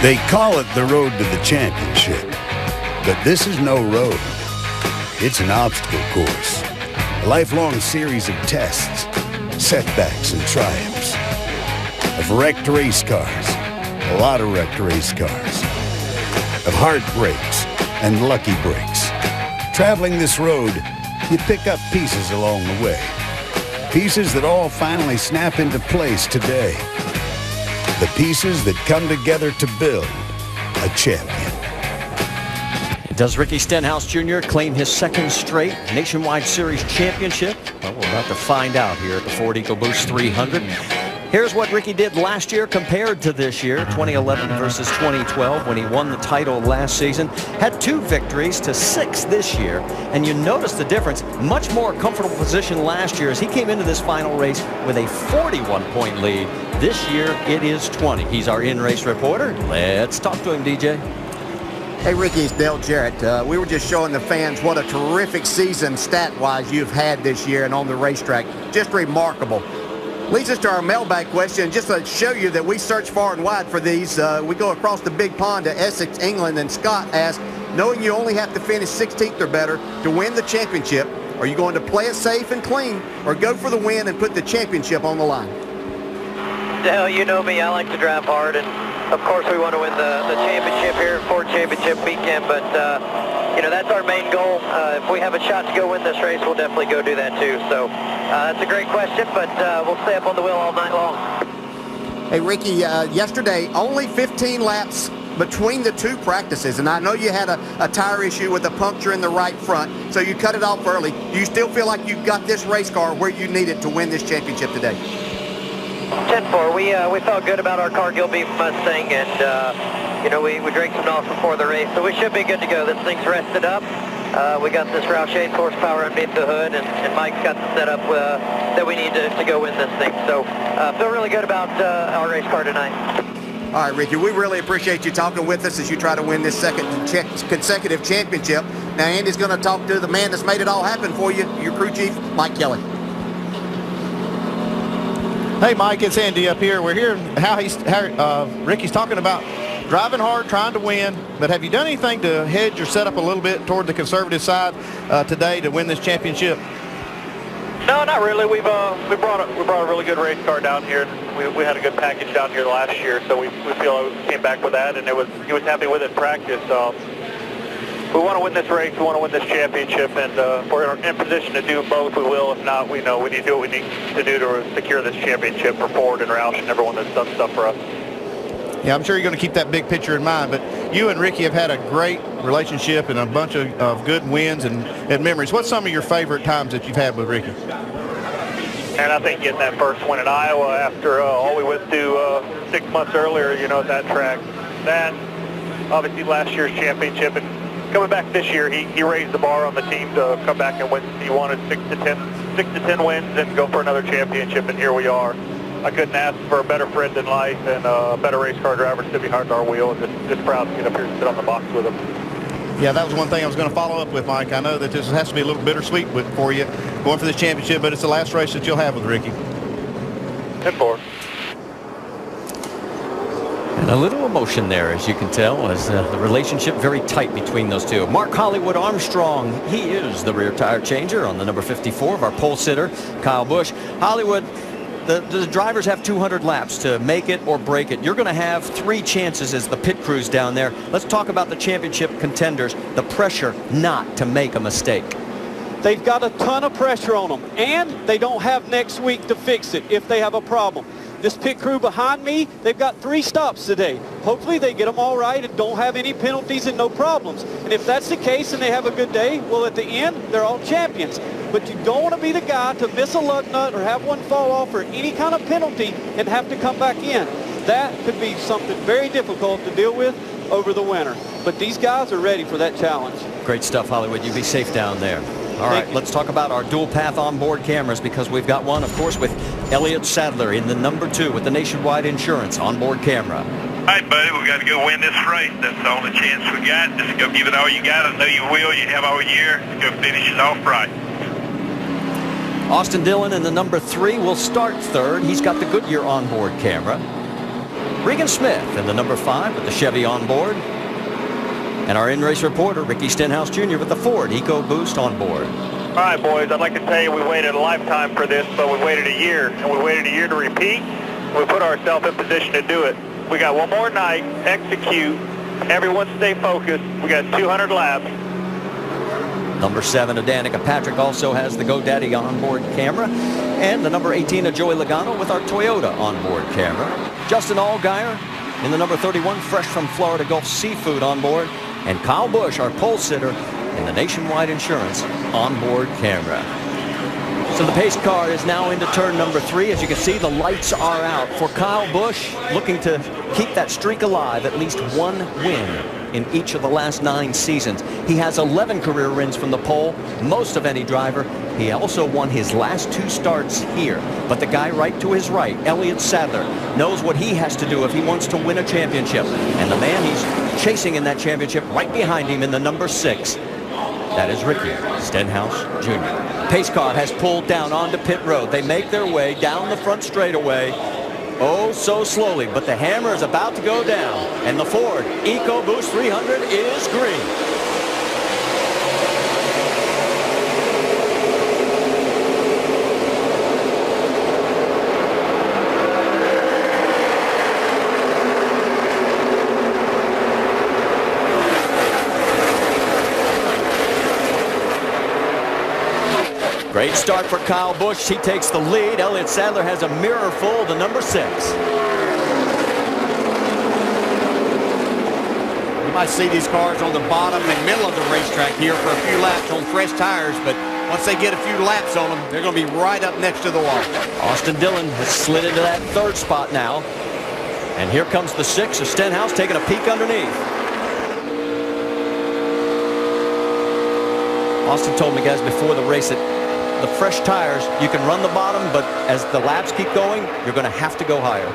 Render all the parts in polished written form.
They call it the road to the championship, but this is no road. It's an obstacle course, a lifelong series of tests, setbacks and triumphs, of wrecked race cars, a lot of wrecked race cars, of heartbreaks and lucky breaks. Traveling this road, you pick up pieces along the way, pieces that all finally snap into place today. The pieces that come together to build a champion. Does Ricky Stenhouse Jr. claim his second straight Nationwide Series championship? Well, we're about to find out here at the Ford Ecoboost 300. Here's what Ricky did last year compared to this year, 2011 versus 2012, when he won the title last season. Had 2 victories to 6 this year, and you notice the difference. Much more comfortable position last year as he came into this final race with a 41-point lead. This year, it is 20. He's our in-race reporter. Let's talk to him, DJ. Hey, Ricky, it's Dale Jarrett. We were just showing the fans what a terrific season stat-wise you've had this year and on the racetrack. Just remarkable. Leads us to our mailbag question. Just to show you that we search far and wide for these, we go across the big pond to Essex, England, and Scott asked, knowing you only have to finish 16th or better to win the championship, are you going to play it safe and clean or go for the win and put the championship on the line? Dale, you know me, I like to drive hard, and of course we want to win the championship here, Ford Championship weekend, but you know, that's our main goal. If we have a shot to go win this race, we'll definitely go do that too. So that's a great question, but we'll stay up on the wheel all night long. Hey, Ricky, yesterday only 15 laps between the 2 practices, and I know you had a tire issue with a puncture in the right front, so you cut it off early. Do you still feel like you've got this race car where you need it to win this championship today? 10-4. We felt good about our Cargill Beef Mustang, and you know, we drank some NOS before the race, so we should be good to go. This thing's rested up. We got this Roush 8 horsepower underneath the hood, and Mike's got the setup that we need to go win this thing. So feel really good about our race car tonight. All right, Ricky, we really appreciate you talking with us as you try to win this second consecutive championship. Now, Andy's going to talk to the man that's made it all happen for you, your crew chief, Mike Kelly. Hey, Mike, it's Andy up here. We're hearing how Ricky's talking about driving hard, trying to win, but have you done anything to hedge your setup a little bit toward the conservative side today to win this championship? No, not really. We brought a really good race car down here. We had a good package down here last year, so we feel we came back with that, and he was happy with it in practice. We want to win this race. We want to win this championship, and if we're in position to do both, we will. If not, we know we need to do what we need to do to secure this championship for Ford and Roush and everyone that's done stuff for us. Yeah, I'm sure you're going to keep that big picture in mind, but you and Ricky have had a great relationship and a bunch of good wins and memories. What's some of your favorite times that you've had with Ricky? And I think getting that first win in Iowa after all we went through 6 months earlier, you know, at that track. That, obviously last year's championship, and coming back this year, he raised the bar on the team to come back and win. He wanted 6 to 10 wins and go for another championship, and here we are. I couldn't ask for a better friend in life and a better race car driver to sit behind our wheel, and just proud to get up here and sit on the box with him. Yeah, that was one thing I was going to follow up with, Mike. I know that this has to be a little bittersweet for you going for this championship, but it's the last race that you'll have with Ricky. 10-4. And a little emotion there, as you can tell, as the relationship very tight between those two. Mark Hollywood Armstrong, he is the rear tire changer on the number 54 of our pole sitter, Kyle Busch. Hollywood, the drivers have 200 laps to make it or break it. You're going to have 3 chances as the pit crews down there. Let's talk about the championship contenders, the pressure not to make a mistake. They've got a ton of pressure on them, and they don't have next week to fix it if they have a problem. This pit crew behind me, they've got 3 stops today. Hopefully they get them all right and don't have any penalties and no problems. And if that's the case and they have a good day, well, at the end, they're all champions. But you don't want to be the guy to miss a lug nut or have one fall off or any kind of penalty and have to come back in. That could be something very difficult to deal with over the winter. But these guys are ready for that challenge. Great stuff, Hollywood. You be safe down there. All right, let's talk about our dual path onboard cameras, because we've got one, of course, with Elliott Sadler in the number 2 with the Nationwide Insurance onboard camera. All right, buddy, we got to go win this race. That's the only chance we got. Just go give it all you got. I know you will. You have all year. Go finish it off right. Austin Dillon in the number 3 will start 3rd. He's got the Goodyear onboard camera. Regan Smith in the number 5 with the Chevy on board. And our in-race reporter, Ricky Stenhouse Jr. with the Ford Ecoboost on board. All right, boys, I'd like to tell you we waited a lifetime for this, but we waited a year, and we waited a year to repeat. We put ourselves in position to do it. We got one more night, execute, everyone stay focused. We got 200 laps. Number 7 of Danica Patrick also has the GoDaddy onboard camera. And the number 18 of Joey Logano with our Toyota onboard camera. Justin Allgaier in the number 31, fresh from Florida Gulf Seafood on board. And Kyle Busch, our pole sitter, in the Nationwide Insurance onboard camera. So the pace car is now into turn number 3. As you can see, the lights are out for Kyle Busch, looking to keep that streak alive, at least one win in each of the last 9 seasons. He has 11 career wins from the pole, most of any driver. He also won his last 2 starts here. But the guy right to his right, Elliott Sadler, knows what he has to do if he wants to win a championship. And the man he's chasing in that championship right behind him in the number 6, that is Ricky Stenhouse Jr. Pace car has pulled down onto pit road. They make their way down the front straightaway. Oh, so slowly, but the hammer is about to go down, and the Ford Ecoboost 300 is green. Great start for Kyle Busch. He takes the lead. Elliott Sadler has a mirror full, the number 6. You might see these cars on the bottom and middle of the racetrack here for a few laps on fresh tires, but once they get a few laps on them, they're going to be right up next to the wall. Austin Dillon has slid into that 3rd spot now. And here comes the 6 of Stenhouse taking a peek underneath. Austin told me, guys, before the race that the fresh tires, you can run the bottom, but as the laps keep going, you're going to have to go higher.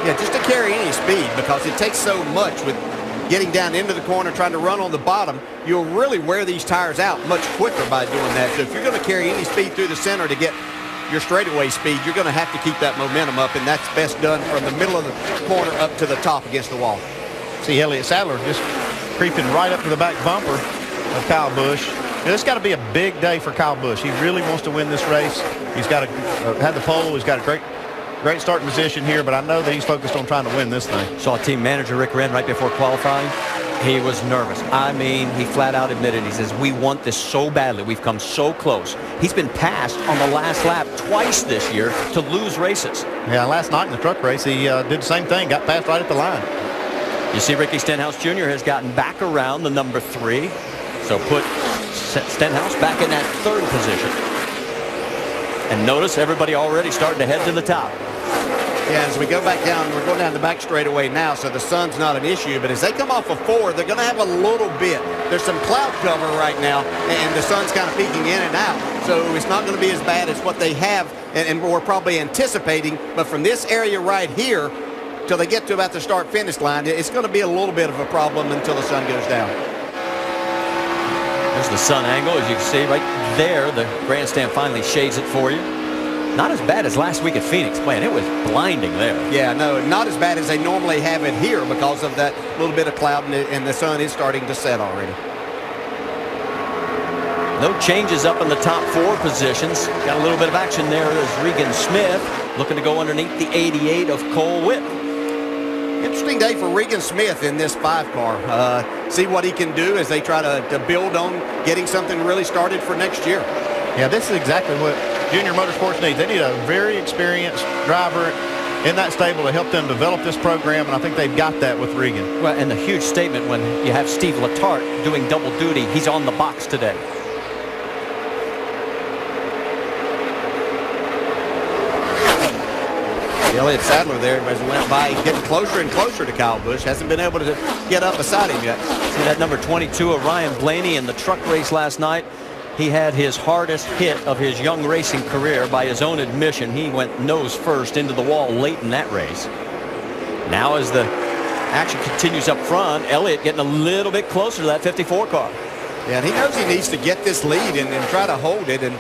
Yeah, just to carry any speed, because it takes so much with getting down into the corner, trying to run on the bottom. You'll really wear these tires out much quicker by doing that. So if you're going to carry any speed through the center to get your straightaway speed, you're going to have to keep that momentum up, and that's best done from the middle of the corner up to the top against the wall. See Elliott Sadler just creeping right up to the back bumper of Kyle Busch. This got to be a big day for Kyle Busch. He really wants to win this race. He's got to have the pole. He's got a great starting position here, but I know that he's focused on trying to win this thing. Saw team manager Rick Wren right before qualifying. He was nervous. I mean, he flat out admitted, he says, we want this so badly. We've come so close. He's been passed on the last lap twice this year to lose races. Yeah, last night in the truck race, he did the same thing, got passed right at the line. You see Ricky Stenhouse Jr. has gotten back around the number 3. So put Stenhouse back in that 3rd position. And notice everybody already starting to head to the top. Yeah, as we go back down, we're going down the back straightaway now, so the sun's not an issue. But as they come off of 4, they're going to have a little bit. There's some cloud cover right now, and the sun's kind of peeking in and out. So it's not going to be as bad as what they have, and we're probably anticipating. But from this area right here till they get to about the start-finish line, it's going to be a little bit of a problem until the sun goes down. There's the sun angle, as you can see right there. The grandstand finally shades it for you. Not as bad as last week at Phoenix. Man, it was blinding there. Yeah, no, not as bad as they normally have it here because of that little bit of cloud, and the sun is starting to set already. No changes up in the top 4 positions. Got a little bit of action there as Regan Smith looking to go underneath the 88 of Cole Whitt. Interesting day for Regan Smith in this 5 car. See what he can do as they try to build on getting something really started for next year. Yeah, this is exactly what Junior Motorsports needs. They need a very experienced driver in that stable to help them develop this program, and I think they've got that with Regan. Well, and the huge statement when you have Steve Letarte doing double duty. He's on the box today. Elliott Sadler there as he went by, getting closer and closer to Kyle Busch. Hasn't been able to get up beside him yet. See that number 22 of Ryan Blaney in the truck race last night. He had his hardest hit of his young racing career by his own admission. He went nose first into the wall late in that race. Now as the action continues up front, Elliott getting a little bit closer to that 54 car. Yeah, and he knows he needs to get this lead and try to hold it. And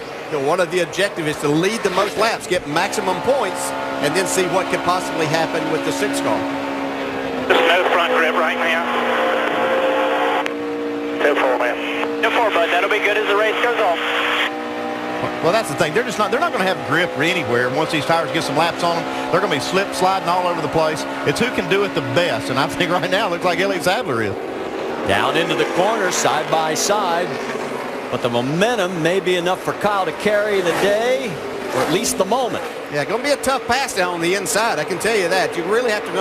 one of the objectives is to lead the most laps, get maximum points, and then see what could possibly happen with the 6 car. There's no front grip right now. 10-4, man. 10-4, bud. That'll be good as the race goes on. Well, that's the thing. They're not going to have grip anywhere. Once these tires get some laps on them, they're going to be sliding all over the place. It's who can do it the best, and I think right now it looks like Elliott Sadler is. Down into the corner, side by side. But the momentum may be enough for Kyle to carry the day, or at least the moment. Yeah, going to be a tough pass down on the inside, I can tell you that. You really have to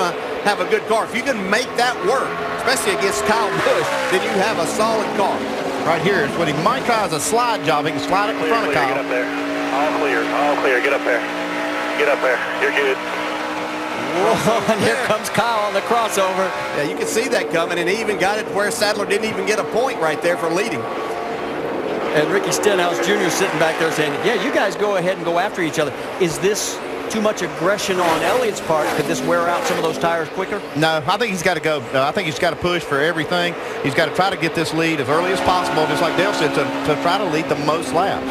have a good car. If you can make that work, especially against Kyle Busch, then you have a solid car. Right here is what he might try as a slide job. He can slide up in front of Kyle. Get up there. All clear. All clear. Get up there. Get up there. You're good. Whoa, and here comes Kyle on the crossover. Yeah, you can see that coming, and he even got it where Sadler didn't even get a point right there for leading. And Ricky Stenhouse Jr. sitting back there saying, yeah, you guys go ahead and go after each other. Is this too much aggression on Elliott's part? Could this wear out some of those tires quicker? No, I think he's got to go. I think he's got to push for everything. He's got to try to get this lead as early as possible, just like Dale said, to try to lead the most laps.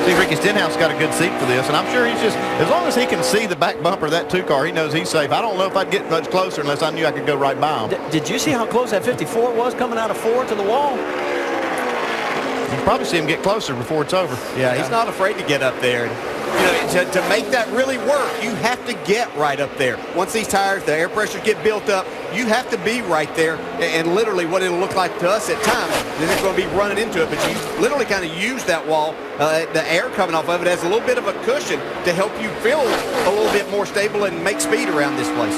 See, Ricky Stenhouse got a good seat for this, and I'm sure he's just, as long as he can see the back bumper of that 2 car, he knows he's safe. I don't know if I'd get much closer unless I knew I could go right by him. Did you see how close that 54 was coming out of 4 to the wall? You can probably see him get closer before it's over. Yeah, he's not afraid to get up there. You know, to make that really work, you have to get right up there. Once these tires, the air pressures get built up, you have to be right there. And literally what it'll look like to us at times, then it's going to be running into it. But you literally kind of use that wall, the air coming off of it as a little bit of a cushion to help you feel a little bit more stable and make speed around this place.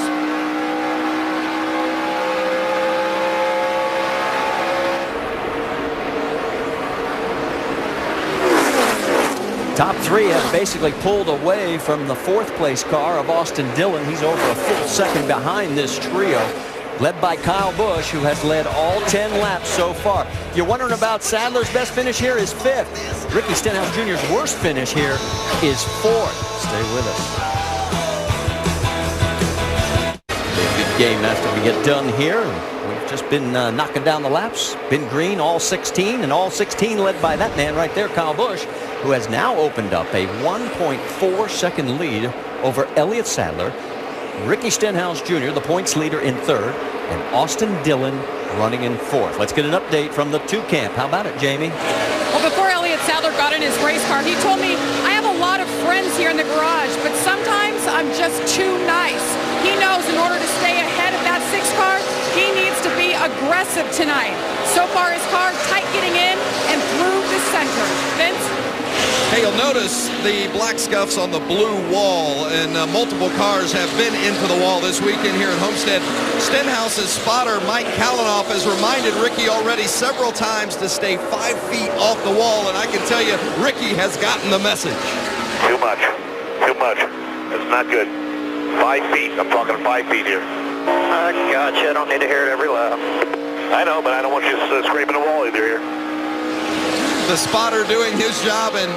Top 3 have basically pulled away from the 4th place car of Austin Dillon. He's over a full second behind this trio, led by Kyle Busch, who has led all 10 laps so far. You're wondering about Sadler's best finish here is 5th. Ricky Stenhouse Jr.'s worst finish here is 4th. Stay with us. Good game after we get done here. We've just been knocking down the laps. Been green all 16, and all 16 led by that man right there, Kyle Busch, who has now opened up a 1.4 second lead over Elliott Sadler. Ricky Stenhouse Jr., the points leader, in 3rd, and Austin Dillon running in 4th. Let's get an update from the 2 camp. How about it, Jamie? Well, before Elliott Sadler got in his race car, he told me, I have a lot of friends here in the garage, but sometimes I'm just too nice. He knows in order to stay ahead of that 6 car, he needs to be aggressive tonight. So far, his car tight getting in and through the center. Vince? Hey, you'll notice the black scuffs on the blue wall, and multiple cars have been into the wall this weekend here at Homestead. Stenhouse's spotter, Mike Kalanoff, has reminded Ricky already several times to stay 5 feet off the wall, and I can tell you, Ricky has gotten the message. Too much. Too much. It's not good. 5 feet. I'm talking 5 feet here. I gotcha. I don't need to hear it every lap. I know, but I don't want you scraping the wall either here. The spotter doing his job, and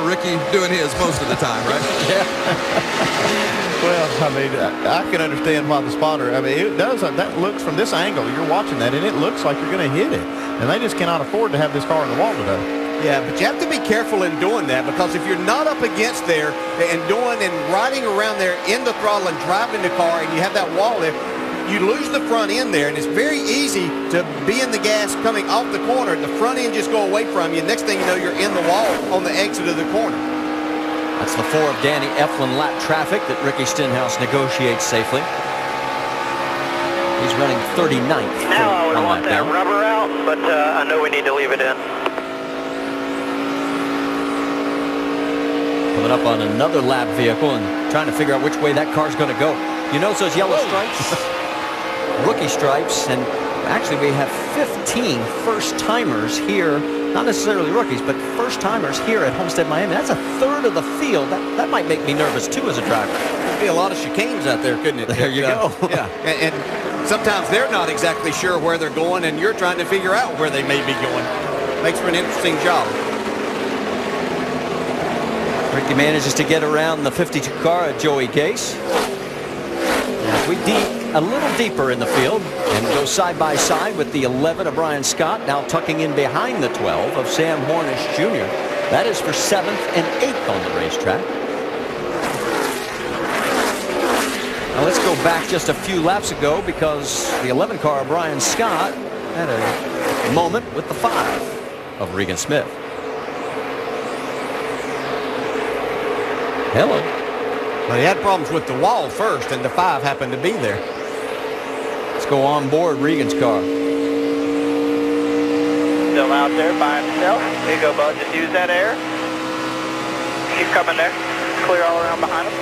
Ricky doing his most of the time, right? Yeah. Well, I mean, I can understand why the spotter, I mean, it does, that looks from this angle, you're watching that, and it looks like you're going to hit it. And they just cannot afford to have this car in the wall today. Yeah, but you have to be careful in doing that, because if you're not up against there and doing and riding around there in the throttle and driving the car and you have that wall there, you lose the front end there, and it's very easy to be in the gas coming off the corner. The front end just go away from you. Next thing you know, you're in the wall on the exit of the corner. That's the 4 of Danny Eflin lap traffic that Ricky Stenhouse negotiates safely. He's running 39th. Now I would want that rubber out, but I know we need to leave it in. Coming up on another lap vehicle and trying to figure out which way that car's going to go. You notice those yellow stripes? Rookie stripes, and actually we have 15 first-timers here, not necessarily rookies, but first-timers here at Homestead-Miami. That's a third of the field. That might make me nervous too as a driver. There'd be a lot of chicanes out there, couldn't it? There you go. Yeah, and sometimes they're not exactly sure where they're going, and you're trying to figure out where they may be going. Makes for an interesting job. Ricky manages to get around the 52 car at Joey Case. As we a little deeper in the field and go side by side with the 11 of Brian Scott, now tucking in behind the 12 of Sam Hornish Jr. That is for 7th and 8th on the racetrack. Now let's go back just a few laps ago, because the 11 car of Brian Scott had a moment with the 5 of Regan Smith. Hello. Well, he had problems with the wall first, and the 5 happened to be there. Let's go on board Regan's car. Still out there by himself. There you go, bud. Just use that air. Keep coming there. Clear all around behind him.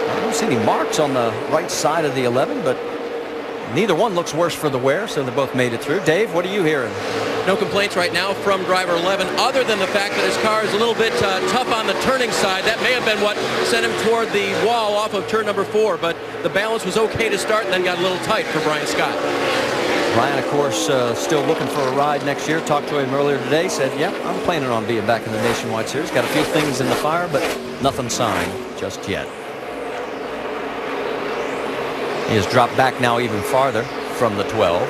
I don't see any marks on the right side of the 11, but neither one looks worse for the wear, so they both made it through. Dave, what are you hearing? No complaints right now from driver 11, other than the fact that his car is a little bit tough on the turning side. That may have been what sent him toward the wall off of turn number 4, but the balance was okay to start and then got a little tight for Brian Scott. Brian, of course, still looking for a ride next year. Talked to him earlier today. Said, yeah, I'm planning on being back in the Nationwide Series. Got a few things in the fire, but nothing signed just yet. He has dropped back now even farther from the 12.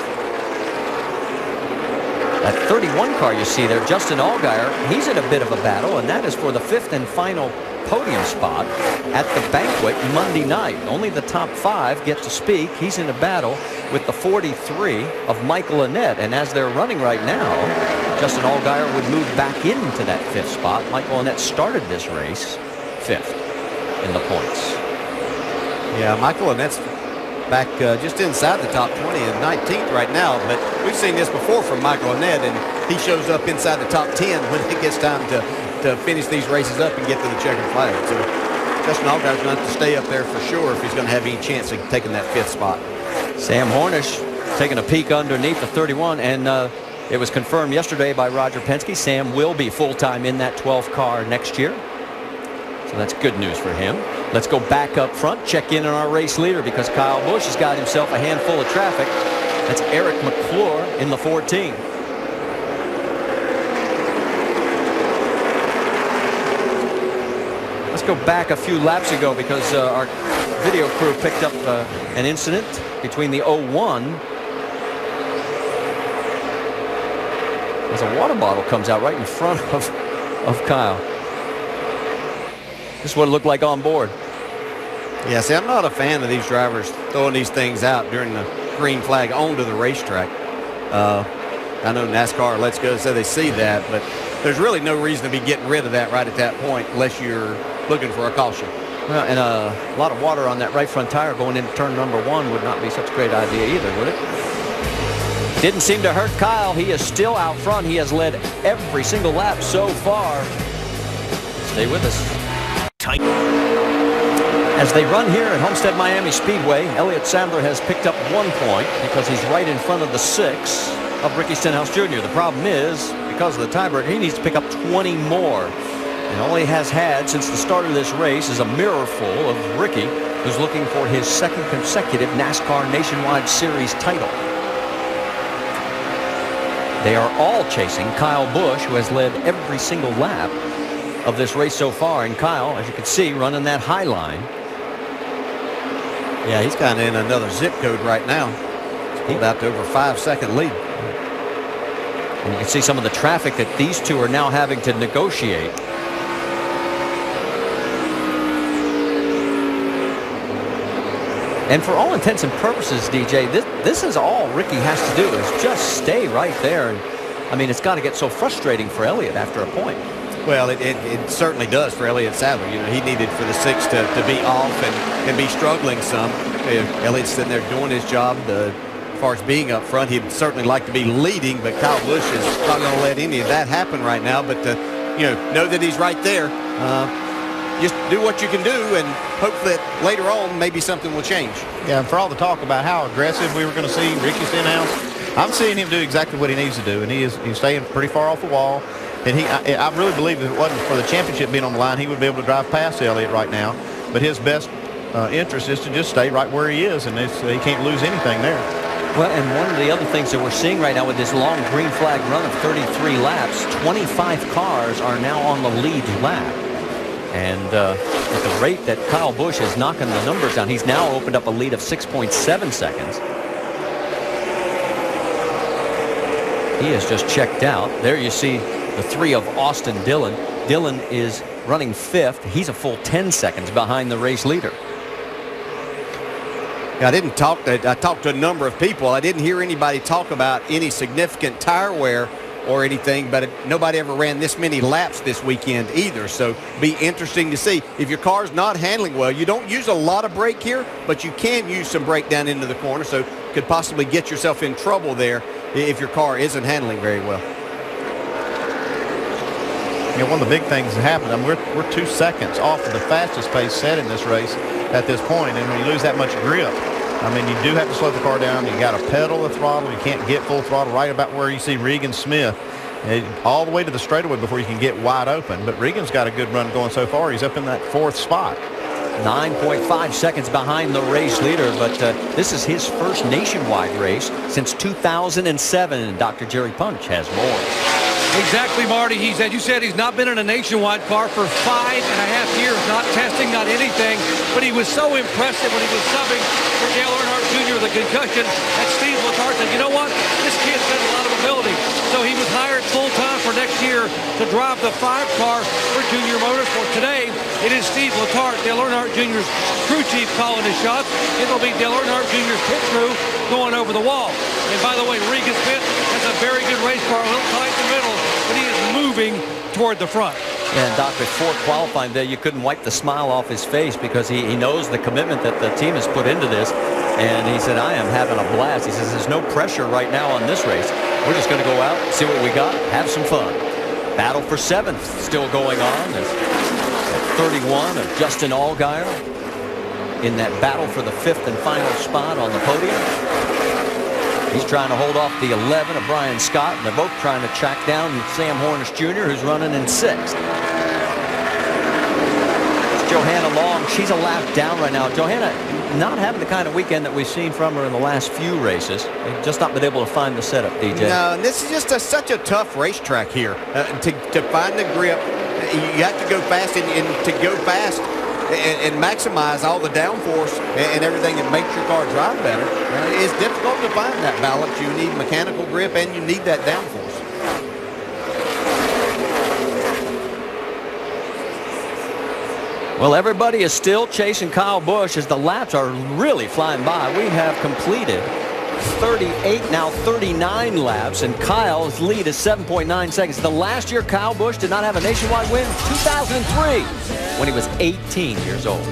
That 31 car you see there, Justin Allgaier, he's in a bit of a battle, and that is for the 5th and final podium spot at the banquet Monday night. Only the top 5 get to speak. He's in a battle with the 43 of Michael Annett, and as they're running right now, Justin Allgaier would move back into that 5th spot. Michael Annett started this race 5th in the points. Yeah, Michael Annett's back just inside the top 20 and 19th right now, but we've seen this before from Michael Annett, and he shows up inside the top 10 when it gets time to finish these races up and get to the checkered flag. So Justin Allgaier's going to have to stay up there for sure if he's going to have any chance of taking that 5th spot. Sam Hornish taking a peek underneath the 31, and it was confirmed yesterday by Roger Penske. Sam will be full-time in that 12th car next year. So that's good news for him. Let's go back up front, check in on our race leader, because Kyle Busch has got himself a handful of traffic. That's Eric McClure in the 14. Let's go back a few laps ago, because our video crew picked up an incident between the 01. As a water bottle comes out right in front of Kyle. This is what it looked like on board. Yeah, see, I'm not a fan of these drivers throwing these things out during the green flag onto the racetrack. I know NASCAR Let's Go said they see that, but there's really no reason to be getting rid of that right at that point unless you're looking for a caution. Well, and a lot of water on that right front tire going into turn number 1 would not be such a great idea either, would it? Didn't seem to hurt Kyle. He is still out front. He has led every single lap so far. Stay with us. Tight. As they run here at Homestead-Miami Speedway, Elliott Sadler has picked up 1 point because he's right in front of the 6 of Ricky Stenhouse Jr. The problem is, because of the tiebreaker, he needs to pick up 20 more. And all he has had since the start of this race is a mirror full of Ricky, who's looking for his 2nd consecutive NASCAR Nationwide Series title. They are all chasing Kyle Busch, who has led every single lap of this race so far. And Kyle, as you can see, running that high line. Yeah, he's kind of in another zip code right now. He's pulled out to over 5-second lead. And you can see some of the traffic that these two are now having to negotiate. And for all intents and purposes, DJ, this is all Ricky has to do is just stay right there. And I mean, it's got to get so frustrating for Elliott after a point. Well, it certainly does for Elliott Sadler. You know, he needed for the 6 to be off and be struggling some. Elliott's sitting there doing his job. As far as being up front, he'd certainly like to be leading, but Kyle Busch is not going to let any of that happen right now. But know that he's right there. Just do what you can do and hope that later on maybe something will change. Yeah, and for all the talk about how aggressive we were going to see Ricky Stenhouse, I'm seeing him do exactly what he needs to do, and he's staying pretty far off the wall. And I really believe if it wasn't for the championship being on the line, he would be able to drive past Elliott right now. But his best interest is to just stay right where he is, and he can't lose anything there. Well, and one of the other things that we're seeing right now with this long green flag run of 33 laps, 25 cars are now on the lead lap. And at the rate that Kyle Busch is knocking the numbers down, he's now opened up a lead of 6.7 seconds. He has just checked out. There you see the 3 of Austin Dillon. Dillon is running 5th. He's a full 10 seconds behind the race leader. I talked to a number of people. I didn't hear anybody talk about any significant tire wear or anything, but nobody ever ran this many laps this weekend either. So be interesting to see. If your car's not handling well, you don't use a lot of brake here, but you can use some brake down into the corner, so could possibly get yourself in trouble there if your car isn't handling very well. You know, one of the big things that happened, I mean, we're 2 seconds off of the fastest pace set in this race at this point, and when you lose that much grip, I mean, you do have to slow the car down. You got to pedal the throttle. You can't get full throttle right about where you see Regan Smith, all the way to the straightaway before you can get wide open. But Regan's got a good run going so far. He's up in that 4th spot. 9.5 seconds behind the race leader, but this is his first nationwide race since 2007, and Dr. Jerry Punch has more. Exactly, Marty. You said he's not been in a nationwide car for 5.5 years, not testing, not anything, but he was so impressive when he was subbing for Dale Earnhardt Jr. with a concussion that Steve Letarte said, you know what, this kid's got a lot of ability. So he was hired full-time for next year to drive the 5 car for Junior Motorsport. Today, it is Steve Letarte, Dale Earnhardt Jr.'s crew chief, calling his shots. It'll be Dale Earnhardt Jr.'s pit crew going over the wall. And by the way, Regan Smith has a very good race car, a little tight in the middle, but he is moving toward the front. And Doc, before qualifying there, you couldn't wipe the smile off his face because he knows the commitment that the team has put into this. And he said, I am having a blast. He says, there's no pressure right now on this race. We're just going to go out, see what we got, have some fun. Battle for 7th still going on. There's 31 of Justin Allgaier in that battle for the 5th and final spot on the podium. He's trying to hold off the 11 of Brian Scott, and they're both trying to track down Sam Hornish Jr., who's running in 6th. It's Johanna Long. She's a lap down right now. Johanna not having the kind of weekend that we've seen from her in the last few races. They've just not been able to find the setup, DJ. No, and this is just such a tough racetrack here. To find the grip, you have to go fast, and to go fast and maximize all the downforce and everything that makes your car drive better. It's difficult to find that balance. You need mechanical grip and you need that downforce. Well, everybody is still chasing Kyle Busch as the laps are really flying by. We have completed 38, now 39 laps, and Kyle's lead is 7.9 seconds. The last year Kyle Busch did not have a nationwide win, 2003, when he was 18 years old.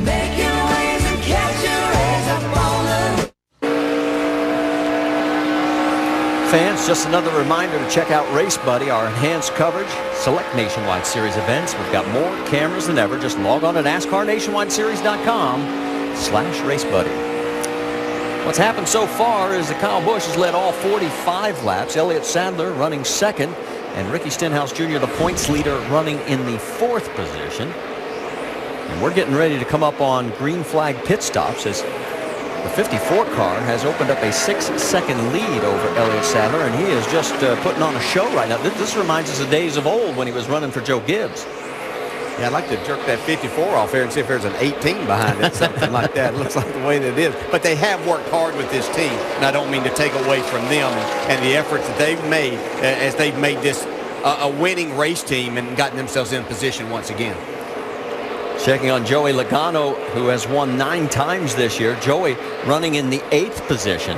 Fans, just another reminder to check out Race Buddy, our enhanced coverage, select Nationwide Series events. We've got more cameras than ever. Just log on to NASCARNationwideSeries.com/RaceBuddy. What's happened so far is that Kyle Busch has led all 45 laps. Elliott Sadler running 2nd, and Ricky Stenhouse Jr., the points leader, running in the 4th position. And we're getting ready to come up on green flag pit stops as the 54 car has opened up a 6-second lead over Elliott Sadler, and he is just putting on a show right now. This reminds us of days of old when he was running for Joe Gibbs. Yeah, I'd like to jerk that 54 off here and see if there's an 18 behind it, something like that. It looks like the way that it is. But they have worked hard with this team, and I don't mean to take away from them and the efforts that they've made as they've made this a winning race team and gotten themselves in position once again. Checking on Joey Logano, who has won 9 times this year. Joey running in the 8th position.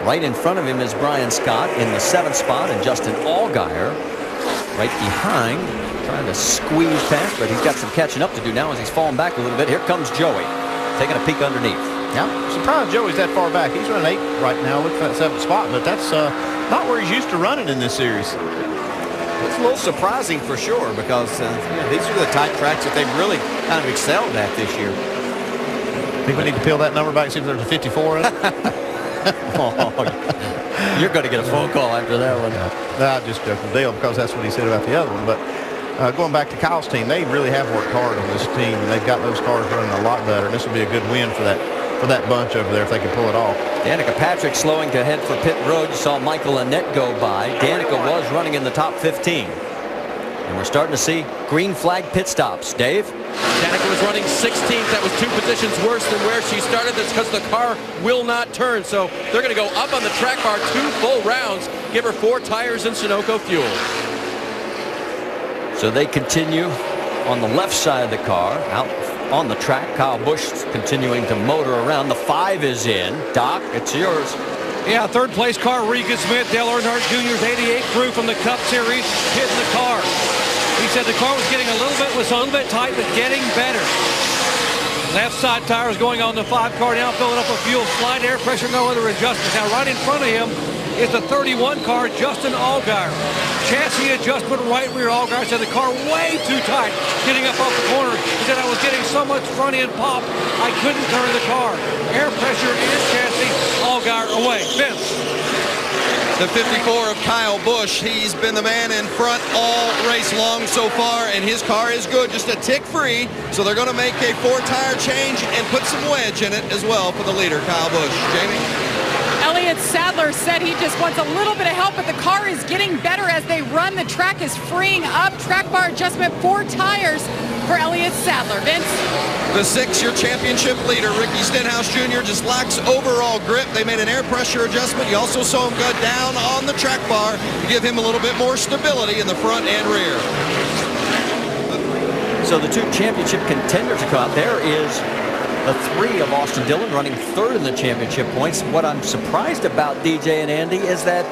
Right in front of him is Brian Scott in the 7th spot, and Justin Allgaier right behind, trying to squeeze past, but he's got some catching up to do now as he's falling back a little bit. Here comes Joey, taking a peek underneath. Yeah, I'm surprised Joey's that far back. He's running 8 right now, looking at that 7th spot, but that's not where he's used to running in this series. It's a little surprising for sure because these are the type tracks that they've really kind of excelled at this year. Think we need to peel that number back, see if there's a 54 in it? You're going to get a phone call after that one. I just joke with Dale because that's what he said about the other one. But going back to Kyle's team, they really have worked hard on this team, and they've got those cars running a lot better. And this will be a good win for that bunch over there if they can pull it off. Danica Patrick slowing to head for pit road. You saw Michael Annett go by. Danica was running in the top 15. And we're starting to see green flag pit stops. Dave? Danica was running 16th. That was 2 positions worse than where she started. That's because the car will not turn. So they're going to go up on the track bar 2 full rounds, give her 4 tires and Sunoco fuel. So they continue on the left side of the car, out on the track. Kyle Busch continuing to motor around. The 5 is in. Doc, it's yours. Yeah, third place car, Regan Smith, Dale Earnhardt Jr.'s 88 crew from the Cup Series, hitting the car. He said the car was getting a little bit tight, but getting better. Left side tires going on the 5 car now, filling up with fuel, slide air pressure, no other adjustments. Now right in front of him is the 31 car, Justin Allgaier. Chassis adjustment, right rear. Allgaier said the car way too tight, getting up off the corner. He said I was getting so much front end pop, I couldn't turn the car. Air pressure and chassis, Allgaier away. Vince. The 54 of Kyle Busch. He's been the man in front all race long so far, and his car is good, just a tick free. So they're going to make a 4-tire change and put some wedge in it as well for the leader, Kyle Busch. Jamie? Elliott Sadler said he just wants a little bit of help, but the car is getting better as they run. The track is freeing up. Track bar adjustment, 4 tires for Elliott Sadler. Vince? The 6-year championship leader, Ricky Stenhouse Jr., just lacks overall grip. They made an air pressure adjustment. You also saw him go down on the track bar to give him a little bit more stability in the front and rear. So the 2 championship contenders are caught. There is the 3 of Austin Dillon running 3rd in the championship points. What I'm surprised about, DJ and Andy, is that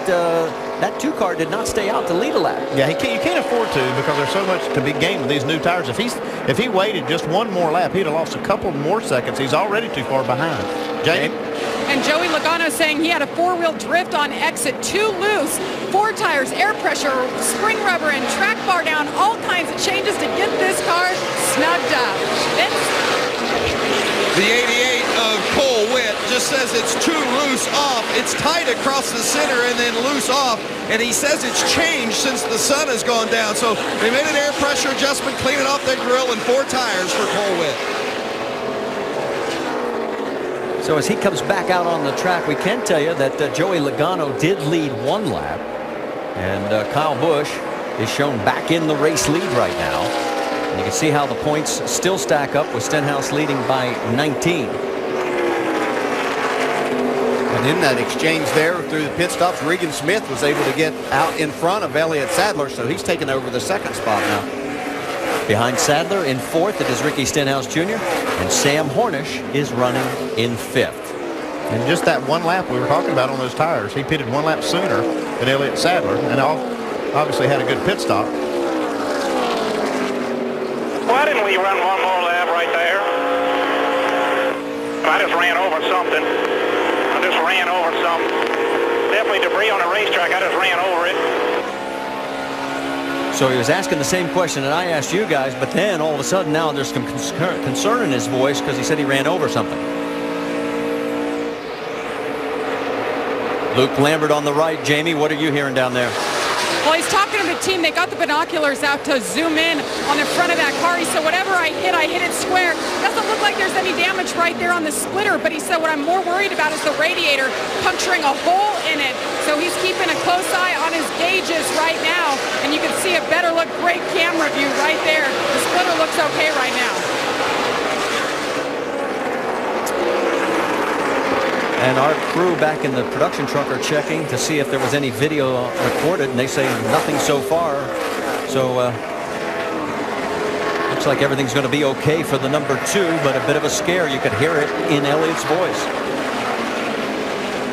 that 2 car did not stay out to lead a lap. Yeah, you can't afford to, because there's so much to be gained with these new tires. If he waited just 1 more lap, he'd have lost a couple more seconds. He's already too far behind. Jamie? And Joey Logano saying he had a 4-wheel drift on exit, 2 loose, 4 tires, air pressure, spring rubber, and track bar down. All kinds of changes to get this car snugged up. Vince? The 88 of Cole Witt just says it's too loose off. It's tight across the center and then loose off. And he says it's changed since the sun has gone down. So they made an air pressure adjustment, cleaning off that grill, and 4 tires for Cole Witt. So as he comes back out on the track, we can tell you that Joey Logano did lead 1 lap. And Kyle Busch is shown back in the race lead right now. And you can see how the points still stack up, with Stenhouse leading by 19. And in that exchange there through the pit stops, Regan Smith was able to get out in front of Elliott Sadler, so he's taken over the 2nd spot now. Behind Sadler in 4th, it is Ricky Stenhouse Jr. And Sam Hornish is running in 5th. And just that 1 lap we were talking about on those tires, he pitted 1 lap sooner than Elliott Sadler, and obviously had a good pit stop. Why didn't we run 1 more lap right there? I just ran over something. Definitely debris on the racetrack. I just ran over it. So he was asking the same question that I asked you guys, but then all of a sudden now there's some concern in his voice because he said he ran over something. Luke Lambert on the right. Jamie, what are you hearing down there? Well, he's talking to the team. They got the binoculars out to zoom in on the front of that car. He said, whatever I hit it square. Doesn't look like there's any damage right there on the splitter, but he said what I'm more worried about is the radiator puncturing a hole in it. So he's keeping a close eye on his gauges right now, and you can see a better look. Great camera view right there. The splitter looks okay right now. And our crew back in the production truck are checking to see if there was any video recorded, and they say nothing so far. So looks like everything's going to be okay for the number 2, but a bit of a scare. You could hear it in Elliott's voice.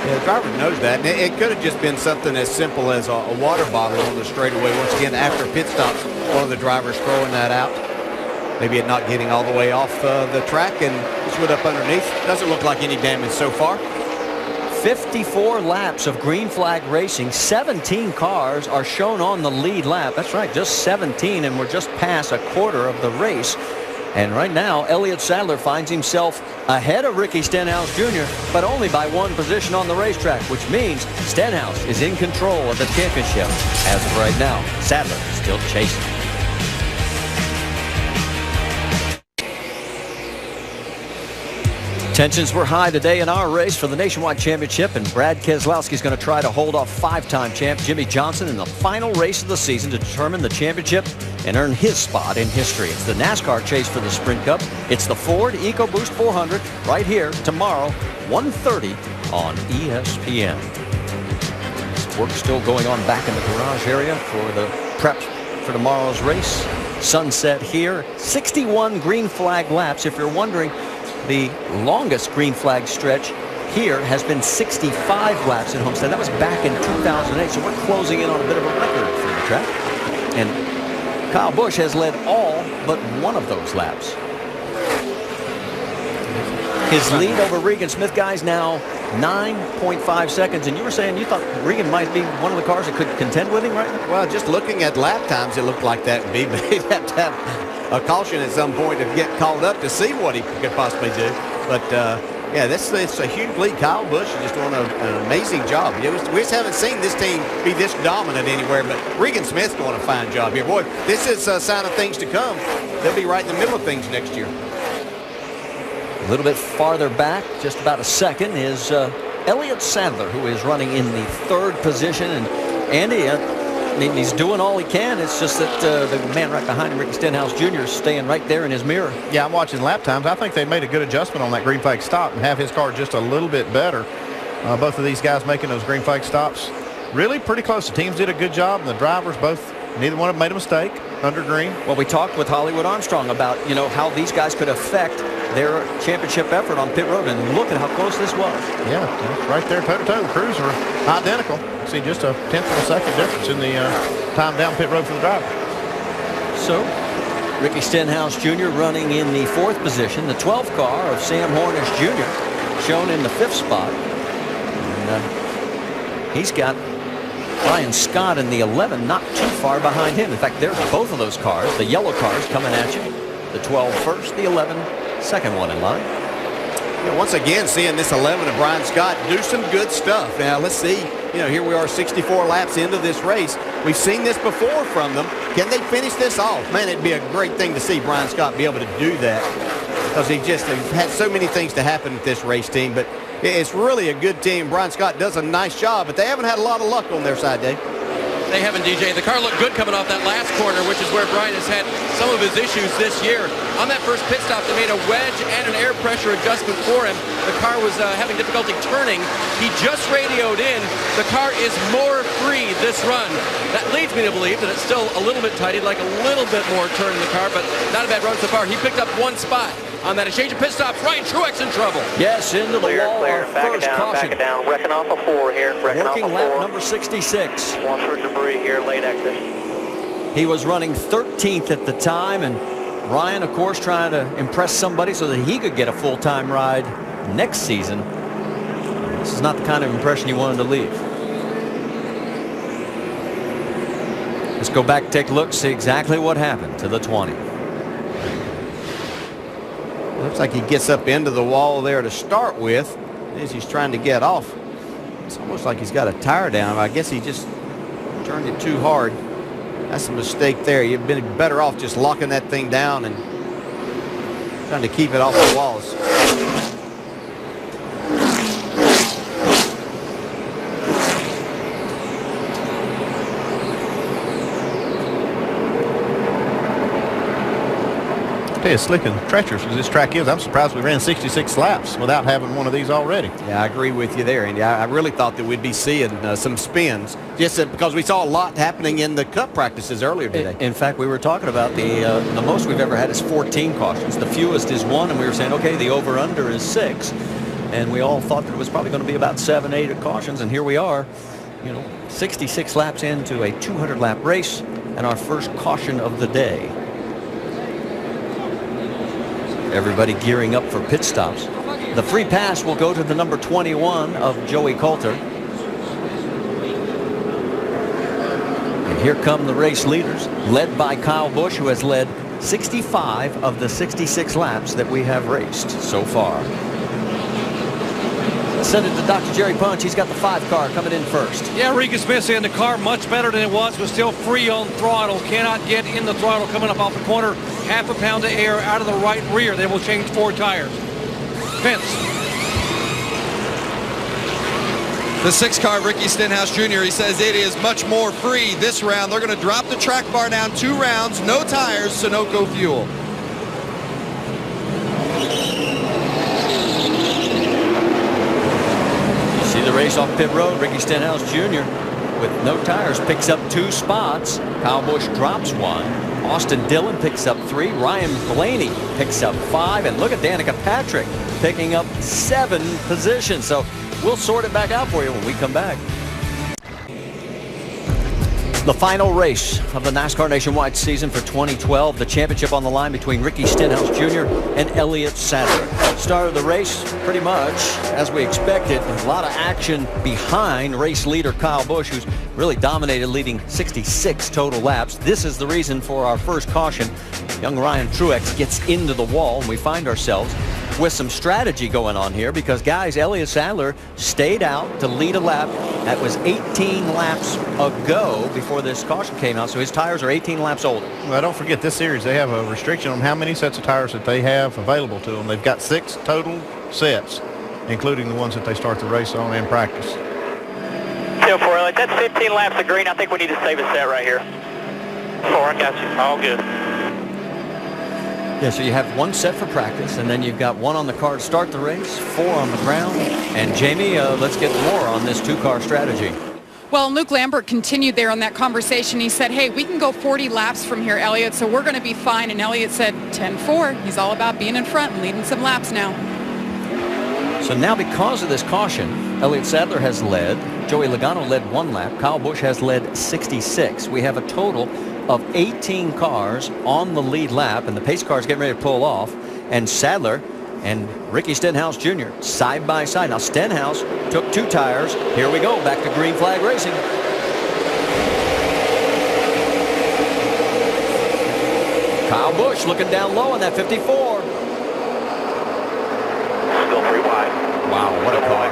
Yeah, the driver knows that. And it could have just been something as simple as a water bottle on the straightaway. Once again, after pit stops, one of the drivers throwing that out. Maybe it not getting all the way off the track and slid up underneath. Doesn't look like any damage so far. 54 laps of green flag racing. 17 cars are shown on the lead lap. That's right, just 17, and we're just past a quarter of the race. And right now, Elliott Sadler finds himself ahead of Ricky Stenhouse Jr., but only by 1 position on the racetrack, which means Stenhouse is in control of the championship. As of right now, Sadler still chasing. Tensions were high today in our race for the Nationwide Championship, and Brad Keselowski is going to try to hold off 5-time champ Jimmy Johnson in the final race of the season to determine the championship and earn his spot in history. It's the NASCAR chase for the Sprint Cup. It's the Ford Ecoboost 400 right here tomorrow, 1:30 on ESPN. Work still going on back in the garage area for the prep for tomorrow's race. Sunset here, 61 green flag laps. If you're wondering, the longest green flag stretch here has been 65 laps in Homestead. That was back in 2008, so we're closing in on a bit of a record for the track. And Kyle Busch has led all but one of those laps. His lead over Regan Smith, guys, now 9.5 seconds. And you were saying you thought Regan might be one of the cars that could contend with him right now? Well, just looking at lap times, it looked like that would be. But he'd have to have a caution at some point to get called up to see what he could possibly do. But, yeah, it's a huge lead. Kyle Busch is just doing an amazing job. We just haven't seen this team be this dominant anywhere, but Regan Smith's doing a fine job here. Boy, this is a sign of things to come. They'll be right in the middle of things next year. A little bit farther back, just about a second, is Elliott Sadler, who is running in the 3rd position. And Andy, I mean, he's doing all he can. It's just that the man right behind him, Ricky Stenhouse Jr., is staying right there in his mirror. Yeah, I'm watching lap times. I think they made a good adjustment on that green flag stop and have his car just a little bit better. Both of these guys making those green flag stops really pretty close. The teams did a good job, and the drivers both, neither one of them made a mistake under green. Well, we talked with Hollywood Armstrong about, you know, how these guys could affect their championship effort on pit road, and look at how close this was. Yeah, right there toe-to-toe. The crews are identical. See just a 10th of a second difference in the time down pit road for the driver. So Ricky Stenhouse Jr. running in the 4th position. The 12th car of Sam Hornish Jr. shown in the 5th spot. And he's got Brian Scott in the 11, not too far behind him. In fact, there's both of those cars, the yellow cars coming at you. The 12 first, the 11 second one in line. Yeah, once again, seeing this 11 of Brian Scott do some good stuff. Now, let's see. You know, here we are 64 laps into this race. We've seen this before from them. Can they finish this off? Man, it'd be a great thing to see Brian Scott be able to do that, because he just had so many things to happen with this race team. But it's really a good team. Brian Scott does a nice job, but they haven't had a lot of luck on their side, Dave. They haven't, DJ. The car looked good coming off that last corner, which is where Brian has had some of his issues this year. On that first pit stop, they made a wedge and an air pressure adjustment for him. The car was having difficulty turning. He just radioed in. The car is more free this run. That leads me to believe that it's still a little bit tight. He'd like a little bit more turn in the car, but not a bad run so far. He picked up 1 spot on that exchange of pit stops. Ryan Truex in trouble. Yes, into the wall. Clear. Back it down, back it down. Wrecking off a 4 here. Wrecking off a 4. Working lap number 66. Watch for debris here, late exit. He was running 13th at the time, and Ryan, of course, trying to impress somebody so that he could get a full-time ride next season. This is not the kind of impression he wanted to leave. Let's go back, take a look, see exactly what happened to the 20. Looks like he gets up into the wall there to start with as he's trying to get off. It's almost like he's got a tire down. I guess he just turned it too hard. That's a mistake there. You've been better off just locking that thing down and trying to keep it off the walls. It's slick and treacherous as this track is. I'm surprised we ran 66 laps without having one of these already. Yeah, I agree with you there, Andy. I really thought that we'd be seeing some spins, just because we saw a lot happening in the Cup practices earlier today. In fact, we were talking about the most we've ever had is 14 cautions. The fewest is 1, and we were saying, okay, the over-under is 6. And we all thought that it was probably going to be about 7, 8 cautions, and here we are, 66 laps into a 200-lap race, and our first caution of the day. Everybody gearing up for pit stops. The free pass will go to the number 21 of Joey Coulter. And here come the race leaders, led by Kyle Busch, who has led 65 of the 66 laps that we have raced so far. Let's send it to Dr. Jerry Punch. He's got the 5 car coming in first. Yeah, Regan Smith saying the car much better than it was, but still free on throttle. Cannot get in the throttle coming up off the corner. Half a pound of air out of the right rear. They will change 4 tires. fence. The 6-car Ricky Stenhouse Jr., he says it is much more free this round. They're going to drop the track bar down 2 rounds, no tires, Sunoco fuel. See the race off pit road. Ricky Stenhouse Jr. with no tires picks up 2 spots. Kyle Busch drops 1. Austin Dillon picks up 3. Ryan Blaney picks up 5. And look at Danica Patrick picking up 7 positions. So we'll sort it back out for you when we come back. The final race of the NASCAR Nationwide season for 2012. The championship on the line between Ricky Stenhouse Jr. and Elliott Sadler. Start of the race pretty much as we expected. A lot of action behind race leader Kyle Busch, who's really dominated, leading 66 total laps. This is the reason for our first caution. Young Ryan Truex gets into the wall, and we find ourselves with some strategy going on here because, guys, Elliott Sadler stayed out to lead a lap. That was 18 laps ago before this caution came out, so his tires are 18 laps older. Well, don't forget this series, they have a restriction on how many sets of tires that they have available to them. They've got 6 total sets, including the ones that they start the race on and practice. 4, Elliott, that's 15 laps of green. I think we need to save a set right here. 4, I got you. All good. Yeah, so you have 1 set for practice, and then you've got 1 on the car to start the race, 4 on the ground. And Jamie, let's get more on this 2-car strategy. Well, Luke Lambert continued there on that conversation. He said, hey, we can go 40 laps from here, Elliott, so we're going to be fine. And Elliott said 10-4. He's all about being in front and leading some laps now. So now because of this caution, Elliott Sadler has led. Joey Logano led 1 lap. Kyle Busch has led 66. We have a total of 18 cars on the lead lap, and the pace car is getting ready to pull off. And Sadler and Ricky Stenhouse Jr. side by side. Now Stenhouse took 2 tires. Here we go, back to green flag racing. Kyle Busch looking down low on that 54. Still 3 wide. Wow, what a car.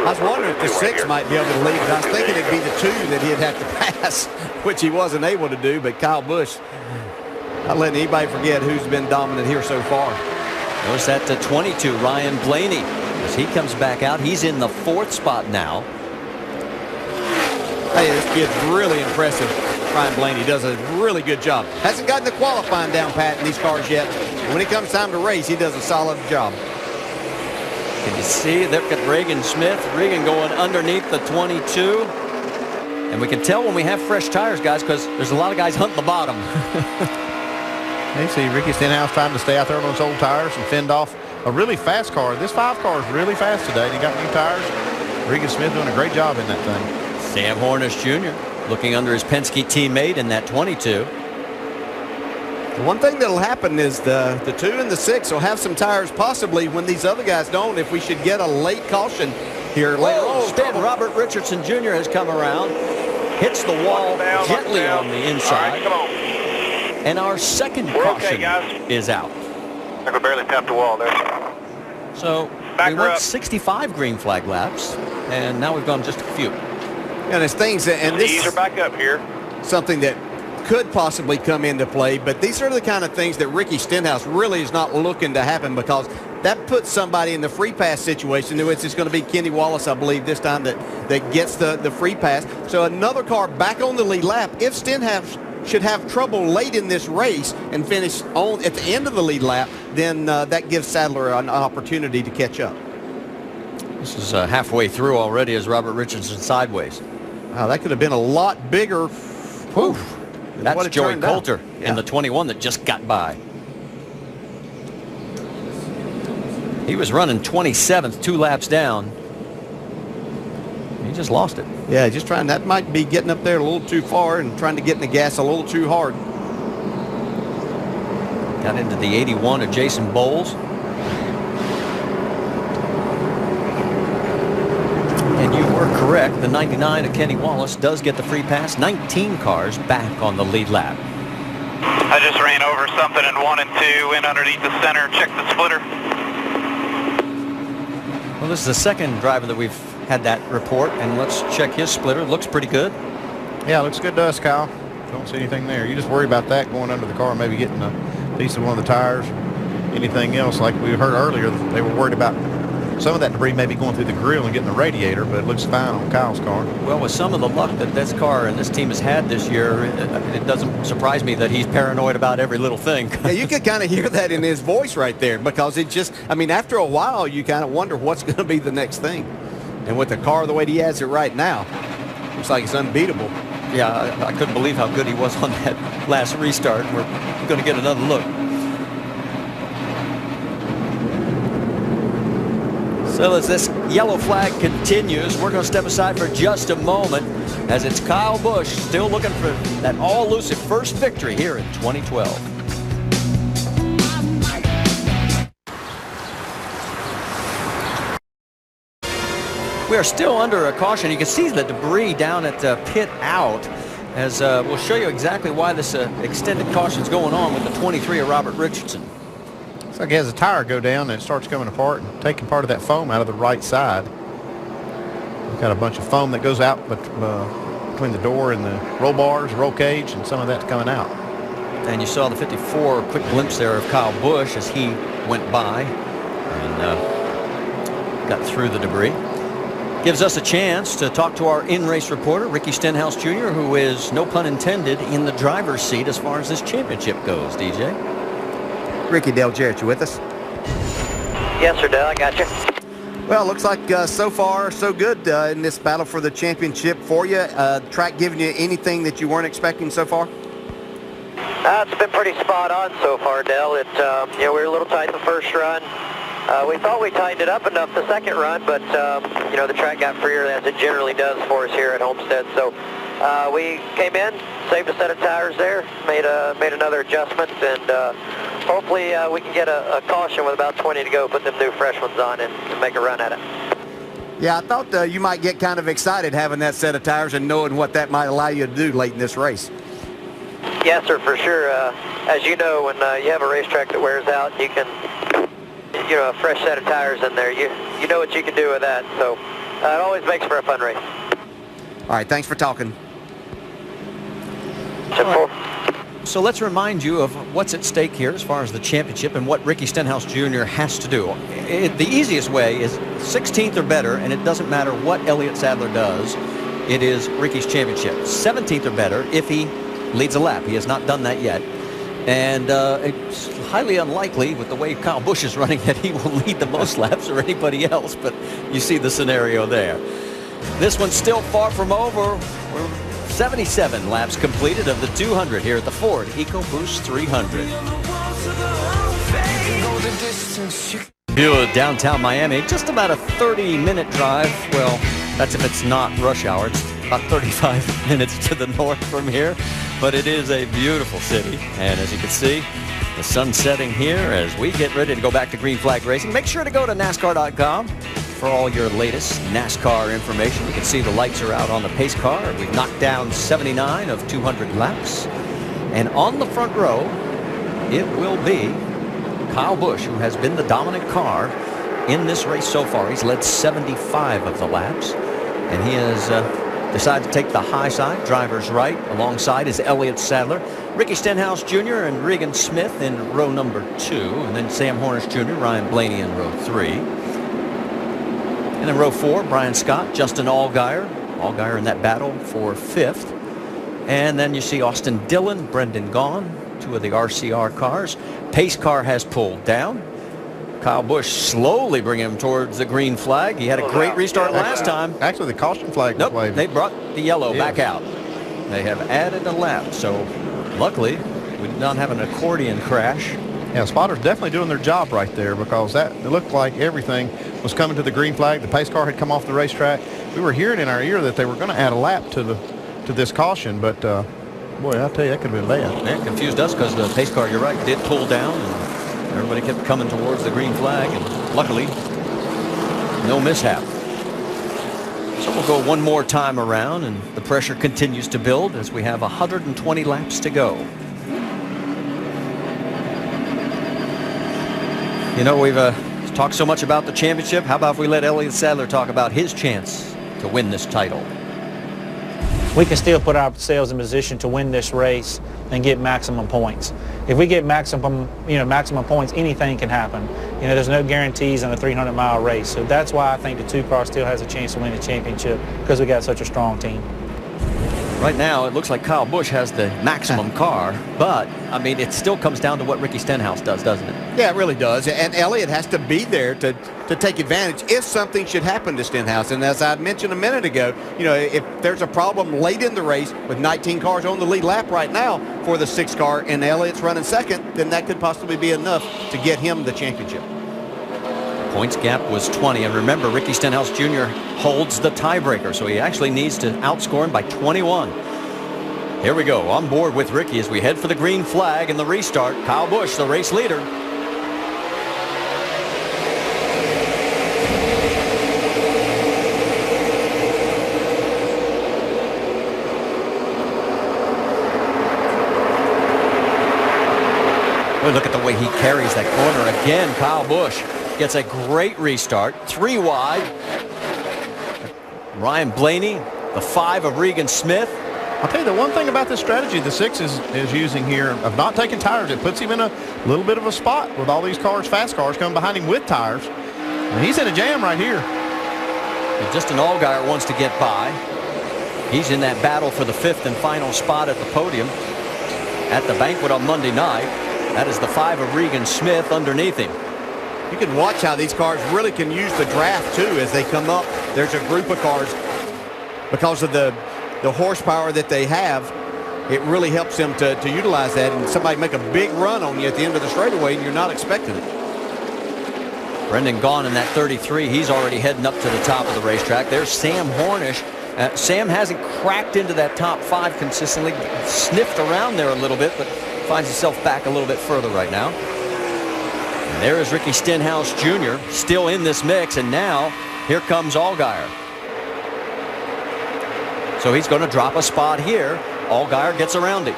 I was wondering if the 6 might be able to lead, but I was thinking it'd be the 2 that he'd have to pass, which he wasn't able to do. But Kyle Busch, not letting anybody forget who's been dominant here so far. Notice that to 22, Ryan Blaney. As he comes back out, he's in the 4th spot now. Hey, this kid's really impressive. Ryan Blaney does a really good job. Hasn't gotten the qualifying down pat in these cars yet. When it comes time to race, he does a solid job. Can you see? Look at Regan Smith. Regan going underneath the 22. And we can tell when we have fresh tires, guys, because there's a lot of guys hunting the bottom. You see Ricky Stenhouse trying to stay out there on those old tires and fend off a really fast car. This 5 car is really fast today. He got new tires. Regan Smith doing a great job in that thing. Sam Hornish Jr. looking under his Penske teammate in that 22. The one thing that'll happen is the 2 and the 6 will have some tires possibly when these other guys don't, if we should get a late caution here later on. Instead, Robert Richardson Jr. has come around, hits the wall gently on the inside. All right, come on. And our second caution is out. I think we barely tapped the wall there. So we went 65 green flag laps, and now we've gone just a few. And it's things that, and this are back up here. Something that could possibly come into play, but these are the kind of things that Ricky Stenhouse really is not looking to happen, because that puts somebody in the free pass situation. It's just going to be Kenny Wallace, I believe, this time that gets the free pass. So another car back on the lead lap. If Stenhouse should have trouble late in this race and finish on at the end of the lead lap, then that gives Sadler an opportunity to catch up. This is halfway through already as Robert Richardson sideways. Wow, that could have been a lot bigger. Whew. That's Joey Coulter in the 21 that just got by. He was running 27th, 2 laps down. He just lost it. Yeah, just trying. That might be getting up there a little too far and trying to get in the gas a little too hard. Got into the 81 of Jason Bowles. And you were correct. The 99 of Kenny Wallace does get the free pass. 19 cars back on the lead lap. I just ran over something in 1 and 2, went underneath the center, checked the splitter. Well, this is the second driver that we've had that report, and let's check his splitter. Looks pretty good. Yeah, looks good to us, Kyle. Don't see anything there. You just worry about that going under the car, maybe getting a piece of one of the tires. anything else. Like we heard earlier, they were worried about some of that debris maybe going through the grill and getting the radiator, but it looks fine on Kyle's car. Well, with some of the luck that this car and this team has had this year, it doesn't surprise me that he's paranoid about every little thing. Yeah, you could kind of hear that in his voice right there, because it just, I mean, after a while, you kind of wonder what's going to be the next thing. And with the car the way he has it right now, looks like it's unbeatable. Yeah, I couldn't believe how good he was on that last restart. We're going to get another look. So as this yellow flag continues, we're going to step aside for just a moment as it's Kyle Busch still looking for that all-elusive first victory here in 2012. We are still under a caution. You can see the debris down at pit out, as we'll show you exactly why this extended caution is going on with the 23 of Robert Richardson. It's like he has a tire go down and it starts coming apart and taking part of that foam out of the right side. We've got a bunch of foam that goes out between the door and the roll bars, roll cage, and some of that's coming out. And you saw the 54 quick glimpse there of Kyle Busch as he went by and got through the debris. Gives us a chance to talk to our in-race reporter, Ricky Stenhouse Jr., who is, no pun intended, in the driver's seat as far as this championship goes, DJ. Ricky, Dale Jarrett, you with us? Yes, sir, Dale, I got you. Well, looks like so far so good in this battle for the championship for you. Track giving you anything that you weren't expecting so far? It's been pretty spot on so far, Dale. We were a little tight in the first run. We thought we tightened it up enough the second run, but the track got freer as it generally does for us here at Homestead. So we came in, saved a set of tires there, made another adjustment, and hopefully we can get a caution with about 20 to go, put them new fresh ones on, and make a run at it. Yeah, I thought you might get kind of excited having that set of tires and knowing what that might allow you to do late in this race. Yes, sir, for sure. As you know, when you have a racetrack that wears out, you can, a fresh set of tires in there, you know what you can do with that. So it always makes for a fun race. All right, thanks for talking. So let's remind you of what's at stake here as far as the championship and what Ricky Stenhouse Jr. has to do. The easiest way is 16th or better, and it doesn't matter what Elliott Sadler does. It is Ricky's championship. 17th or better if he leads a lap. He has not done that yet. And it's highly unlikely with the way Kyle Busch is running that he will lead the most laps or anybody else, but you see the scenario there. This one's still far from over. We're 77 laps completed of the 200 here at the Ford Ecoboost 300. View of downtown Miami, just about a 30-minute drive. Well, that's if it's not rush hour. It's about 35 minutes to the north from here, but it is a beautiful city. And as you can see, the sun setting here as we get ready to go back to green flag racing. Make sure to go to NASCAR.com for all your latest NASCAR information. You can see the lights are out on the pace car. We've knocked down 79 of 200 laps. And on the front row, it will be Kyle Busch, who has been the dominant car in this race so far. He's led 75 of the laps, and he has decided to take the high side, driver's right. Alongside is Elliott Sadler, Ricky Stenhouse Jr. and Regan Smith in row number 2, and then Sam Hornish Jr., Ryan Blaney in row 3. And in row 4, Brian Scott, Justin Allgaier in that battle for 5th. And then you see Austin Dillon, Brendan Gaughan, 2 of the RCR cars. Pace car has pulled down. Kyle Busch slowly bringing him towards the green flag. He had a great restart last time. Actually, the caution flag was waved. They brought the yellow back out. They have added a lap, so luckily we did not have an accordion crash. Yeah, spotters definitely doing their job right there, because it looked like everything was coming to the green flag. The pace car had come off the racetrack. We were hearing in our ear that they were going to add a lap to this caution, but boy, I'll tell you, that could have been bad. It confused us because the pace car, you're right, did pull down, and everybody kept coming towards the green flag, and luckily, no mishap. So we'll go one more time around, and the pressure continues to build as we have 120 laps to go. You know, we've talked so much about the championship. How about if we let Elliott Sadler talk about his chance to win this title? We can still put ourselves in position to win this race and get maximum points. if we get maximum points, anything can happen. There's no guarantees in a 300-mile race. So that's why I think the 2 car still has a chance to win the championship, because we got such a strong team. Right now, it looks like Kyle Busch has the maximum car, but, I mean, it still comes down to what Ricky Stenhouse does, doesn't it? Yeah, it really does. And Elliott has to be there to take advantage if something should happen to Stenhouse. And as I mentioned a minute ago, if there's a problem late in the race with 19 cars on the lead lap right now for the 6 car and Elliott's running second, then that could possibly be enough to get him the championship. Points gap was 20, and remember, Ricky Stenhouse Jr. holds the tiebreaker, so he actually needs to outscore him by 21. Here we go, on board with Ricky as we head for the green flag and the restart. Kyle Busch, the race leader. Boy, look at the way he carries that corner. Again, Kyle Busch gets a great restart, 3 wide. Ryan Blaney, the 5 of Regan Smith. I'll tell you the one thing about this strategy the 6 is using here of not taking tires. It puts him in a little bit of a spot with all these cars, fast cars, coming behind him with tires. And he's in a jam right here. And Justin Allgaier wants to get by. He's in that battle for the 5th and final spot at the podium at the banquet on Monday night. That is the 5 of Regan Smith underneath him. You can watch how these cars really can use the draft, too, as they come up. There's a group of cars, because of the horsepower that they have, it really helps them to utilize that. And somebody make a big run on you at the end of the straightaway, and you're not expecting it. Brendan Gaughan in that 33. He's already heading up to the top of the racetrack. There's Sam Hornish. Sam hasn't cracked into that top 5 consistently. Sniffed around there a little bit, but finds himself back a little bit further right now. And there is Ricky Stenhouse Jr. still in this mix, and now here comes Allgaier. So he's going to drop a spot here. Allgaier gets around him.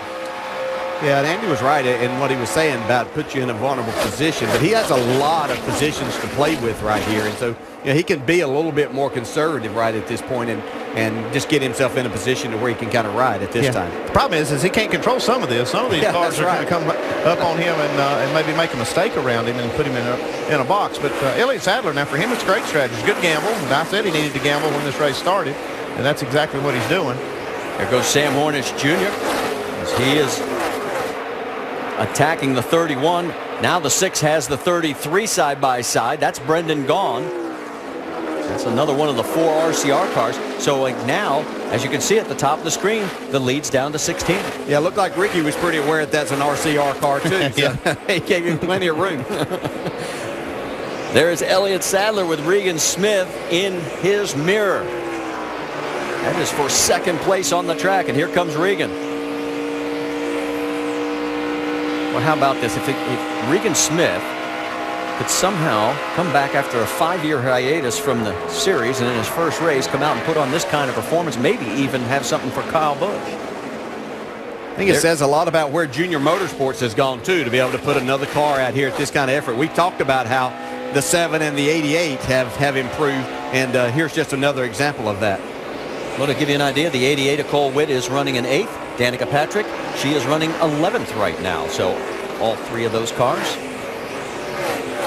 Yeah, and Andy was right in what he was saying about put you in a vulnerable position, but he has a lot of positions to play with right here, and so he can be a little bit more conservative right at this point and just get himself in a position to where he can kind of ride at this time. The problem is he can't control some of this. Some of these cars are going to come up on him and maybe make a mistake around him and put him in a box. But Elliott Sadler, now for him, it's a great strategy. Good gamble. And I said he needed to gamble when this race started, and that's exactly what he's doing. There goes Sam Hornish Jr. as he is attacking the 31. Now the 6 has the 33 side by side. That's Brendan Gaughan. That's another one of the 4 RCR cars. So now, as you can see at the top of the screen, the lead's down to 16. Yeah, it looked like Ricky was pretty aware that that's an RCR car too. So he gave him plenty of room. There is Elliott Sadler with Regan Smith in his mirror. That is for 2nd place on the track, and here comes Regan. Well, how about this? If Regan Smith could somehow come back after a 5-year hiatus from the series and in his first race come out and put on this kind of performance, maybe even have something for Kyle Busch. I think it says a lot about where Junior Motorsports has gone, too, to be able to put another car out here at this kind of effort. We talked about how the 7 and the 88 have improved, and here's just another example of that. Well, to give you an idea, the 88 of Cole Witt is running in 8th. Danica Patrick, she is running 11th right now. So all 3 of those cars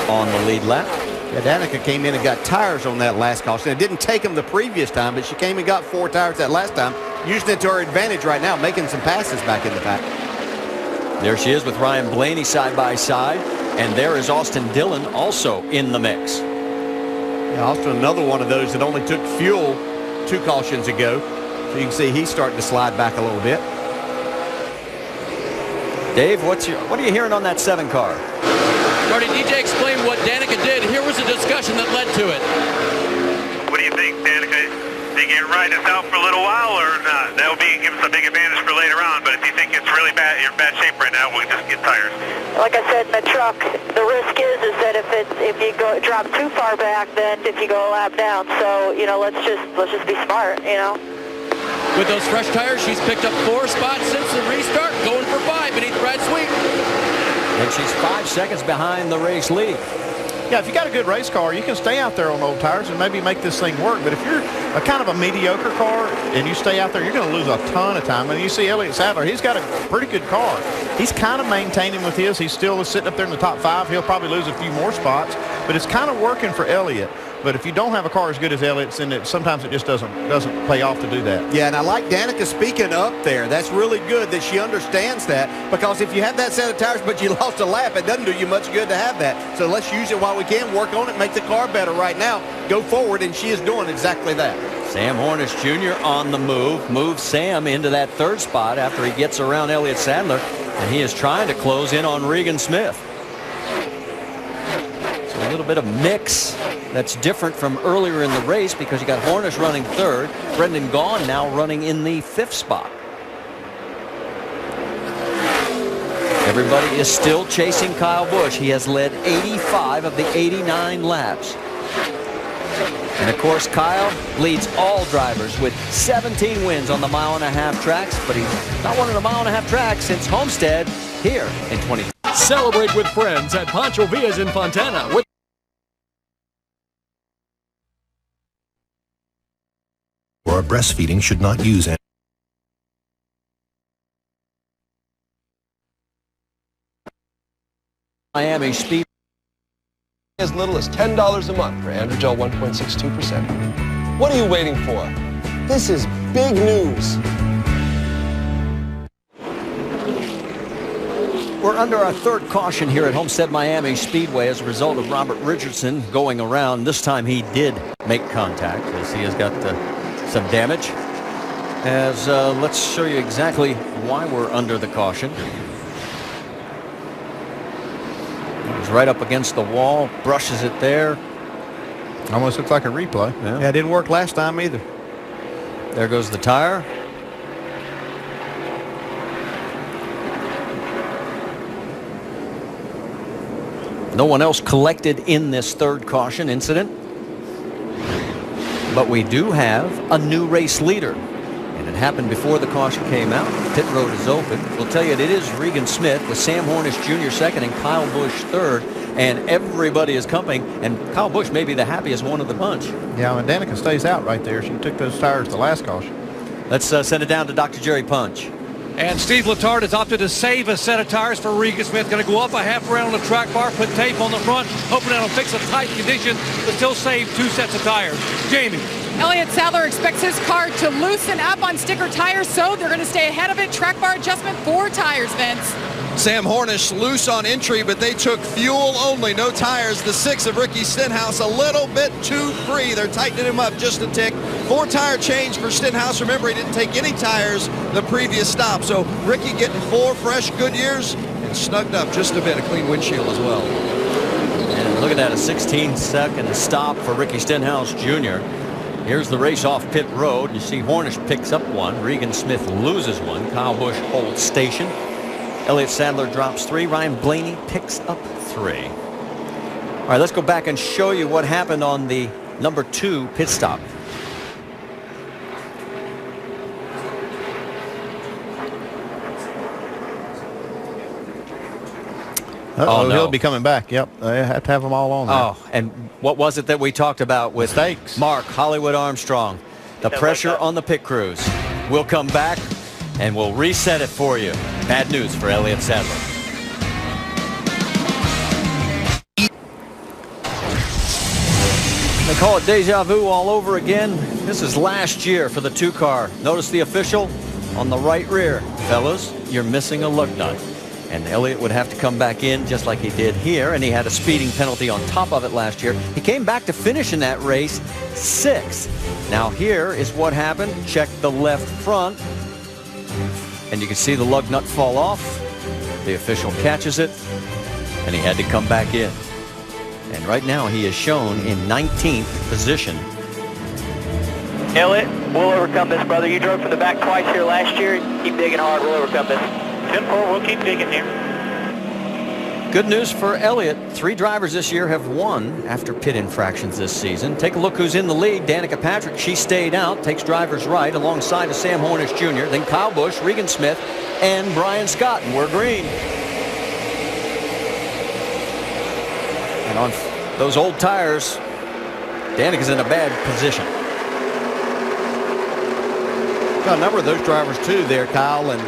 on the lead lap. Yeah, Danica came in and got tires on that last caution. It didn't take them the previous time, but she came and got 4 tires that last time, using it to her advantage right now, making some passes back in the pack. There she is with Ryan Blaney side by side, and there is Austin Dillon also in the mix. Yeah, Austin, another one of those that only took fuel 2 cautions ago. So you can see he's starting to slide back a little bit. Dave, what are you hearing on that 7 car? Marty, DJ explained what Danica did. Here was a discussion that led to it. What do you think, Danica? Think you can ride this out for a little while or not? That would give us a big advantage for later on, but if you think it's really bad, you're in bad shape right now, we'll just get tires. Like I said in the truck, the risk is that if you drop too far back, then if you go a lap down. So, let's just be smart, With those fresh tires, she's picked up 4 spots since the restart, going for 5 beneath Brad Sweet. And she's 5 seconds behind the race lead. Yeah, if you got a good race car, you can stay out there on old tires and maybe make this thing work. But if you're a kind of a mediocre car and you stay out there, you're going to lose a ton of time. And you see Elliott Sadler, he's got a pretty good car. He's kind of maintaining with his. He's still sitting up there in the top 5. He'll probably lose a few more spots, but it's kind of working for Elliott. But if you don't have a car as good as Elliott's, then sometimes it just doesn't pay off to do that. Yeah, and I like Danica speaking up there. That's really good that she understands that, because if you have that set of tires but you lost a lap, it doesn't do you much good to have that. So let's use it while we can, work on it, make the car better right now, go forward, and she is doing exactly that. Sam Hornish Jr. on the move. Moves Sam into that 3rd spot after he gets around Elliott Sadler, and he is trying to close in on Regan Smith. So a little bit of mix that's different from earlier in the race, because you got Hornish running 3rd, Brendan Gaughan now running in the 5th spot. Everybody is still chasing Kyle Busch. He has led 85 of the 89 laps. And of course, Kyle leads all drivers with 17 wins on the mile-and-a-half tracks, but he's not won on a mile-and-a-half track since Homestead here in 20. Celebrate with friends at Pancho Villa's in Fontana. Or breastfeeding should not use Miami Speedway. As little as $10 a month for Androgel 1.62%. What are you waiting for? This is big news. We're under our 3rd caution here at Homestead-Miami Speedway as a result of Robert Richardson going around. This time he did make contact, as he has got some damage. Let's show you exactly why we're under the caution. He's right up against the wall, brushes it there. Almost looks like a replay. Yeah, it didn't work last time either. There goes the tire. No one else collected in this 3rd caution incident. But we do have a new race leader. And it happened before the caution came out. Pit road is open. We'll tell you it is Regan Smith with Sam Hornish Jr. 2nd and Kyle Busch 3rd. And everybody is coming. And Kyle Busch may be the happiest one of the bunch. Yeah, and Danica stays out right there. She took those tires the last caution. Let's send it down to Dr. Jerry Punch. And Steve Letarte has opted to save a set of tires for Regan Smith. Going to go up a half round on the track bar, put tape on the front, hoping that'll fix a tight condition, but still save 2 sets of tires. Jamie. Elliott Sadler expects his car to loosen up on sticker tires, so they're going to stay ahead of it. Track bar adjustment, 4 tires, Vince. Sam Hornish loose on entry, but they took fuel only, no tires. The 6 of Ricky Stenhouse a little bit too free. They're tightening him up just a tick. 4 tire change for Stenhouse. Remember, he didn't take any tires the previous stop. So Ricky getting 4 fresh Goodyears and snugged up just a bit, a clean windshield as well. And look at that, a 16-second stop for Ricky Stenhouse Jr. Here's the race off pit road. You see Hornish picks up 1. Regan Smith loses 1. Kyle Busch holds station. Elliott Sadler drops 3. Ryan Blaney picks up 3. All right, let's go back and show you what happened on the number 2 pit stop. Oh, no. He'll be coming back. Yep, they have to have them all on there. Oh, and what was it that we talked about with mistakes? Mark Hollywood Armstrong? The pressure on the pit crews. We'll come back and we'll reset it for you. Bad news for Elliott Sadler. They call it deja vu all over again. This is last year for the 2 car. Notice the official on the right rear. Fellas, you're missing a lug nut. And Elliott would have to come back in just like he did here, and he had a speeding penalty on top of it last year. He came back to finish in that race 6th. Now here is what happened. Check the left front, and you can see the lug nut fall off. The official catches it, and he had to come back in. And right now he is shown in 19th position. Elliott, we'll overcome this, brother. You drove from the back twice here last year. Keep digging hard. We'll overcome this. 10-4, we'll keep digging here. Good news for Elliott. 3 drivers this year have won after pit infractions this season. Take a look who's in the lead. Danica Patrick, she stayed out, takes driver's right alongside of Sam Hornish Jr., then Kyle Busch, Regan Smith, and Brian Scott, and we're green. And on those old tires, Danica's in a bad position. Got a number of those drivers too there, Kyle and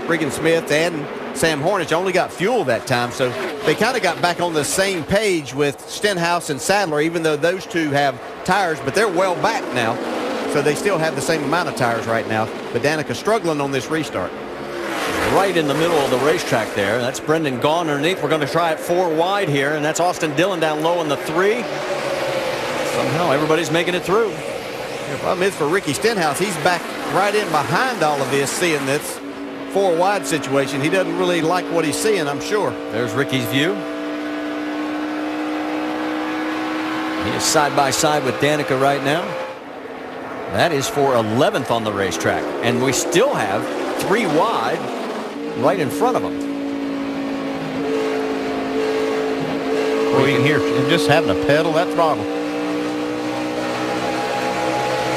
Regan Smith and Sam Hornish only got fuel that time, so they kind of got back on the same page with Stenhouse and Sadler, even though those two have tires, but they're well back now, so they still have the same amount of tires right now. But Danica struggling on this restart. Right in the middle of the racetrack there. That's Brendan Gaughan underneath. We're going to try it 4 wide here, and that's Austin Dillon down low in the 3. Somehow everybody's making it through. The problem is for Ricky Stenhouse, he's back right in behind all of this, seeing this 4 wide situation. He doesn't really like what he's seeing, I'm sure. There's Ricky's view. He is side by side with Danica right now. That is for 11th on the racetrack, and we still have 3 wide right in front of him. Well, you can hear him just having to pedal that throttle.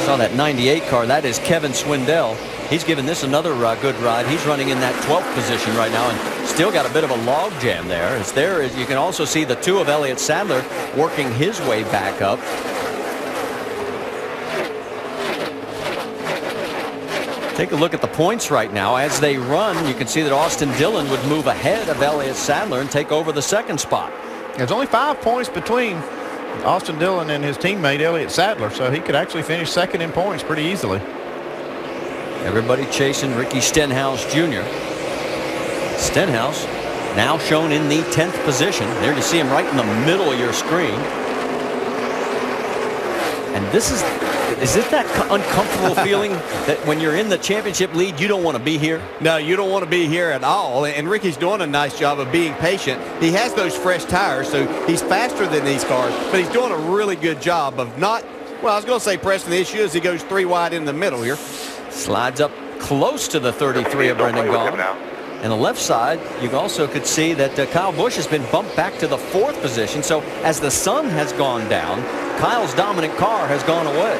Saw that 98 car. That is Kevin Swindell. He's given this another good ride. He's running in that 12th position right now and still got a bit of a log jam there. You can also see the 2 of Elliott Sadler working his way back up. Take a look at the points right now. As they run, you can see that Austin Dillon would move ahead of Elliott Sadler and take over the 2nd spot. There's only 5 points between Austin Dillon and his teammate Elliott Sadler, so he could actually finish 2nd in points pretty easily. Everybody chasing Ricky Stenhouse Jr. Stenhouse now shown in the 10th position. There you see him right in the middle of your screen. And this is it that uncomfortable feeling that when you're in the championship lead, you don't want to be here? No, you don't want to be here at all. And Ricky's doing a nice job of being patient. He has those fresh tires, so he's faster than these cars, but he's doing a really good job of not, well, I was going to say pressing the issue as he goes 3 wide in the middle here. Slides up close to the 33 of Brendan Gaughan. And the left side, you also could see that Kyle Busch has been bumped back to the 4th position. So as the sun has gone down, Kyle's dominant car has gone away.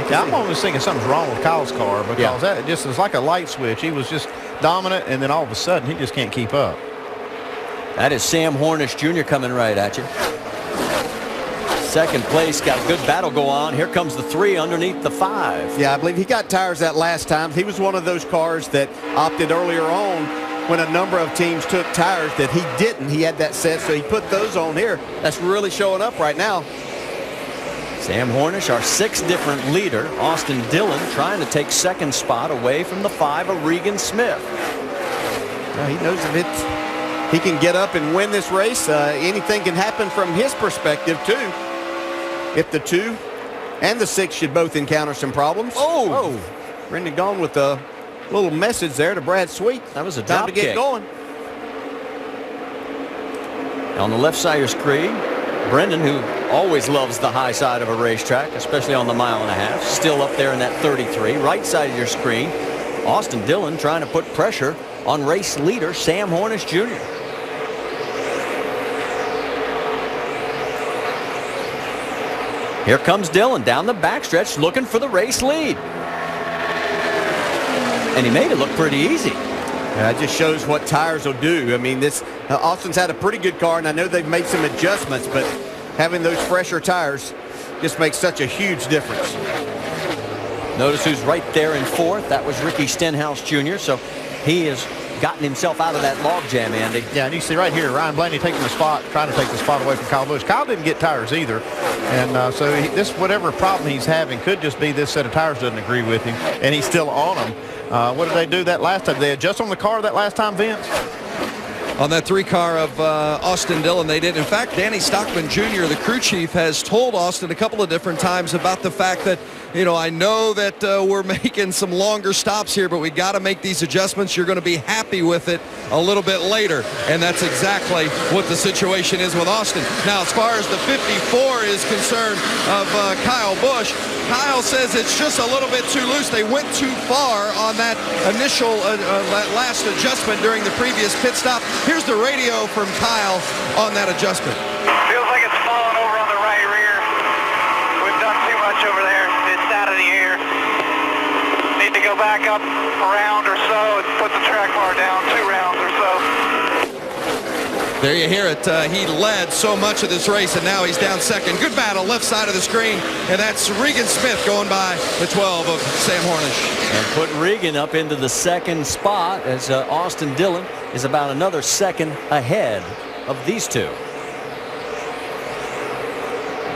Yeah, I'm almost thinking something's wrong with Kyle's car because that just is like a light switch. He was just dominant, and then all of a sudden he just can't keep up. That is Sam Hornish Jr. coming right at you. 2nd place, got a good battle go on. Here comes the 3 underneath the 5. Yeah, I believe he got tires that last time. He was one of those cars that opted earlier on when a number of teams took tires that he didn't. He had that set, so he put those on here. That's really showing up right now. Sam Hornish, our 6th different leader. Austin Dillon trying to take 2nd spot away from the 5 of Regan Smith. Well, he knows if he can get up and win this race, anything can happen from his perspective too. If the 2 and the 6 should both encounter some problems. Oh, Brendan Gaughan with a little message there to Brad Sweet. That was a time drop to get kick. going. On the left side of your screen, Brendan, who always loves the high side of a racetrack, especially on the 1.5 miles, still up there in that 33. Right side of your screen, Austin Dillon trying to put pressure on race leader Sam Hornish Jr. Here comes Dillon down the backstretch looking for the race lead. And he made it look pretty easy. That just shows what tires will do. I mean, this Austin's had a pretty good car, and I know they've made some adjustments, but having those fresher tires just makes such a huge difference. Notice who's right there in 4th. That was Ricky Stenhouse Jr. So he has gotten himself out of that log jam, Andy. Yeah, and you see right here, Ryan Blaney taking the spot, trying to take the spot away from Kyle Busch. Kyle didn't get tires either, and so this whatever problem he's having could just be this set of tires doesn't agree with him, and he's still on them. What did they do that last time? Did they adjust on the car that last time, Vince? On that 3 car of Austin Dillon, they did. In fact, Danny Stockman Jr., the crew chief, has told Austin a couple of different times about the fact that, you know, I know that we're making some longer stops here, but we got to make these adjustments. You're going to be happy with it a little bit later. And that's exactly what the situation is with Austin. Now, as far as the 54 is concerned of Kyle Busch, Kyle says it's just a little bit too loose. They went too far on that initial that last adjustment during the previous pit stop. Here's the radio from Kyle on that adjustment. Feels like it's falling over on the right rear. We've done too much over there. It's out of the air. Need to go back up a round or so and put the track bar down 2 rounds or so. There you hear it. He led so much of this race, and now he's down second. Good battle, left side of the screen, and that's Regan Smith going by the 12 of Sam Hornish. And put Regan up into the second spot as Austin Dillon is about another second ahead of these two.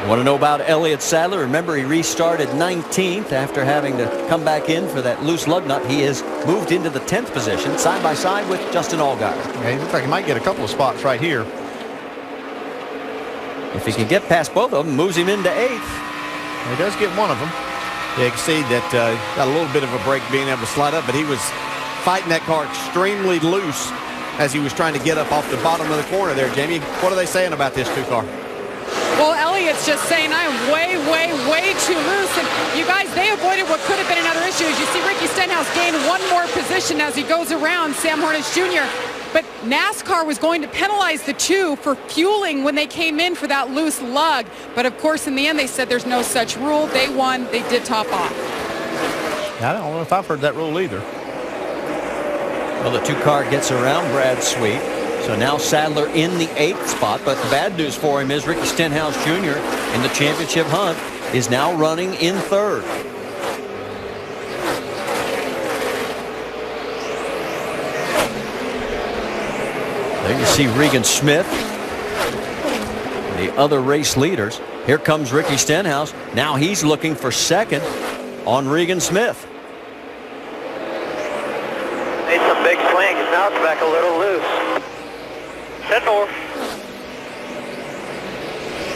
Want to know about Elliott Sadler? Remember, he restarted 19th after having to come back in for that loose lug nut. He has moved into the 10th position, side by side with Justin Allgaier. Yeah, he looks like he might get a couple of spots right here. If he can get past both of them, moves him into 8th. He does get one of them. Yeah, you can see that got a little bit of a break being able to slide up, but he was fighting that car extremely loose as he was trying to get up off the bottom of the corner there, Jamie. What are they saying about this 2-car? Well, Elliott's just saying, I am way too loose. And you guys, they avoided what could have been another issue. As you see, Ricky Stenhouse gain one more position as he goes around Sam Hornish Jr. But NASCAR was going to penalize the two for fueling when they came in for that loose lug. But, of course, in the end, they said there's no such rule. They won. They did top off. I don't know if I've heard that rule either. Well, the 2-car gets around Brad Sweet. So now Sadler in the 8th spot, but the bad news for him is Ricky Stenhouse Jr. in the championship hunt is now running in 3rd. There you see Regan Smith, the other race leaders. Here comes Ricky Stenhouse. Now he's looking for 2nd on Regan Smith. Made some big swings. Now it's back a little loose. 10-4.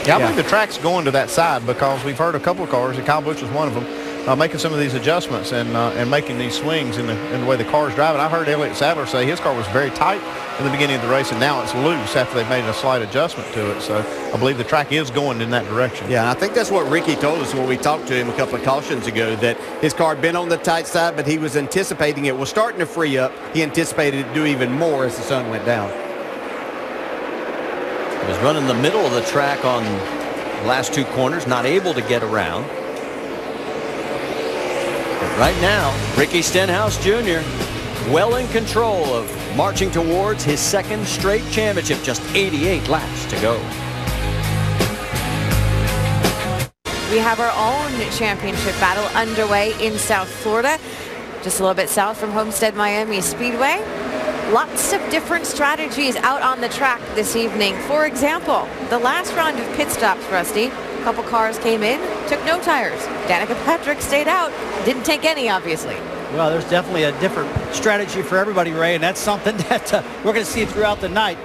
Yeah, I believe the track's going to that side because we've heard a couple of cars, and Kyle Busch was one of them, making some of these adjustments and making these swings in the way the car's driving. I heard Elliott Sadler say his car was very tight in the beginning of the race, and now it's loose after they've made a slight adjustment to it. So I believe the track is going in that direction. Yeah, and I think that's what Ricky told us when we talked to him a couple of cautions ago, that his car had been on the tight side, but he was anticipating it was starting to free up. He anticipated it to do even more as the sun went down. He was running the middle of the track on the last 2 corners, not able to get around. But right now, Ricky Stenhouse Jr. well in control of marching towards his 2nd straight championship. Just 88 laps to go. We have our own championship battle underway in South Florida, just a little bit south from Homestead-Miami Speedway. Lots of different strategies out on the track this evening. For example, the last round of pit stops, Rusty, a couple cars came in, took no tires. Danica Patrick stayed out, didn't take any, obviously. Well, there's definitely a different strategy for everybody, Ray, and that's something that we're going to see throughout the night.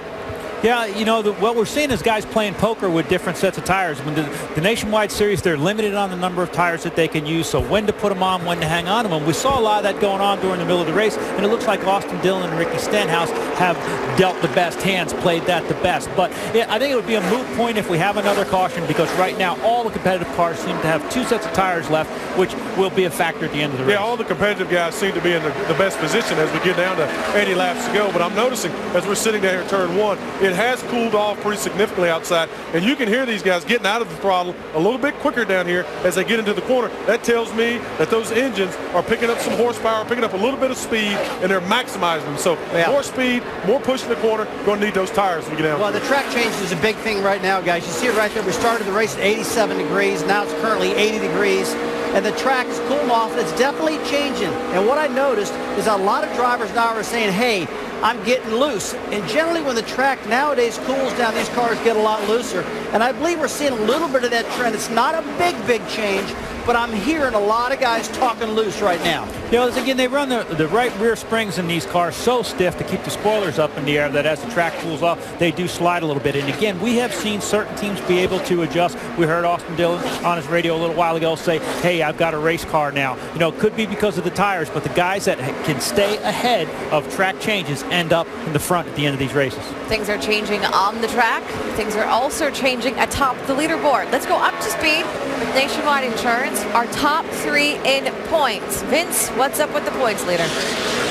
Yeah, you know, what we're seeing is guys playing poker with different sets of tires. When the Nationwide Series, they're limited on the number of tires that they can use, so when to put them on, when to hang on to them. We saw a lot of that going on during the middle of the race, and it looks like Austin Dillon and Ricky Stenhouse have dealt the best hands, played that the best. But I think it would be a moot point if we have another caution, because right now all the competitive cars seem to have 2 sets of tires left, which will be a factor at the end of the race. Yeah, all the competitive guys seem to be in the best position as we get down to 80 laps to go. But I'm noticing as we're sitting down here at turn 1, it has cooled off pretty significantly outside, and you can hear these guys getting out of the throttle a little bit quicker down here as they get into the corner. That tells me that those engines are picking up some horsepower, picking up a little bit of speed, and they're maximizing them. So more speed, more push in the corner, going to need those tires as we get down. Well, the track change is a big thing right now, guys. You see it right there. We started the race at 87 degrees. Now it's currently 80 degrees. And the track is cooling off, and it's definitely changing. And what I noticed is a lot of drivers now are saying, hey, I'm getting loose. And generally when the track nowadays cools down, these cars get a lot looser. And I believe we're seeing a little bit of that trend. It's not a big change, but I'm hearing a lot of guys talking loose right now. You know, again, they run the right rear springs in these cars so stiff to keep the spoilers up in the air that as the track cools off, they do slide a little bit. And again, we have seen certain teams be able to adjust. We heard Austin Dillon on his radio a little while ago say, hey, I've got a race car now. You know, it could be because of the tires, but the guys that can stay ahead of track changes end up in the front at the end of these races. Things are changing on the track. Things are also changing atop the leaderboard. Let's go up to speed with Nationwide Insurance. Our top 3 in points. Vince, what's up with the points leader?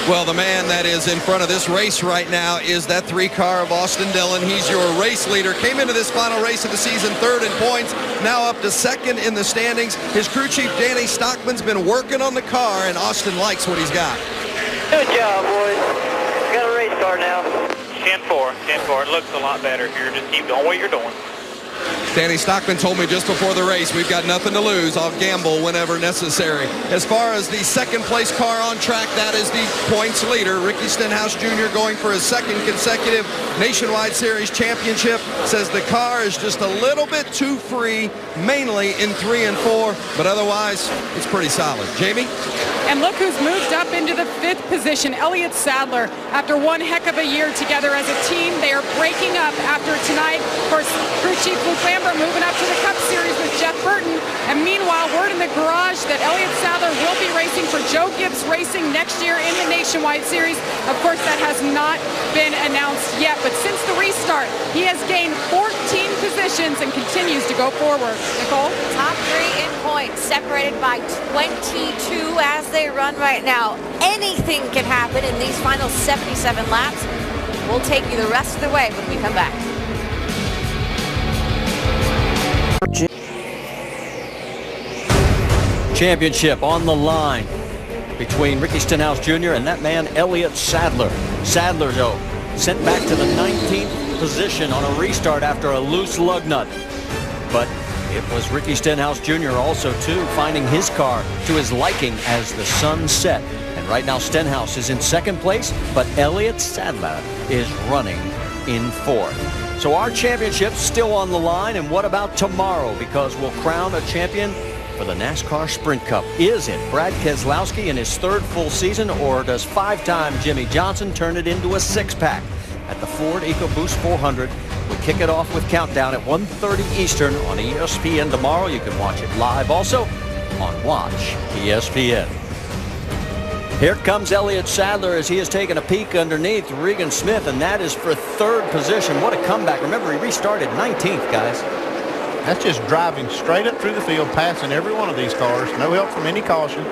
Well, the man that is in front of this race right now is that 3-car of Austin Dillon. He's your race leader. Came into this final race of the season 3rd in points, now up to 2nd in the standings. His crew chief, Danny Stockman's been working on the car, and Austin likes what he's got. Good job, boys. Got a race car now. 10-4. 10-4. It looks a lot better here. Just keep doing what you're doing. Danny Stockman told me just before the race, we've got nothing to lose. I'll gamble whenever necessary. As far as the second place car on track, that is the points leader. Ricky Stenhouse Jr. going for his second consecutive Nationwide Series championship. Says the car is just a little bit too free, mainly in 3 and 4, but otherwise it's pretty solid. Jamie? And look who's moved up into the 5th position, Elliott Sadler. After one heck of a year together as a team, they are breaking up after tonight. Of course, crew chief Luke Lambert moving up to the Cup Series with Jeff Burton. And meanwhile, word in the garage that Elliott Sadler will be racing for Joe Gibbs Racing next year in the Nationwide Series. Of course, that has not been announced yet, but since the restart, he has gained 14 positions and continues to go forward. Nicole? Top 3 in points, separated by 22 as they run right now. Anything can happen in these final 77 laps. We'll take you the rest of the way when we come back. Championship on the line between Ricky Stenhouse Jr. and that man Elliott Sadler. Sadler, though, sent back to the 19th position on a restart after a loose lug nut. But it was Ricky Stenhouse Jr. also, too, finding his car to his liking as the sun set. And right now Stenhouse is in 2nd place, but Elliott Sadler is running in 4th. So our championship's still on the line, and what about tomorrow? Because we'll crown a champion for the NASCAR Sprint Cup. Is it Brad Keselowski in his 3rd full season, or does 5-time Jimmy Johnson turn it into a 6-pack? At the Ford Ecoboost 400, we kick it off with Countdown at 1:30 Eastern on ESPN tomorrow. You can watch it live also on Watch ESPN. Here comes Elliott Sadler as he has taken a peek underneath Regan Smith, and that is for 3rd position. What a comeback. Remember, he restarted 19th, guys. That's just driving straight up through the field, passing every one of these cars. No help from any caution.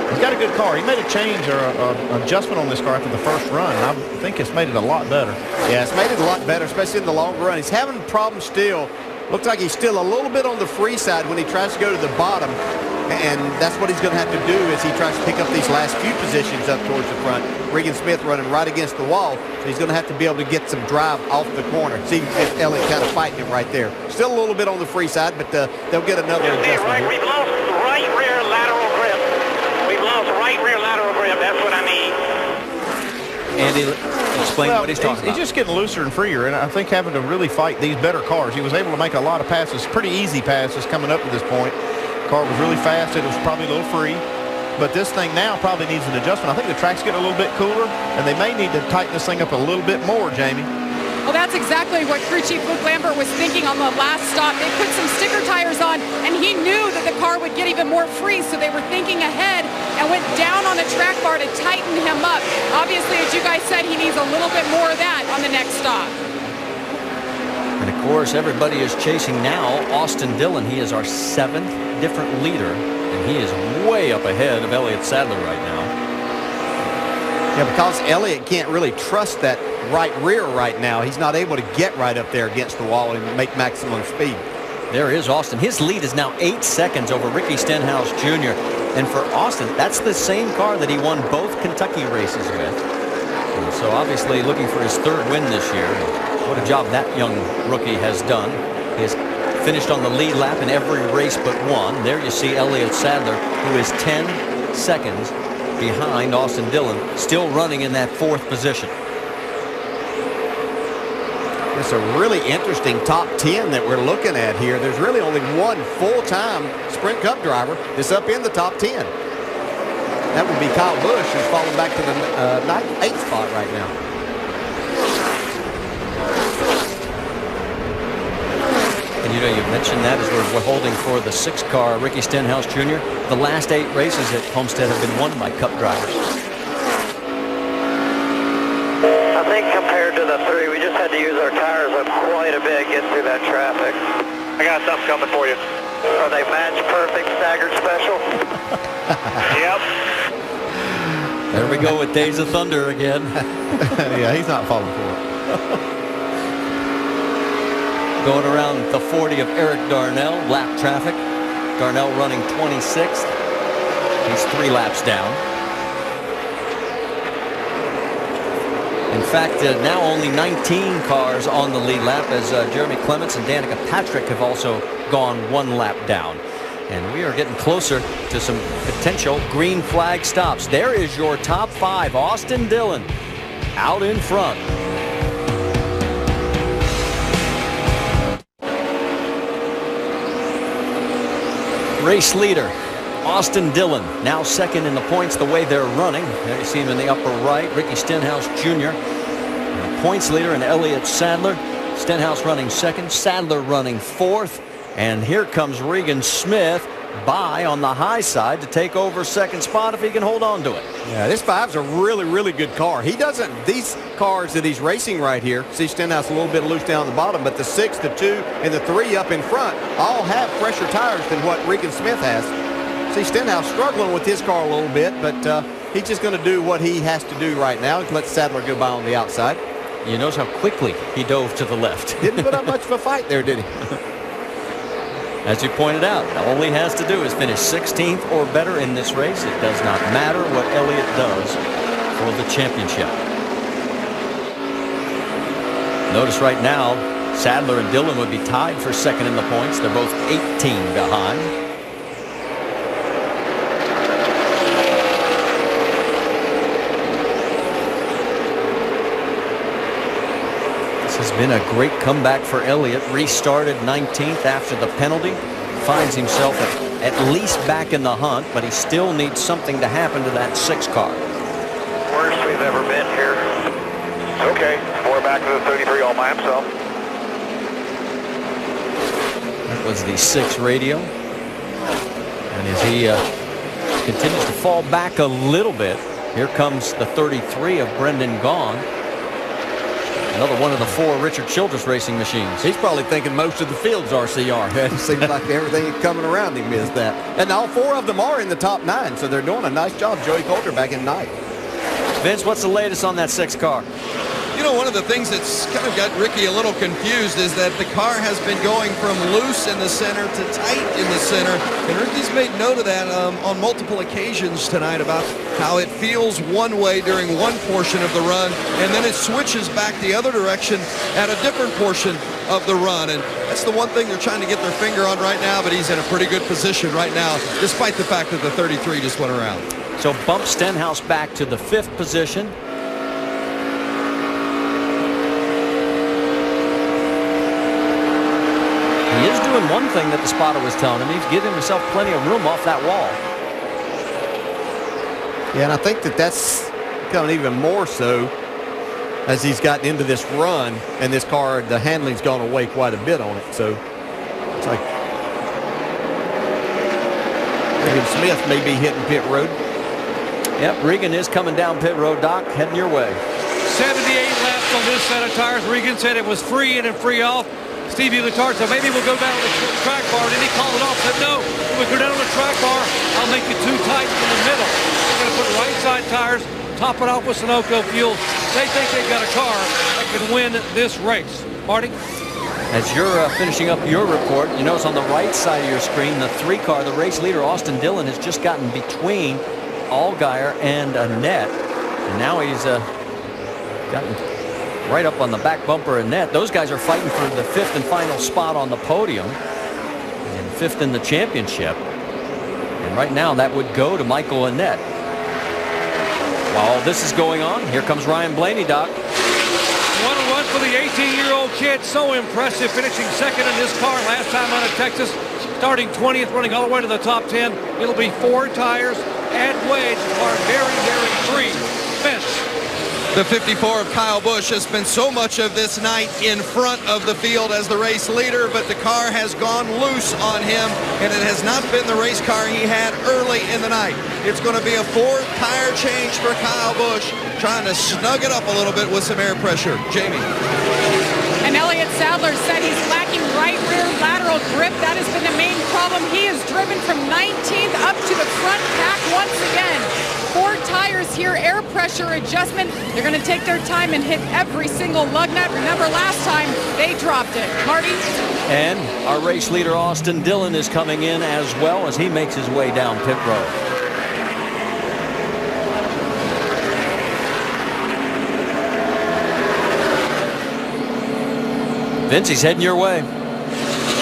He's got a good car. He made a change or an adjustment on this car after the first run, and I think it's made it a lot better. Yeah, it's made it a lot better, especially in the long run. He's having problems still. Looks like he's still a little bit on the free side when he tries to go to the bottom, and that's what he's going to have to do as he tries to pick up these last few positions up towards the front. Regan Smith running right against the wall, so he's going to have to be able to get some drive off the corner. See if Elliott kind of fighting it right there. Still a little bit on the free side, but they'll get another adjustment here. We've lost right rear lateral grip. We've lost right rear lateral grip. That's what I mean. Andy, explain what he's talking about. He's just getting looser and freer, and I think having to really fight these better cars. He was able to make a lot of passes, pretty easy passes coming up to this point. The car was really fast. It was probably a little free. But this thing now probably needs an adjustment. I think the track's getting a little bit cooler, and they may need to tighten this thing up a little bit more, Jamie. Well, that's exactly what crew chief Luke Lambert was thinking on the last stop. They put some sticker tires on, and he knew that the car would get even more free, so they were thinking ahead and went down on the track bar to tighten him up. Obviously, as you guys said, he needs a little bit more of that on the next stop. And, of course, everybody is chasing now Austin Dillon. He is our 7th different leader, and he is way up ahead of Elliott Sadler right now. Yeah, because Elliott can't really trust that right rear right now. He's not able to get right up there against the wall and make maximum speed. There is Austin. His lead is now 8 seconds over Ricky Stenhouse Jr. And for Austin, that's the same car that he won both Kentucky races with. And so obviously looking for his 3rd win this year. What a job that young rookie has done. He has finished on the lead lap in every race but one. There you see Elliott Sadler, who is 10 seconds behind Austin Dillon, still running in that 4th position. It's a really interesting top 10 that we're looking at here. There's really only one full-time Sprint Cup driver that's up in the top 10. That would be Kyle Busch, who's falling back to the 8th spot right now. And you know, you mentioned that as we're holding for the 6 car, Ricky Stenhouse Jr. The last 8 races at Homestead have been won by Cup drivers. I think compared to the 3, we just had to use our tires up quite a bit getting through that traffic. I got something coming for you. Are they match perfect staggered special? Yep. There we go with Days of Thunder again. Yeah, he's not falling for it. Going around the 40 of Eric Darnell, lap traffic. Darnell running 26th. He's 3 laps down. In fact, now only 19 cars on the lead lap, as Jeremy Clements and Danica Patrick have also gone 1 lap down. And we are getting closer to some potential green flag stops. There is your top 5. Austin Dillon out in front. Race leader Austin Dillon now second in the points the way they're running. There you see him in the upper right. Ricky Stenhouse Jr. And the points leader and Elliott Sadler. Stenhouse running second, Sadler running fourth. And here comes Regan Smith by on the high side to take over second spot if he can hold on to it. Yeah, this 5's a really, really good car. He doesn't, these cars that he's racing right here, see Stenhouse a little bit loose down the bottom, but the 6, the 2, and the 3 up in front all have fresher tires than what Regan Smith has. See Stenhouse struggling with his car a little bit, but he's just going to do what he has to do right now. Let Sadler go by on the outside. You notice how quickly he dove to the left. Didn't put up much of a fight there, did he? As you pointed out, all he has to do is finish 16th or better in this race. It does not matter what Elliott does for the championship. Notice right now, Sadler and Dillon would be tied for second in the points. They're both 18 behind. This has been a great comeback for Elliott. Restarted 19th after the penalty. Finds himself at least back in the hunt, but he still needs something to happen to that 6 car. Worst we've ever been here. Okay, 4 back to the 33 all by himself. That was the 6 radio. And as he continues to fall back a little bit, here comes the 33 of Brendan Gaughan. Another one of the 4 Richard Childress racing machines. He's probably thinking most of the field's RCR. It seems like everything coming around him is that. And all 4 of them are in the top 9, so they're doing a nice job. Joey Coulter back in 9th. Vince, what's the latest on that 6 car? You know, one of the things that's kind of got Ricky a little confused is that the car has been going from loose in the center to tight in the center. And Ricky's made note of that on multiple occasions tonight about how it feels one way during one portion of the run, and then it switches back the other direction at a different portion of the run. And that's the one thing they're trying to get their finger on right now, but he's in a pretty good position right now, despite the fact that the 33 just went around. So bump Stenhouse back to the 5th position. He is doing one thing that the spotter was telling him. He's giving himself plenty of room off that wall. Yeah, and I think that's becoming even more so as he's gotten into this run, and this car, the handling's gone away quite a bit on it. So it's like Regan Smith may be hitting pit road. Yep, Regan is coming down pit road. Doc, heading your way. 78 laps on this set of tires. Regan said it was free in and free off. Stevie Letard said, maybe we'll go down to the track bar. And then he called it off. Said, no, if we go down to the track bar, I'll make it too tight in the middle. We're going to put right side tires, top it off with Sunoco fuel. They think they've got a car that can win this race. Marty? As you're finishing up your report, you notice on the right side of your screen, the 3 car, the race leader, Austin Dillon, has just gotten between Allgaier and Annett. And now he's gotten right up on the back bumper of Annett. Those guys are fighting for the 5th and final spot on the podium and 5th in the championship. And right now that would go to Michael Annett. While this is going on, here comes Ryan Blaney, Doc. What a run for the 18-year-old kid. So impressive, finishing second in this car last time out of Texas. Starting 20th, running all the way to the top 10. It'll be 4 tires, add wedge, car very, very free. Vince. The 54 of Kyle Busch has spent so much of this night in front of the field as the race leader, but the car has gone loose on him, and it has not been the race car he had early in the night. It's going to be a 4th tire change for Kyle Busch, trying to snug it up a little bit with some air pressure. Jamie. And Elliott Sadler said he's lacking right rear lateral grip. That has been the main problem. He has driven from 19th up to the front pack once again. 4 tires here, air pressure adjustment. They're going to take their time and hit every single lug nut. Remember last time they dropped it. Marty? And our race leader Austin Dillon is coming in as well as he makes his way down pit road. Vince, he's heading your way.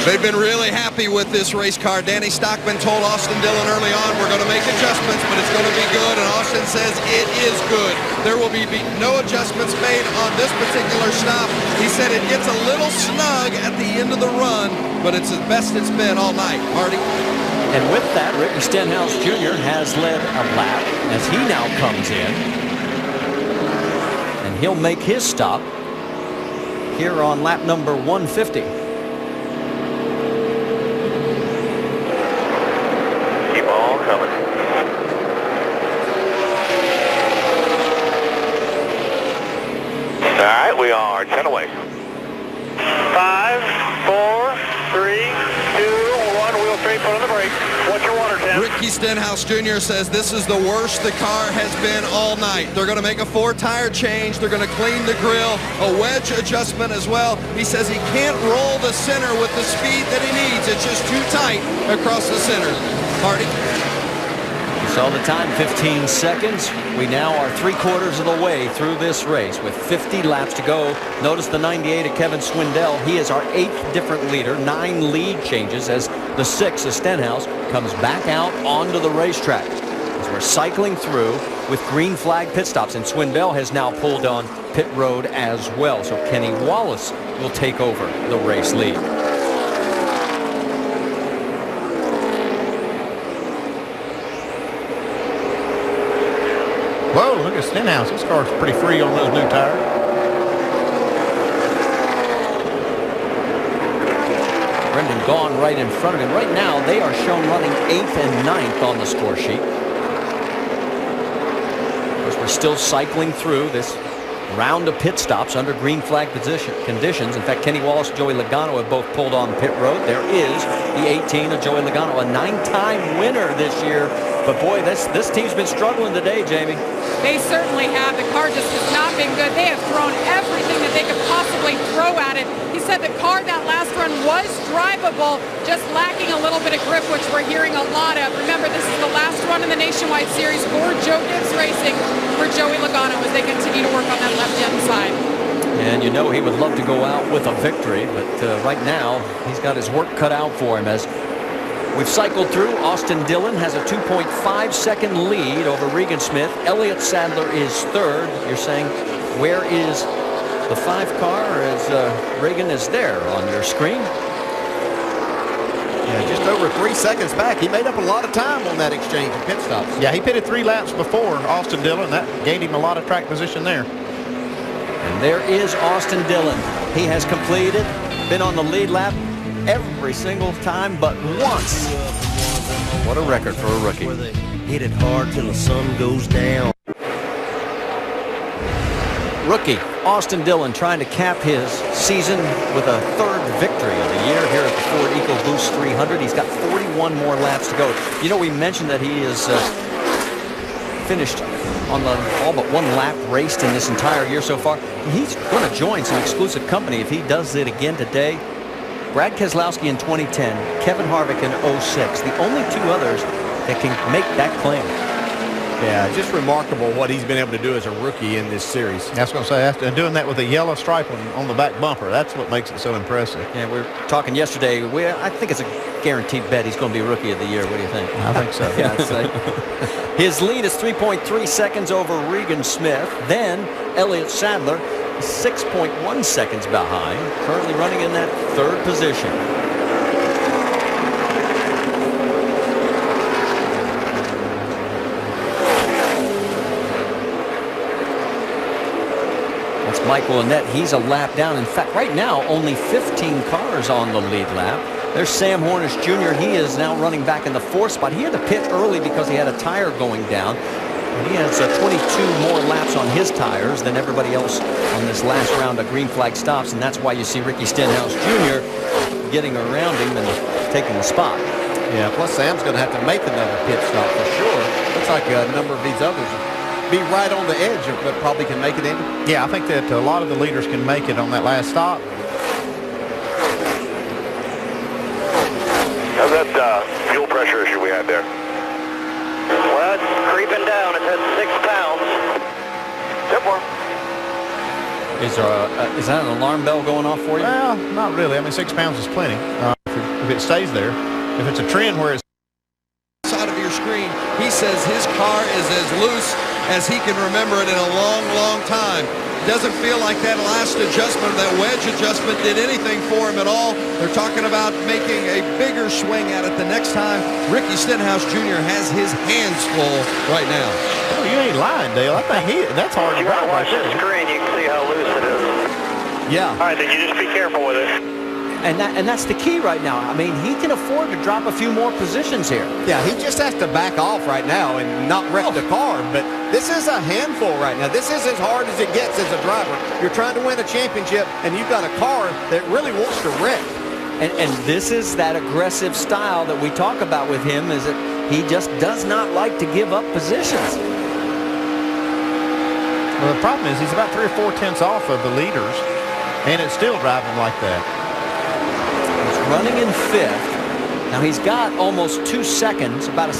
They've been really happy with this race car. Danny Stockman told Austin Dillon early on, we're going to make adjustments, but it's going to be good. And Austin says it is good. There will be no adjustments made on this particular stop. He said it gets a little snug at the end of the run, but it's the best it's been all night. Marty? And with that, Ricky Stenhouse Jr. has led a lap as he now comes in. And he'll make his stop here on lap number 150. Coming. All right, we are 10 away. 5, 4, 3, 2, 1. Wheel straight, foot on the brake. What's your water temp? Ricky Stenhouse Jr. says this is the worst the car has been all night. They're going to make a 4-tire change. They're going to clean the grill, a wedge adjustment as well. He says he can't roll the center with the speed that he needs. It's just too tight across the center. Marty? Saw the time, 15 seconds. We now are 3/4 of the way through this race with 50 laps to go. Notice the 98 of Kevin Swindell. He is our 8th different leader. 9 lead changes as the 6th of Stenhouse comes back out onto the racetrack. As we're cycling through with green flag pit stops, and Swindell has now pulled on pit road as well. So Kenny Wallace will take over the race lead. Whoa, look at Stenhouse. This car's pretty free on those new tires. Brendan Gaughan right in front of him. Right now, they are shown running 8th and 9th on the score sheet. Of course, we're still cycling through this round of pit stops under green flag conditions. In fact, Kenny Wallace and Joey Logano have both pulled on pit road. There is the 18 of Joey Logano, a 9-time winner this year. But boy, this team's been struggling today, Jamie. They certainly have. The car just has not been good. They have thrown everything that they could possibly throw at it. He said the car that last run was drivable, just lacking a little bit of grip, which we're hearing a lot of. Remember, this is the last run in the Nationwide Series for Joe Gibbs Racing for Joey Logano as they continue to work on that left-hand side. And you know he would love to go out with a victory, but right now he's got his work cut out for him. As we've cycled through, Austin Dillon has a 2.5-second lead over Regan Smith. Elliott Sadler is 3rd. You're saying, where is the 5 car as Regan is there on your screen? Yeah, just over 3 seconds back. He made up a lot of time on that exchange of pit stops. Yeah, he pitted 3 laps before Austin Dillon. That gained him a lot of track position there. And there is Austin Dillon. He has completed, been on the lead lap every single time but once. What a record for a rookie. Hit it hard till the sun goes down. Rookie Austin Dillon trying to cap his season with a 3rd victory of the year here at the Ford Ecoboost 300. He's got 41 more laps to go. You know, we mentioned that he is finished on the all but 1 lap raced in this entire year so far. He's going to join some exclusive company if he does it again today. Brad Keselowski in 2010, Kevin Harvick in 06. The only 2 others that can make that claim. Yeah, just remarkable what he's been able to do as a rookie in this series. I was going to say, and doing that with a yellow stripe on the back bumper, that's what makes it so impressive. Yeah, we were talking yesterday. I think it's a guaranteed bet he's going to be Rookie of the Year. What do you think? I think so. Yeah, I'd say. His lead is 3.3 seconds over Regan Smith. Then Elliott Sadler, 6.1 seconds behind, currently running in that 3rd position. That's Michael Annett. He's a lap down. In fact, right now, only 15 cars on the lead lap. There's Sam Hornish Jr. He is now running back in the 4th spot. He had to pit early because he had a tire going down. And he has 22 more laps on his tires than everybody else on this last round of green flag stops, and that's why you see Ricky Stenhouse Jr. getting around him and taking the spot. Yeah, plus Sam's going to have to make another pit stop for sure. Looks like a number of these others will be right on the edge of but probably can make it in. Yeah, I think that a lot of the leaders can make it on that last stop. How's that fuel pressure issue we had there? Well, it's creeping down. It's at 6 pounds. 10 more. Is that an alarm bell going off for you? Well, not really. I mean, 6 pounds is plenty if it stays there. If it's a trend where it's side of your screen, he says his car is as loose as he can remember it in a long, long time. Doesn't feel like that last adjustment, that wedge adjustment, did anything for him at all. They're talking about making a bigger swing at it the next time. Ricky Stenhouse Jr. has his hands full right now. Oh, you ain't lying, Dale. I think that's hard to You gotta watch the screen, you can see how loose it is. Yeah. All right, then you just be careful with it. And that's the key right now. I mean, he can afford to drop a few more positions here. Yeah, he just has to back off right now and not wreck the car. But this is a handful right now. This is as hard as it gets as a driver. You're trying to win a championship, and you've got a car that really wants to wreck. And this is that aggressive style that we talk about with him, is that he just does not like to give up positions. Well, the problem is he's about 3 or 4 tenths off of the leaders, and it's still driving like that. Running in 5th. Now he's got almost 2 seconds, about 1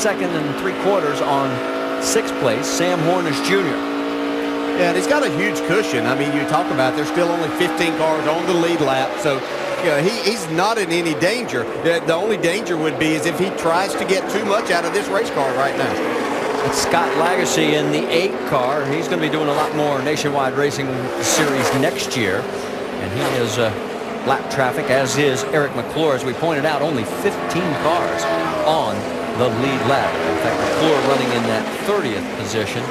3/4 seconds on 6th place, Sam Hornish Jr. Yeah, and he's got a huge cushion. I mean, you talk about there's still only 15 cars on the lead lap, so you know, he's not in any danger. The only danger would be is if he tries to get too much out of this race car right now. It's Scott Lagasse in the 8 car. He's going to be doing a lot more Nationwide Racing Series next year, and he is lap traffic, as is Eric McClure. As we pointed out, only 15 cars on the lead lap. In fact, McClure running in that 30th position.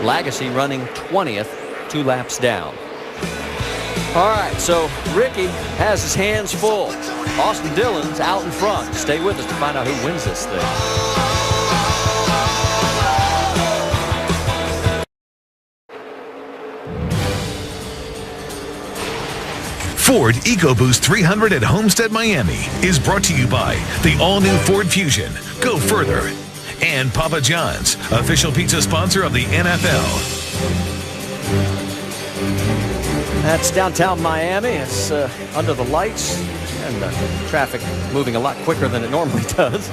Lagasse running 20th, 2 laps down. All right, so Ricky has his hands full. Austin Dillon's out in front. Stay with us to find out who wins this thing. Ford Ecoboost 300 at Homestead-Miami is brought to you by the all-new Ford Fusion. Go further. And Papa John's, official pizza sponsor of the NFL. That's downtown Miami. It's under the lights and traffic moving a lot quicker than it normally does.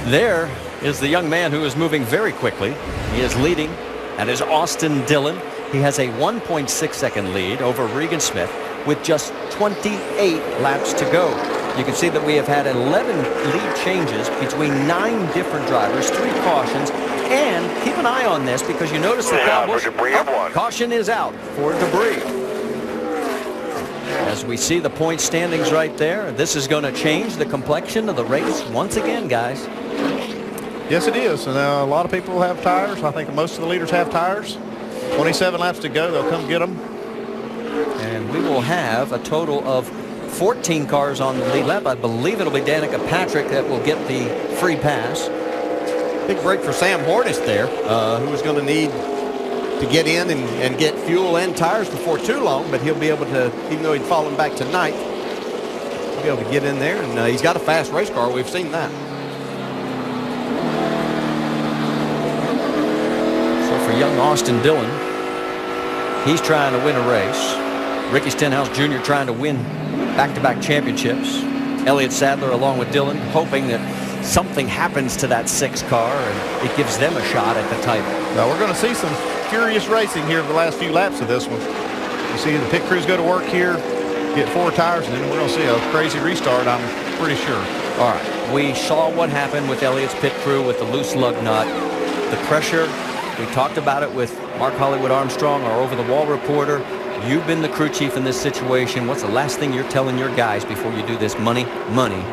There is the young man who is moving very quickly. He is leading. That is Austin Dillon. He has a 1.6 second lead over Regan Smith with just 28 laps to go. You can see that we have had 11 lead changes between 9 different drivers, 3 cautions, and keep an eye on this because you notice the caution is out for debris. As we see the point standings right there, this is going to change the complexion of the race once again, guys. Yes, it is. And a lot of people have tires. I think most of the leaders have tires. 27 laps to go. They'll come get them. And we will have a total of 14 cars on the lead lap. I believe it'll be Danica Patrick that will get the free pass. Big break for Sam Hornish there, who is going to need to get in and get fuel and tires before too long, but he'll be able to, even though he'd fallen back tonight, he'll be able to get in there, and he's got a fast race car. We've seen that. So for young Austin Dillon, he's trying to win a race. Ricky Stenhouse Jr. trying to win back-to-back championships. Elliott Sadler along with Dillon hoping that something happens to that 6 car and it gives them a shot at the title. Now we're going to see some furious racing here in the last few laps of this one. You see the pit crews go to work here, get 4 tires, and then we're going to see a crazy restart, I'm pretty sure. All right, we saw what happened with Elliott's pit crew with the loose lug nut. The pressure, we talked about it with Mark Hollywood Armstrong, our over-the-wall reporter. You've been the crew chief in this situation. What's the last thing you're telling your guys before you do this money,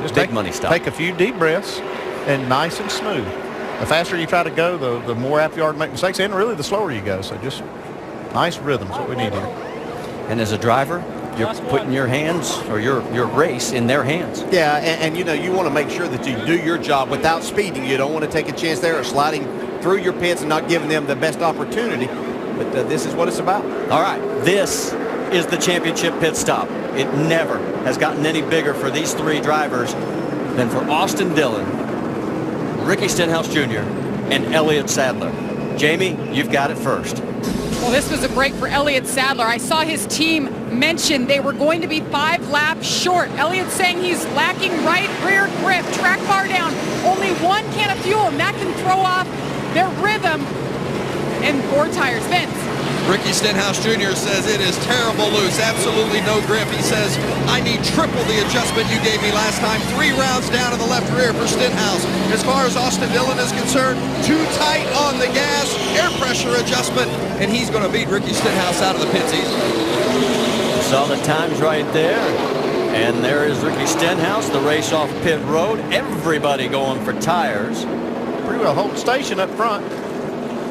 Just big money stuff? Take a few deep breaths and nice and smooth. The faster you try to go, the more apt you are to make mistakes, and really the slower you go. So just nice rhythm's what we need here. And as a driver, you're putting your hands or your race in their hands. Yeah, and you know, you want to make sure that you do your job without speeding. You don't want to take a chance there of sliding through your pits and not giving them the best opportunity. But this is what it's about. All right, this is the championship pit stop. It never has gotten any bigger for these 3 drivers than for Austin Dillon, Ricky Stenhouse Jr., and Elliott Sadler. Jamie, you've got it first. Well, this was a break for Elliott Sadler. I saw his team mention they were going to be 5 laps short. Elliott's saying he's lacking right rear grip, track bar down, only 1 can of fuel, and that can throw off their rhythm. And 4 tires. Vince. Ricky Stenhouse Jr. says it is terrible loose, absolutely no grip. He says, I need triple the adjustment you gave me last time. 3 rounds down in the left rear for Stenhouse. As far as Austin Dillon is concerned, too tight on the gas, air pressure adjustment, and he's going to beat Ricky Stenhouse out of the pits easily. Saw the times right there. And there is Ricky Stenhouse, the race off pit road. Everybody going for tires. Pretty well holding station up front.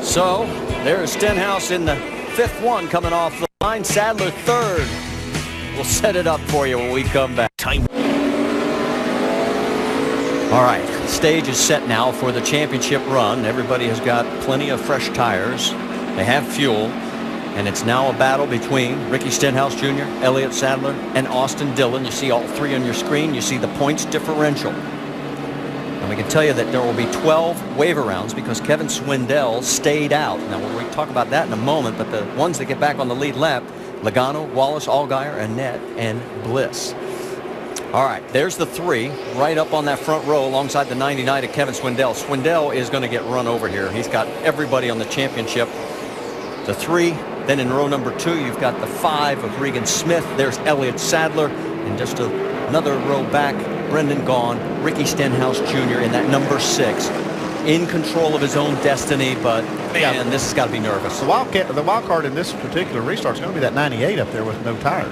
So there's Stenhouse in the 5th one coming off the line. Sadler 3rd. We'll set it up for you when we come back. All right, stage is set now for the championship run. Everybody has got plenty of fresh tires. They have fuel. And it's now a battle between Ricky Stenhouse Jr., Elliott Sadler, and Austin Dillon. You see all 3 on your screen. You see the points differential. And we can tell you that there will be 12 waiver rounds because Kevin Swindell stayed out. Now, we'll talk about that in a moment, but the ones that get back on the lead lap, Logano, Wallace, Allgaier, Annette, and Bliss. All right, there's the 3 right up on that front row alongside the 99 of Kevin Swindell. Swindell is going to get run over here. He's got everybody on the championship. The 3. Then in row number 2, you've got the 5 of Regan Smith. There's Elliott Sadler. And just another row back, Brendan Gaughan, Ricky Stenhouse Jr. in that number 6. In control of his own destiny, but man, this has got to be nervous. The wild card in this particular restart is going to be that 98 up there with no tires.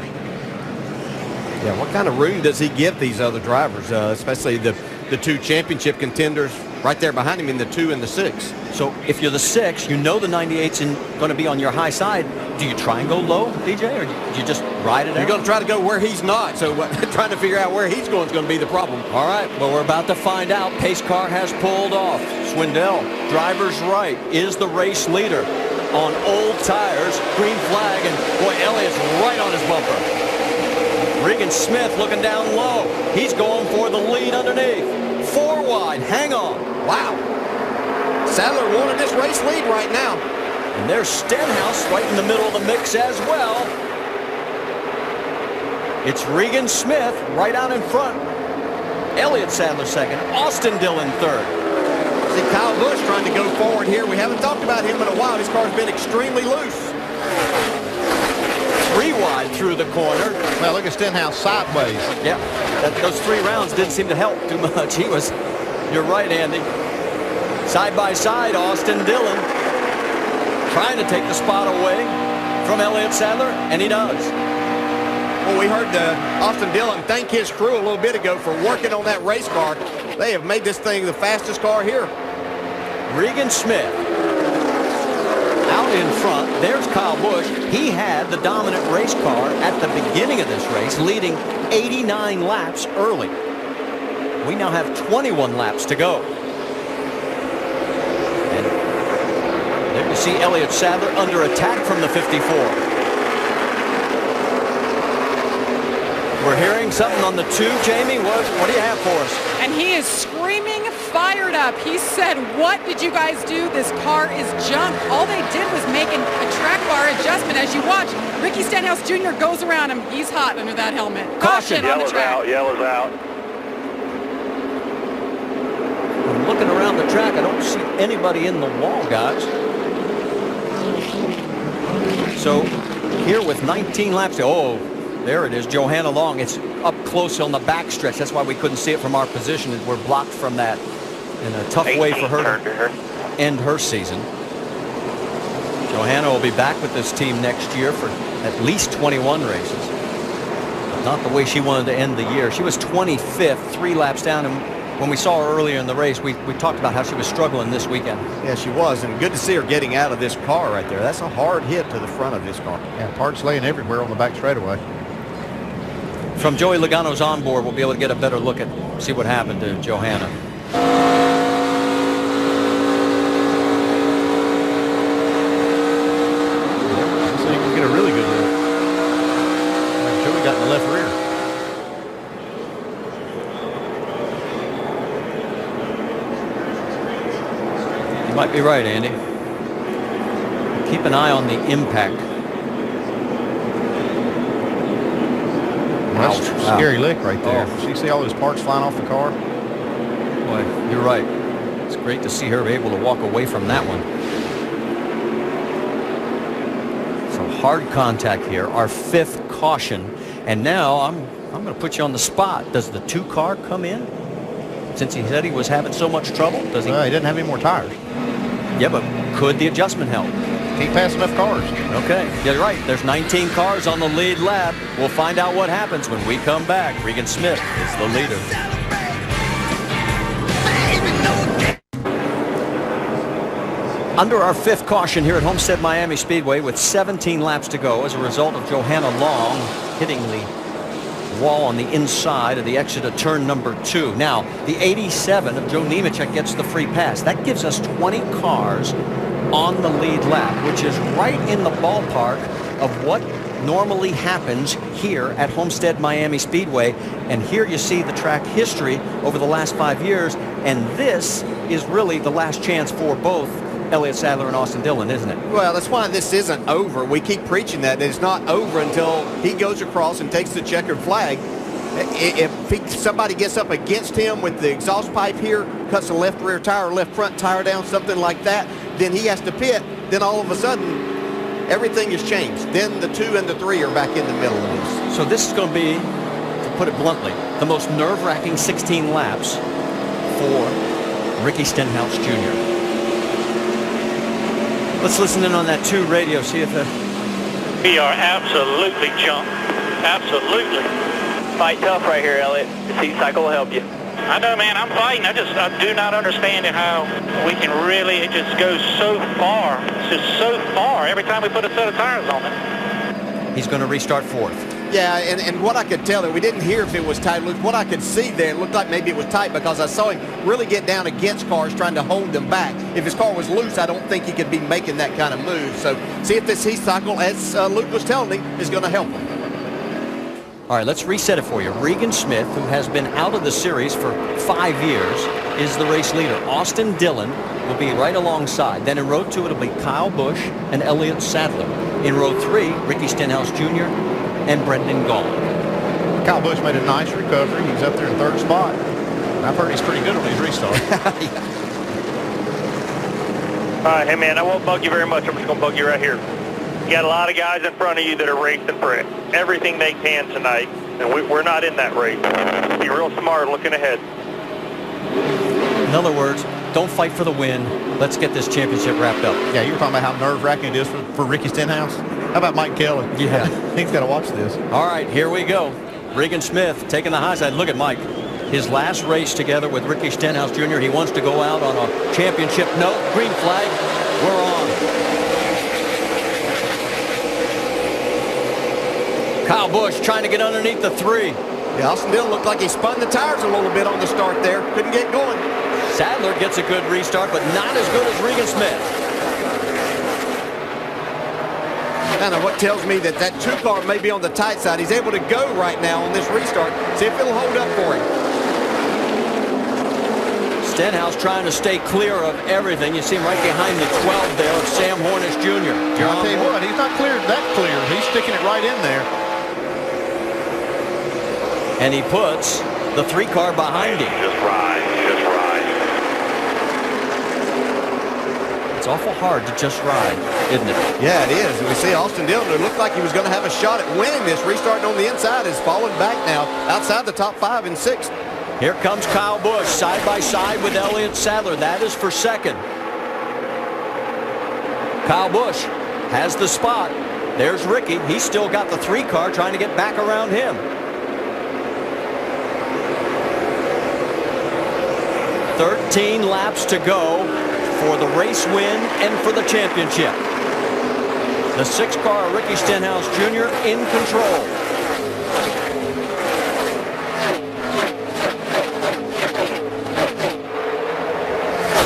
Yeah, what kind of room does he give these other drivers, especially the 2 championship contenders right there behind him in the 2 and the 6? So if you're the 6, you know the 98's going to be on your high side. Do you try and go low, DJ, or do you just ride it out? You're going to try to go where he's not, so trying to figure out where he's going is going to be the problem. All right, well, we're about to find out. Pace car has pulled off. Swindell, driver's right, is the race leader on old tires, green flag, and boy, Elliott's right on his bumper. Regan Smith looking down low. He's going for the lead underneath. 4 wide, hang on. Wow. Sadler wanted this race lead right now. And there's Stenhouse right in the middle of the mix as well. It's Regan Smith right out in front. Elliott Sadler 2nd. Austin Dillon 3rd. See Kyle Busch trying to go forward here. We haven't talked about him in a while. His car's been extremely loose. 3 wide through the corner. Well, look at Stenhouse sideways. Yeah, those 3 rounds didn't seem to help too much. You're right, Andy. Side by side, Austin Dillon trying to take the spot away from Elliott Sadler, and he does. Well, we heard Austin Dillon thank his crew a little bit ago for working on that race car. They have made this thing the fastest car here. Regan Smith out in front. There's Kyle Busch. He had the dominant race car at the beginning of this race, leading 89 laps early. We now have 21 laps to go. And there you see Elliott Sadler under attack from the 54. We're hearing something on the 2, Jamie. What do you have for us? And he is screaming, fired up. He said, what did you guys do? This car is junk. All they did was make a track bar adjustment. As you watch, Ricky Stenhouse Jr. goes around him. He's hot under that helmet. Caution on the track. Yellow's out. I'm looking around the track. I don't see anybody in the wall, guys. So here with 19 laps. Oh, there it is, Johanna Long. It's up close on the back stretch. That's why we couldn't see it from our position. We're blocked from that in a tough way for her to end her season. Johanna will be back with this team next year for at least 21 races. But not the way she wanted to end the year. She was 25th, 3 laps down, and when we saw her earlier in the race, we talked about how she was struggling this weekend. Yeah, she was, and good to see her getting out of this car right there. That's a hard hit to the front of this car. Yeah, parts laying everywhere on the back straightaway. From Joey Logano's onboard, we'll be able to get a better look at, see what happened to Johanna. So you can get a really good look. Joey got in the left rear. You might be right, Andy. Keep an eye on the impact. That's a scary lick right there. So you see all those parts flying off the car? Boy, you're right. It's great to see her able to walk away from that one. hard contact here, our 5th caution. And now I'm going to put you on the spot. Does the 2 car come in? Since he said he was having so much trouble, does he? Well, he didn't have any more tires. Yeah, but could the adjustment help? Keep passing enough cars. Okay, you're right. There's 19 cars on the lead lap. We'll find out what happens when we come back. Regan Smith is the leader. Under our 5th caution here at Homestead-Miami Speedway with 17 laps to go as a result of Johanna Long hitting the wall on the inside of the exit of turn number 2. Now, the 87 of Joe Nemechek gets the free pass. That gives us 20 cars on the lead lap, which is right in the ballpark of what normally happens here at Homestead-Miami Speedway. And here you see the track history over the last 5 years, and this is really the last chance for both Elliott Sadler and Austin Dillon, isn't it? Well, that's why this isn't over. We keep preaching that it's not over until he goes across and takes the checkered flag. If somebody gets up against him with the exhaust pipe here, cuts the left rear tire or left front tire down, something like that, then he has to pit. Then all of a sudden, everything has changed. Then the 2 and the 3 are back in the middle of this. So this is going to be, to put it bluntly, the most nerve-wracking 16 laps for Ricky Stenhouse Jr. Let's listen in on that 2 radio, see if We are absolutely jumped. Absolutely. Fight tough right here, Elliott. The seat cycle will help you. I know, man. I'm fighting. I do not understand how we can really, it just goes so far. It's just so far every time we put a set of tires on it. He's going to restart 4th. Yeah, and what I could tell that we didn't hear if it was tight or loose. What I could see there, it looked like maybe it was tight because I saw him really get down against cars trying to hold them back. If his car was loose, I don't think he could be making that kind of move. So see if this heat cycle, as Luke was telling him, is going to help him. All right, let's reset it for you. Regan Smith, who has been out of the series for 5 years, is the race leader. Austin Dillon will be right alongside. Then in row 2, it'll be Kyle Busch and Elliott Sadler. In row 3, Ricky Stenhouse Jr. and Brendan Gaughan. Kyle Busch made a nice recovery. He's up there in 3rd spot. I've heard he's pretty good on his restart. All right, hey, man, I won't bug you very much. I'm just going to bug you right here. You got a lot of guys in front of you that are racing for everything they can tonight, and we're not in that race. Be real smart looking ahead. In other words, don't fight for the win. Let's get this championship wrapped up. Yeah, you were talking about how nerve-wracking it is for Ricky Stenhouse. How about Mike Kelly? Yeah. He's got to watch this. All right, here we go. Regan Smith taking the high side. Look at Mike. His last race together with Ricky Stenhouse Jr. He wants to go out on a championship note. Green flag. We're on. Kyle Busch trying to get underneath the 3. Yeah, Austin Dillon looked like he spun the tires a little bit on the start there. Couldn't get going. Sadler gets a good restart, but not as good as Regan Smith. Kind of what tells me that 2 car may be on the tight side. He's able to go right now on this restart. See if it'll hold up for him. Stenhouse trying to stay clear of everything. You see him right behind the 12 there of Sam Hornish Jr. I'll tell you what, he's not that clear. He's sticking it right in there. And he puts the 3 car behind him. Just ride. It's awful hard to just ride, isn't it? Yeah, it is. And we see Austin Dillon, who looked like he was going to have a shot at winning this, restarting on the inside, is falling back now outside the top 5 and 6. Here comes Kyle Busch side by side with Elliott Sadler. That is for 2nd. Kyle Busch has the spot. There's Ricky. He's still got the 3 car trying to get back around him. 13 laps to go for the race win and for the championship. The 6 car, Ricky Stenhouse Jr. in control.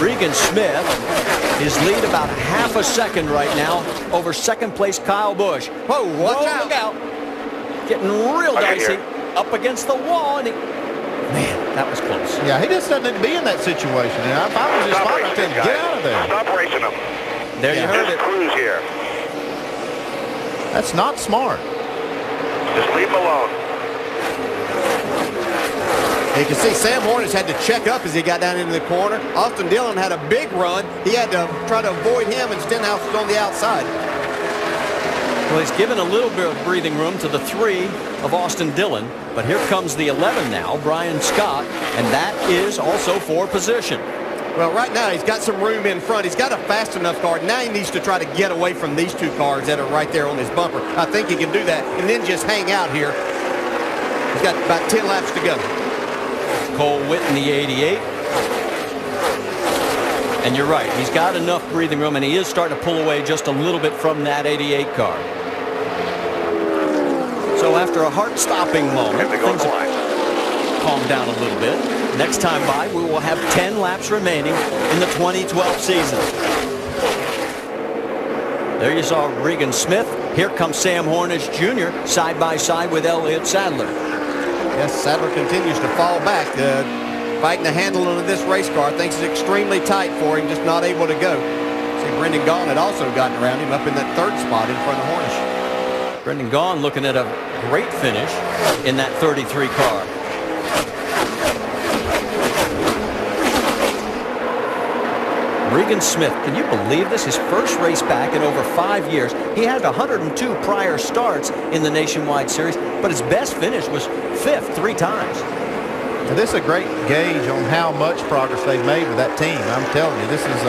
Regan Smith, his lead about half a second right now over 2nd place Kyle Busch. Whoa, watch out. Look out. Getting real dicey up against the wall, and man, that was close. Yeah, he just doesn't be in that situation. And if I was his spot, I'd tell him, get out of there. Stop racing them. There you heard it. Cruise here. That's not smart. Just leave him alone. You can see Sam Hornish had to check up as he got down into the corner. Austin Dillon had a big run. He had to try to avoid him, and Stenhouse was on the outside. Well, he's given a little bit of breathing room to the 3 of Austin Dillon, but here comes the 11 now, Brian Scott, and that is also for position. Well, right now he's got some room in front. He's got a fast enough car. Now he needs to try to get away from these 2 cars that are right there on his bumper. I think he can do that and then just hang out here. He's got about 10 laps to go. Cole Witt in the 88. And you're right, he's got enough breathing room, and he is starting to pull away just a little bit from that 88 car. So after a heart-stopping moment, things have calmed down a little bit. Next time by, we will have 10 laps remaining in the 2012 season. There you saw Regan Smith. Here comes Sam Hornish Jr. side by side with Elliott Sadler. Yes, Sadler continues to fall back. Fighting the handle of this race car. Things is extremely tight for him, just not able to go. See, Brendan Gaughan had also gotten around him up in that 3rd spot in front of Hornish. Brendan Gaughan looking at a great finish in that 33 car. Regan Smith, can you believe this? His first race back in over 5 years. He had 102 prior starts in the Nationwide Series, but his best finish was 5th 3 times. And this is a great gauge on how much progress they've made with that team. I'm telling you, this is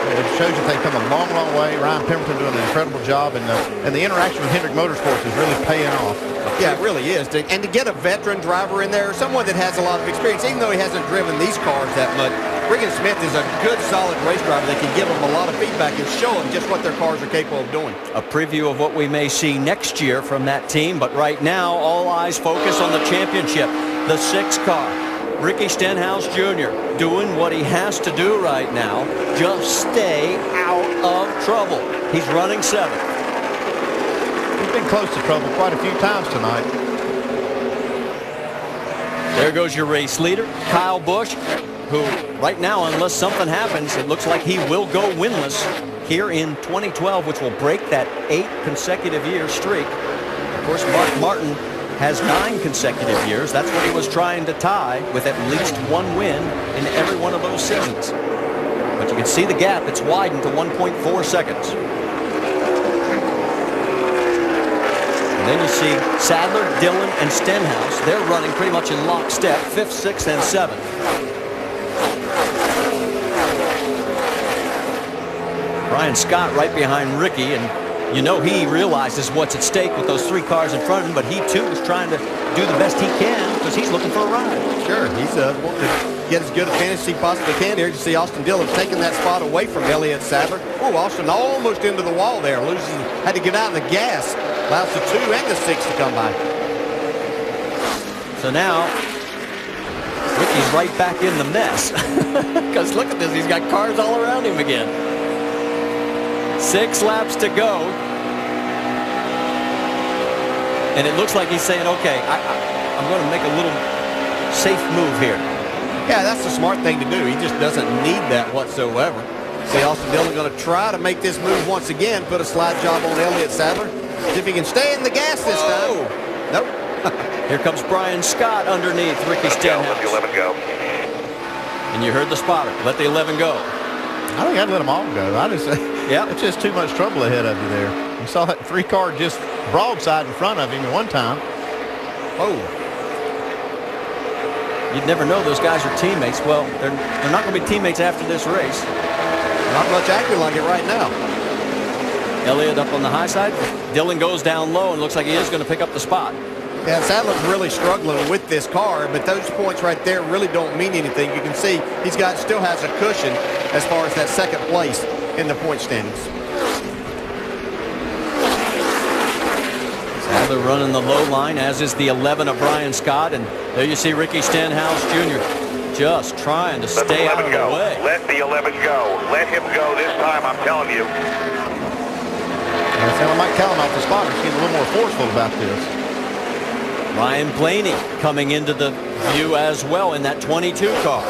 it shows that they've come a long, long way. Ryan Pemberton doing an incredible job, and the interaction with Hendrick Motorsports is really paying off. Yeah, it really is. And to get a veteran driver in there, someone that has a lot of experience, even though he hasn't driven these cars that much, Regan Smith is a good, solid race driver that can give them a lot of feedback and show them just what their cars are capable of doing. A preview of what we may see next year from that team, but right now, all eyes focus on the championship. The 6 car, Ricky Stenhouse Jr. doing what he has to do right now. Just stay out of trouble. He's running 7th. He's been close to trouble quite a few times tonight. There goes your race leader, Kyle Busch, who right now, unless something happens, it looks like he will go winless here in 2012, which will break that 8 consecutive year streak. Of course, Mark Martin has 9 consecutive years. That's what he was trying to tie, with at least 1 win in every one of those seasons. But you can see the gap. It's widened to 1.4 seconds. And then you see Sadler, Dillon, and Stenhouse. They're running pretty much in lockstep, 5th, 6th, and 7th. Brian Scott right behind Ricky, and you know he realizes what's at stake with those 3 cars in front of him, but he too is trying to do the best he can because he's looking for a ride. Sure, he's wanting to get as good a finish as he possibly can here. You see Austin Dillon taking that spot away from Elliott Sadler. Oh, Austin almost into the wall there. Had to get out of the gas. Allows the 2 and the 6 to come by. So now Ricky's right back in the mess because look at this. He's got cars all around him again. 6 laps to go. And it looks like he's saying, okay, I'm going to make a little safe move here. Yeah, that's the smart thing to do. He just doesn't need that whatsoever. See, Austin Dillon going to try to make this move once again, put a slide job on Elliott Sadler. See if he can stay in the gas this time. Nope. Here comes Brian Scott underneath Ricky Stenhouse. Let the 11 go. And you heard the spotter. Let the 11 go. I think I'd let them all go. I just say, yeah, it's just too much trouble ahead of you there. You saw that 3 car just broadside in front of him at one time. Oh. You'd never know those guys are teammates. Well, they're not going to be teammates after this race. Not much acting like it right now. Elliott up on the high side. Dillon goes down low and looks like he is going to pick up the spot. Yeah, Sadler's really struggling with this car, but those points right there really don't mean anything. You can see he's still has a cushion as far as that 2nd place in the point standings. Sadler running the low line, as is the 11 of Brian Scott, and there you see Ricky Stenhouse Jr. just trying to stay out of the way. Let the 11 go. Let him go this time, I'm telling you. I sound like Mike Kalanoff, the spotter, is getting a little more forceful about this. Ryan Blaney coming into the view as well in that 22 car.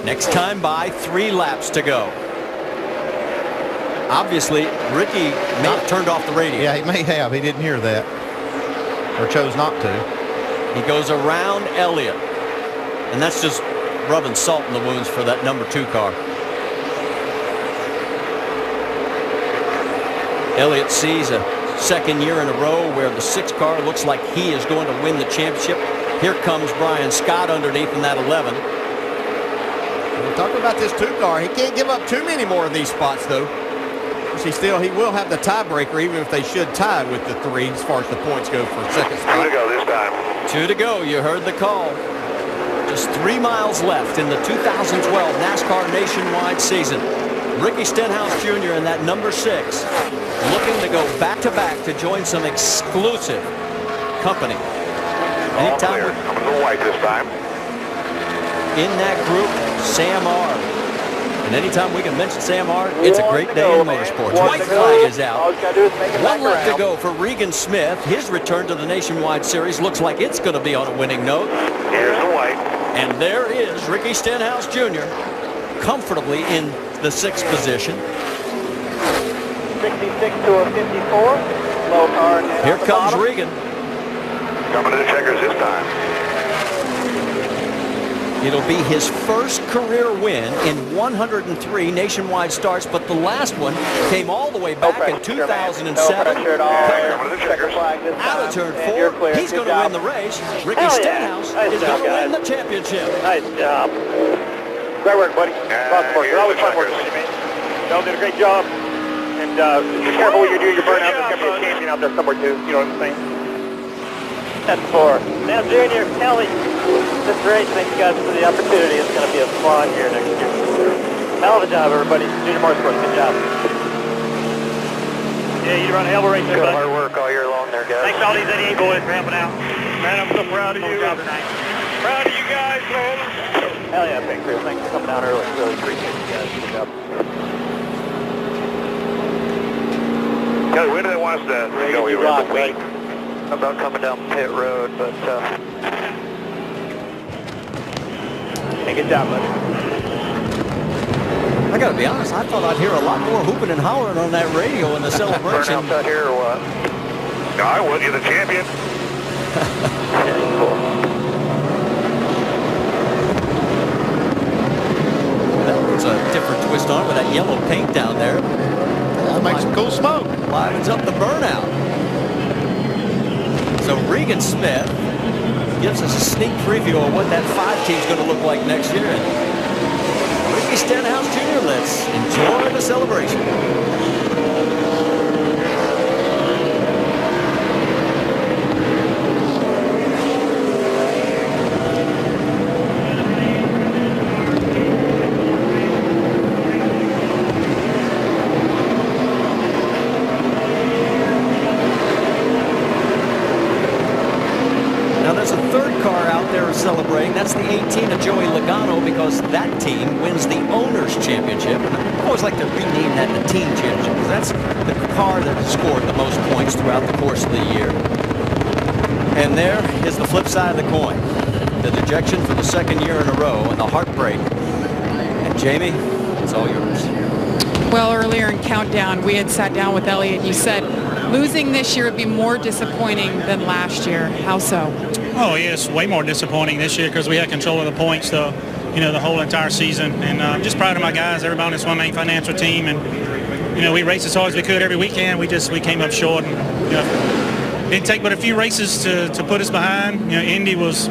Next time by, 3 laps to go. Obviously, Ricky may have turned off the radio. Yeah, he may have. He didn't hear that. Or chose not to. He goes around Elliott. And that's just rubbing salt in the wounds for that number 2 car. Elliott sees a second year in a row where the 6 car looks like he is going to win the championship. Here comes Brian Scott underneath in that 11. We're talking about this 2 car. He can't give up too many more of these spots, though. He will have the tiebreaker, even if they should tie with the 3 as far as the points go for second spot. 2 to go this time. 2 to go. You heard the call. Just 3 miles left in the 2012 NASCAR Nationwide season. Ricky Stenhouse Jr. in that number 6, looking to go back-to-back to join some exclusive company. All clear. Coming to the white this time. In that group, Sam R. And anytime we can mention Sam R, it's a great day in motorsports. White flag is out. 1 left to go for Regan Smith. His return to the Nationwide Series looks like it's going to be on a winning note. Here's the white. And there is Ricky Stenhouse Jr. comfortably in the 6th position. 66 to a 54. Low car. Here comes Regan. Coming to the checkers this time. It'll be his first career win in 103 nationwide starts, but the last one came all the way back in 2007. Out of turn 4, he's going to win the race. Ricky Stenhouse is going to win the championship. Nice job. Great work, buddy. You're always fun working with you, man. Y'all did a great job. And be careful what you do. You're burning out. There's going to be a champion out there somewhere, too. You know what I'm saying? 10-4. Now, Junior, Kelly, this race, thank you guys for the opportunity. It's going to be a fun year next year. Hell of a job, everybody. Junior Motorsports, good job. Yeah, you run a hell of a race there, bud. Hard work all year long there, guys. Thanks to all these NEA boys for helping out. Man, I'm so proud of you. Proud of you guys, man. Hell yeah, thanks for coming out early. Really appreciate you guys. Good job. Kelly, where do they want us to go? We were at the wait. About coming down pit road, but hey, good job, buddy. I gotta be honest, I thought I'd hear a lot more hooping and hollering on that radio in the celebration. Burnout out here or what? No, I was. You're the champion. That puts a different twist on with that yellow paint down there. That makes some cool smoke. Livens up the burnout. So Regan Smith gives us a sneak preview of what that 5 team's going to look like next year. And Ricky Stenhouse Jr., let's enjoy the celebration. Celebrating. That's the 18 of Joey Logano, because that team wins the Owners' Championship. And I always like to rename that the Team Championship, because that's the car that has scored the most points throughout the course of the year. And there is the flip side of the coin. The dejection for the 2nd year in a row and the heartbreak. And Jamie, it's all yours. Well, earlier in Countdown, we had sat down with Elliott. You said losing this year would be more disappointing than last year. How so? Oh, yeah, it's way more disappointing this year because we had control of the points the whole entire season. And I'm just proud of my guys, everybody on this one main financial team. And, we raced as hard as we could every weekend. We came up short. And, it didn't take but a few races to put us behind. Indy was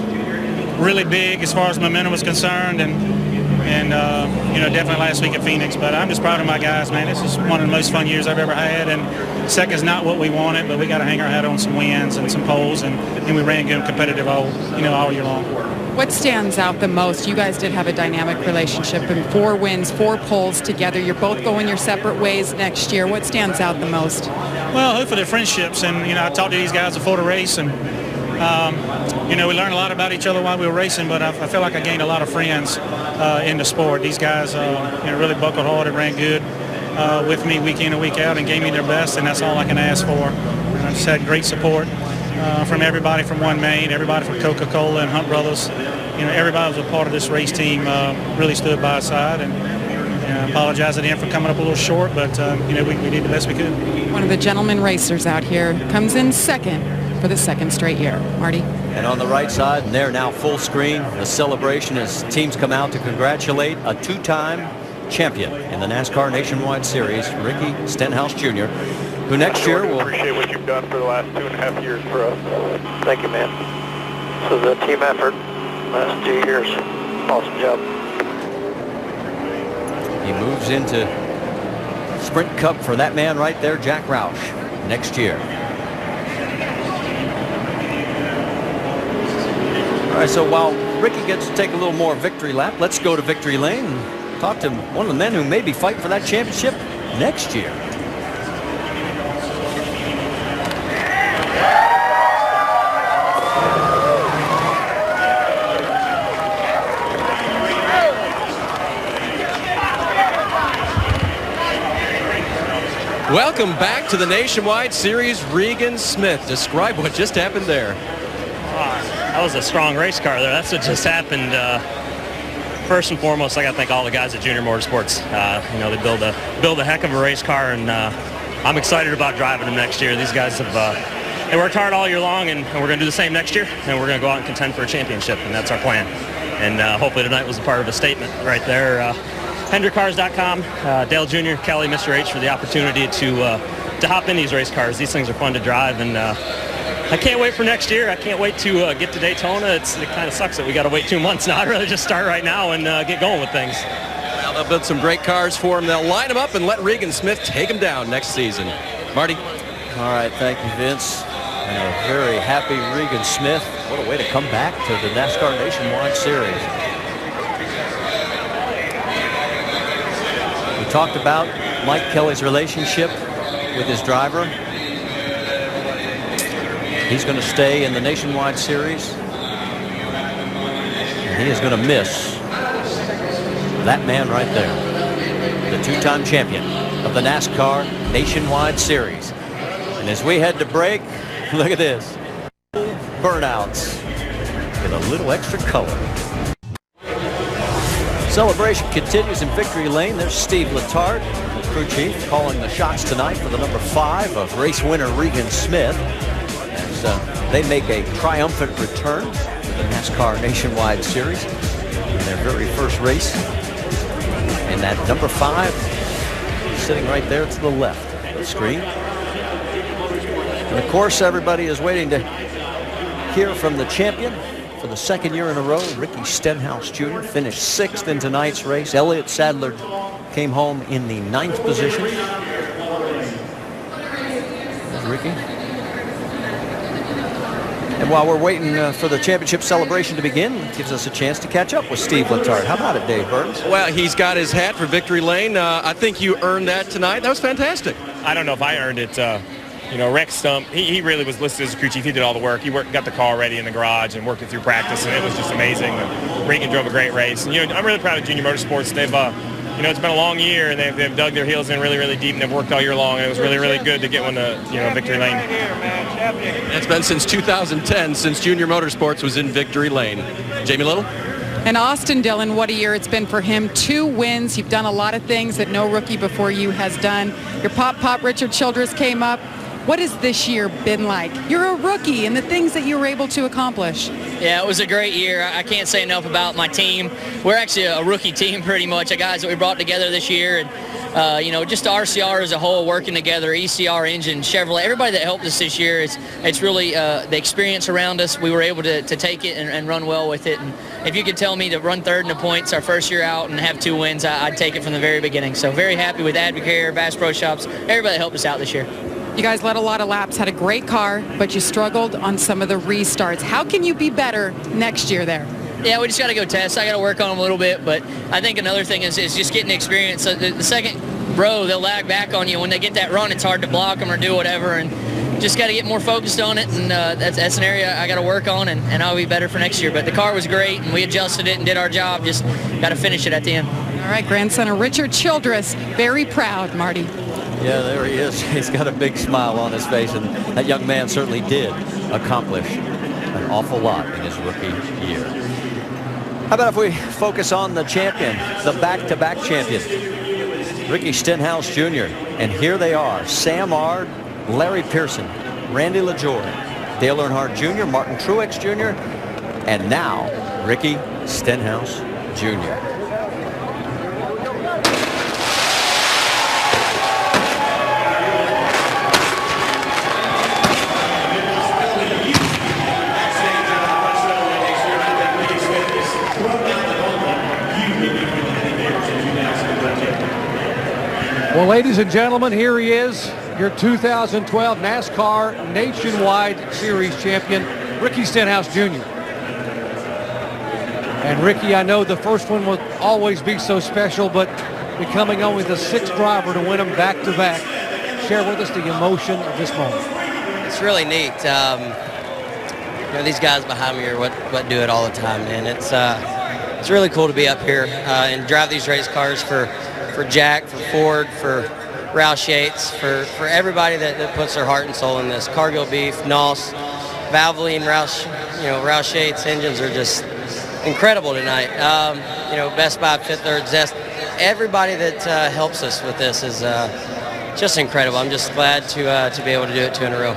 really big as far as momentum was concerned. And definitely last week at Phoenix. But I'm just proud of my guys, man. This is one of the most fun years I've ever had. And second's not what we wanted, but we got to hang our hat on some wins and some poles, and we ran good and competitive all year long. What stands out the most? You guys did have a dynamic relationship, and 4 wins, 4 poles together. You're both going your separate ways next year. What stands out the most? Well, hopefully the friendships, and I talked to these guys before the race, and we learned a lot about each other while we were racing, but I feel like I gained a lot of friends in the sport. These guys really buckled hard and ran good with me week in and week out and gave me their best, and that's all I can ask for. And I just had great support from everybody from One Main, everybody from Coca-Cola and Hunt Brothers. Everybody was a part of this race team, really stood by our side, and I apologize at the end for coming up a little short, but we did the best we could. One of the gentleman racers out here comes in second for the 2nd straight year. Marty? And on the right side, and they're now full screen, the celebration as teams come out to congratulate a 2-time champion in the NASCAR Nationwide Series, Ricky Stenhouse Jr., who next year will done for the last 2.5 years for us. Thank you, man. So the team effort last 2 years. Awesome job. He moves into Sprint Cup for that man right there, Jack Roush, next year. All right, so while Ricky gets to take a little more victory lap, let's go to victory lane and talk to one of the men who may be fighting for that championship next year. Welcome back to the Nationwide Series. Regan Smith, describe what just happened there. That was a strong race car there. That's what just happened. First and foremost, I got to thank all the guys at Junior Motorsports. You know, they build a heck of a race car, and I'm excited about driving them next year. These guys have they worked hard all year long, and we're going to do the same next year, and we're going to go out and contend for a championship, and that's our plan. And hopefully tonight was a part of a statement right there. HendrickCars.com, Dale Jr., Kelly, Mr. H for the opportunity to hop in these race cars. These things are fun to drive, and I can't wait for next year. I can't wait to get to Daytona. It kind of sucks that we got to wait 2 months now. I'd rather just start right now and get going with things. Well, they'll build some great cars for him. They'll line them up and let Regan Smith take them down next season. Marty? All right, thank you, Vince. And a very happy Regan Smith. What a way to come back to the NASCAR Nationwide Series. We talked about Mike Kelly's relationship with his driver. He's going to stay in the Nationwide Series. And he is going to miss that man right there, the two-time champion of the NASCAR Nationwide Series. And as we head to break, look at this. Burnouts with a little extra color. Celebration continues in victory lane. There's Steve Letarte, the crew chief, calling the shots tonight for the number 5 of race winner Regan Smith. They make a triumphant return to the NASCAR Nationwide Series in their very first race. And that number 5 sitting right there to the left of the screen. And of course, everybody is waiting to hear from the champion for the second year in a row. Ricky Stenhouse Jr. finished 6th in tonight's race. Elliott Sadler came home in the 9th position. There's Ricky. And while we're waiting for the championship celebration to begin, it gives us a chance to catch up with Steve Letarte. How about it, Dave Burns? Well, he's got his hat for victory lane. I think you earned that tonight. That was fantastic. I don't know if I earned it. You know, Rex Stump, he really was listed as a crew chief. He did all the work. He got the car ready in the garage and worked it through practice, and it was just amazing. Regan drove a great race. And, you know, I'm really proud of Junior Motorsports. They've, you know, it's been a long year, and they've dug their heels in really, really deep, and they've worked all year long. And it was really, really good to get one to, you know, victory lane. It's been since 2010 since Junior Motorsports was in victory lane. Jamie Little? And Austin Dillon, what a year it's been for him. 2 wins. You've done a lot of things that no rookie before you has done. Your pop, Richard Childress came up. What has this year been like? You're a rookie, and the things that you were able to accomplish. Yeah, it was a great year. I can't say enough about my team. We're actually a rookie team pretty much, the guys that we brought together this year. And, you know, just RCR as a whole working together, ECR engine, Chevrolet, everybody that helped us this year, it's really the experience around us. We were able to take it and run well with it. And if you could tell me to run 3rd in the points our first year out and have 2 wins, I'd take it from the very beginning. So very happy with Advocare, Bass Pro Shops, everybody that helped us out this year. You guys led a lot of laps, had a great car, but you struggled on some of the restarts. How can you be better next year there? Yeah, we just got to go test. I got to work on them a little bit, but I think another thing is just getting experience. So the second row, they'll lag back on you. When they get that run, it's hard to block them or do whatever, and just got to get more focused on it, and that's an area I got to work on, and I'll be better for next year. But the car was great, and we adjusted it and did our job. Just got to finish it at the end. All right, grandson of Richard Childress, very proud, Marty. Yeah, there he is. He's got a big smile on his face, and that young man certainly did accomplish an awful lot in his rookie year. How about if we focus on the champion, the back-to-back champion, Ricky Stenhouse Jr. And here they are, Sam Ard, Larry Pearson, Randy LaJoie, Dale Earnhardt Jr., Martin Truex Jr., and now Ricky Stenhouse Jr. Well, ladies and gentlemen, here he is, your 2012 NASCAR Nationwide Series champion, Ricky Stenhouse Jr. And Ricky, I know the first one will always be so special, but becoming only the 6th driver to win them back-to-back. Share with us the emotion of this moment. It's really neat. You know, these guys behind me are what do it all the time, man. It's really cool to be up here and drive these race cars for Jack, for Ford, for Roush Yates, for everybody that puts their heart and soul in this. Cargill Beef, NOS, Valvoline, Roush Yates engines are just incredible tonight. You know, Best Buy, Fifth Third, Zest, everybody that helps us with this is just incredible. I'm just glad to be able to do it 2 in a row.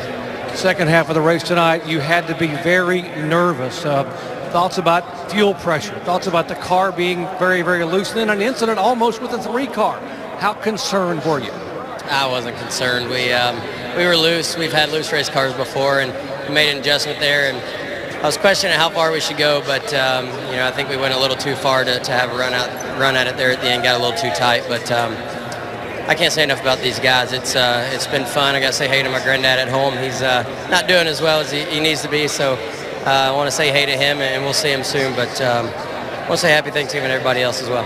Second half of the race tonight, you had to be very nervous. Thoughts about fuel pressure, thoughts about the car being very, very loose, and then an incident almost with a 3 car. How concerned were you? I wasn't concerned. We were loose. We've had loose race cars before, and we made an adjustment there. And I was questioning how far we should go, but you know, I think we went a little too far to have a run at it there at the end. Got a little too tight, but I can't say enough about these guys. It's been fun. I got to say hey to my granddad at home. He's not doing as well as he needs to be, so I want to say hey to him, and we'll see him soon. But I want to say happy Thanksgiving to everybody else as well.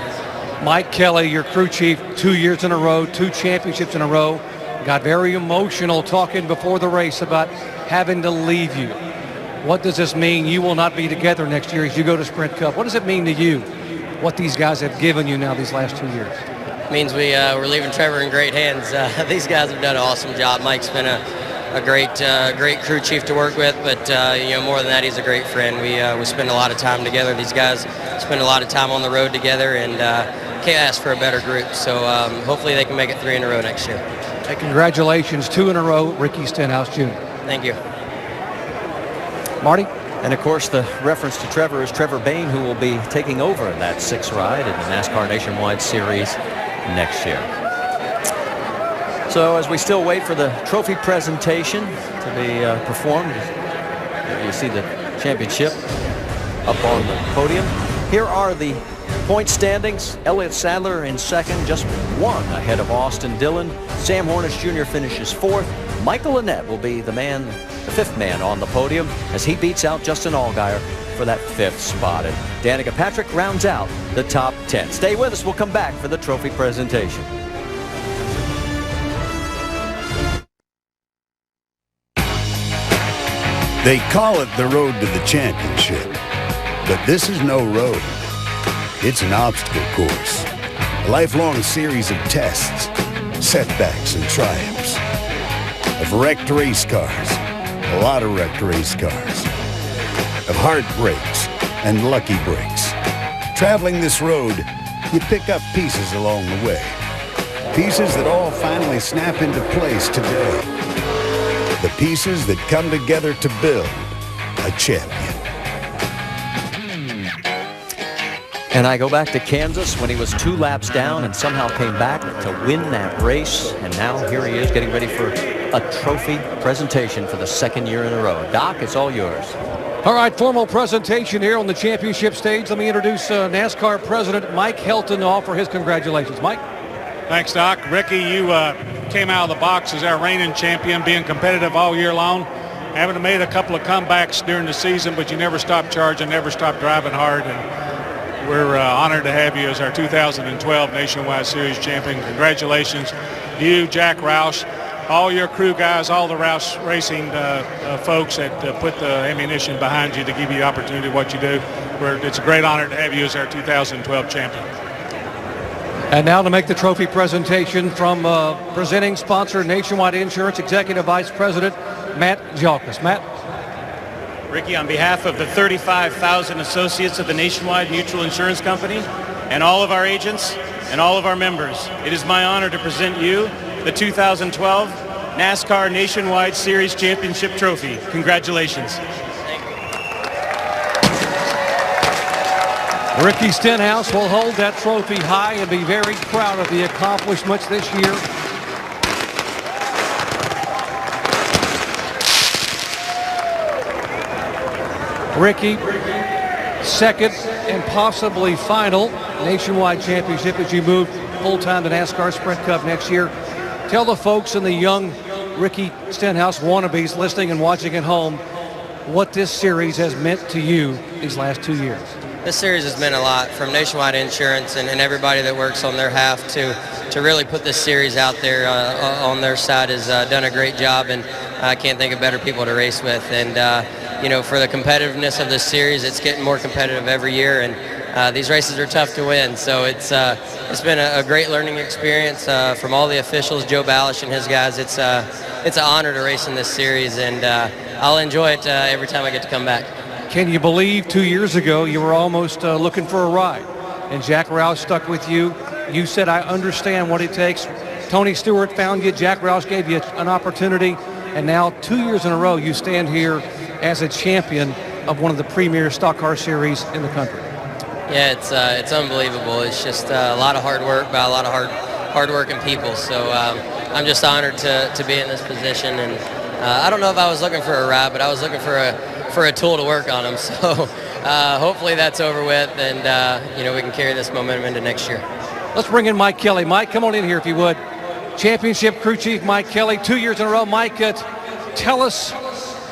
Mike Kelly, your crew chief, 2 years in a row, 2 championships in a row, got very emotional talking before the race about having to leave you. What does this mean? You will not be together next year as you go to Sprint Cup. What does it mean to you, what these guys have given you now these last 2 years? It means we're leaving Trevor in great hands. These guys have done an awesome job. Mike's been a great crew chief to work with, but you know, more than that, he's a great friend. We spend a lot of time together. These guys spend a lot of time on the road together, and can't ask for a better group. So hopefully they can make it 3 in a row next year. Hey, congratulations, 2 in a row, Ricky Stenhouse Jr. Thank you. Marty? And of course, the reference to Trevor is Trevor Bayne, who will be taking over that 6th ride in the NASCAR Nationwide Series next year. So as we still wait for the trophy presentation to be performed, you see the championship up on the podium. Here are the point standings. Elliott Sadler in 2nd, just 1 ahead of Austin Dillon. Sam Hornish Jr. finishes 4th. Michael Annett will be the 5th man on the podium as he beats out Justin Allgaier for that 5th spot. And Danica Patrick rounds out the top 10. Stay with us. We'll come back for the trophy presentation. They call it the road to the championship, but this is no road. It's an obstacle course, a lifelong series of tests, setbacks, and triumphs. Of wrecked race cars, a lot of wrecked race cars. Of heartbreaks and lucky breaks. Traveling this road, you pick up pieces along the way. Pieces that all finally snap into place today. The pieces that come together to build a champion. And I go back to Kansas when he was 2 laps down and somehow came back to win that race. And now here he is getting ready for a trophy presentation for the 2nd year in a row. Doc, it's all yours. All right, formal presentation here on the championship stage. Let me introduce NASCAR President Mike Helton to offer his congratulations. Mike? Thanks, Doc. Ricky, you came out of the box as our reigning champion, being competitive all year long. Having made a couple of comebacks during the season, but you never stopped charging, never stopped driving hard. And we're honored to have you as our 2012 Nationwide Series champion. Congratulations. You, Jack Roush, all your crew guys, all the Roush Racing folks that put the ammunition behind you to give you the opportunity of what you do. It's a great honor to have you as our 2012 champion. And now to make the trophy presentation from presenting sponsor Nationwide Insurance Executive Vice President Matt Jalkus. Matt? Ricky, on behalf of the 35,000 associates of the Nationwide Mutual Insurance Company and all of our agents and all of our members, it is my honor to present you the 2012 NASCAR Nationwide Series Championship Trophy. Congratulations. Ricky Stenhouse will hold that trophy high and be very proud of the accomplishments this year. Ricky, 2nd and possibly final Nationwide Championship as you move full-time the NASCAR Sprint Cup next year. Tell the folks and the young Ricky Stenhouse wannabes listening and watching at home what this series has meant to you these last 2 years. This series has meant a lot, from Nationwide Insurance and everybody that works on their half to really put this series out there on their side has done a great job, and I can't think of better people to race with. And you know, for the competitiveness of this series, it's getting more competitive every year, and these races are tough to win. So it's been a great learning experience from all the officials, Joe Balish and his guys. It's an honor to race in this series, and I'll enjoy it every time I get to come back. Can you believe 2 years ago you were almost looking for a ride, and Jack Roush stuck with you? You said, I understand what it takes. Tony Stewart found you. Jack Roush gave you an opportunity, and now 2 years in a row you stand here as a champion of one of the premier stock car series in the country. Yeah, it's unbelievable. It's just a lot of hard work by a lot of hard-working people. So I'm just honored to be in this position, and I don't know if I was looking for a ride, but I was looking for a tool to work on them. So hopefully that's over with, and you know, we can carry this momentum into next year. Let's bring in Mike Kelly. Mike, come on in here if you would. Championship crew chief Mike Kelly, 2 years in a row. Mike, tell us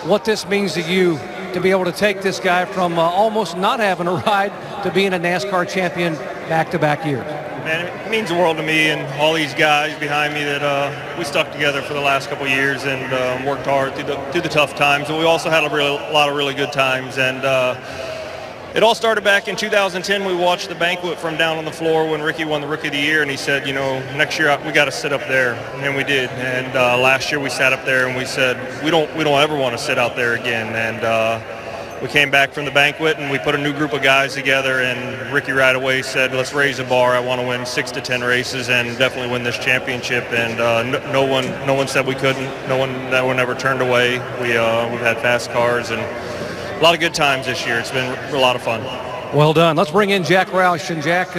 what this means to you to be able to take this guy from almost not having a ride to being a NASCAR champion back-to-back years. Man, it means the world to me and all these guys behind me that we stuck together for the last couple of years and worked hard through the tough times. But we also had a lot of really good times. And it all started back in 2010. We watched the banquet from down on the floor when Ricky won the Rookie of the Year, and he said, you know, next year we got to sit up there, and we did. And last year we sat up there and we said we don't ever want to sit out there again. And we came back from the banquet and we put a new group of guys together, and Ricky right away said, let's raise the bar. I want to win 6 to 10 races and definitely win this championship. And no one said we couldn't. No one ever turned away. We've had fast cars and a lot of good times this year. It's been a lot of fun. Well done. Let's bring in Jack Roush. And Jack,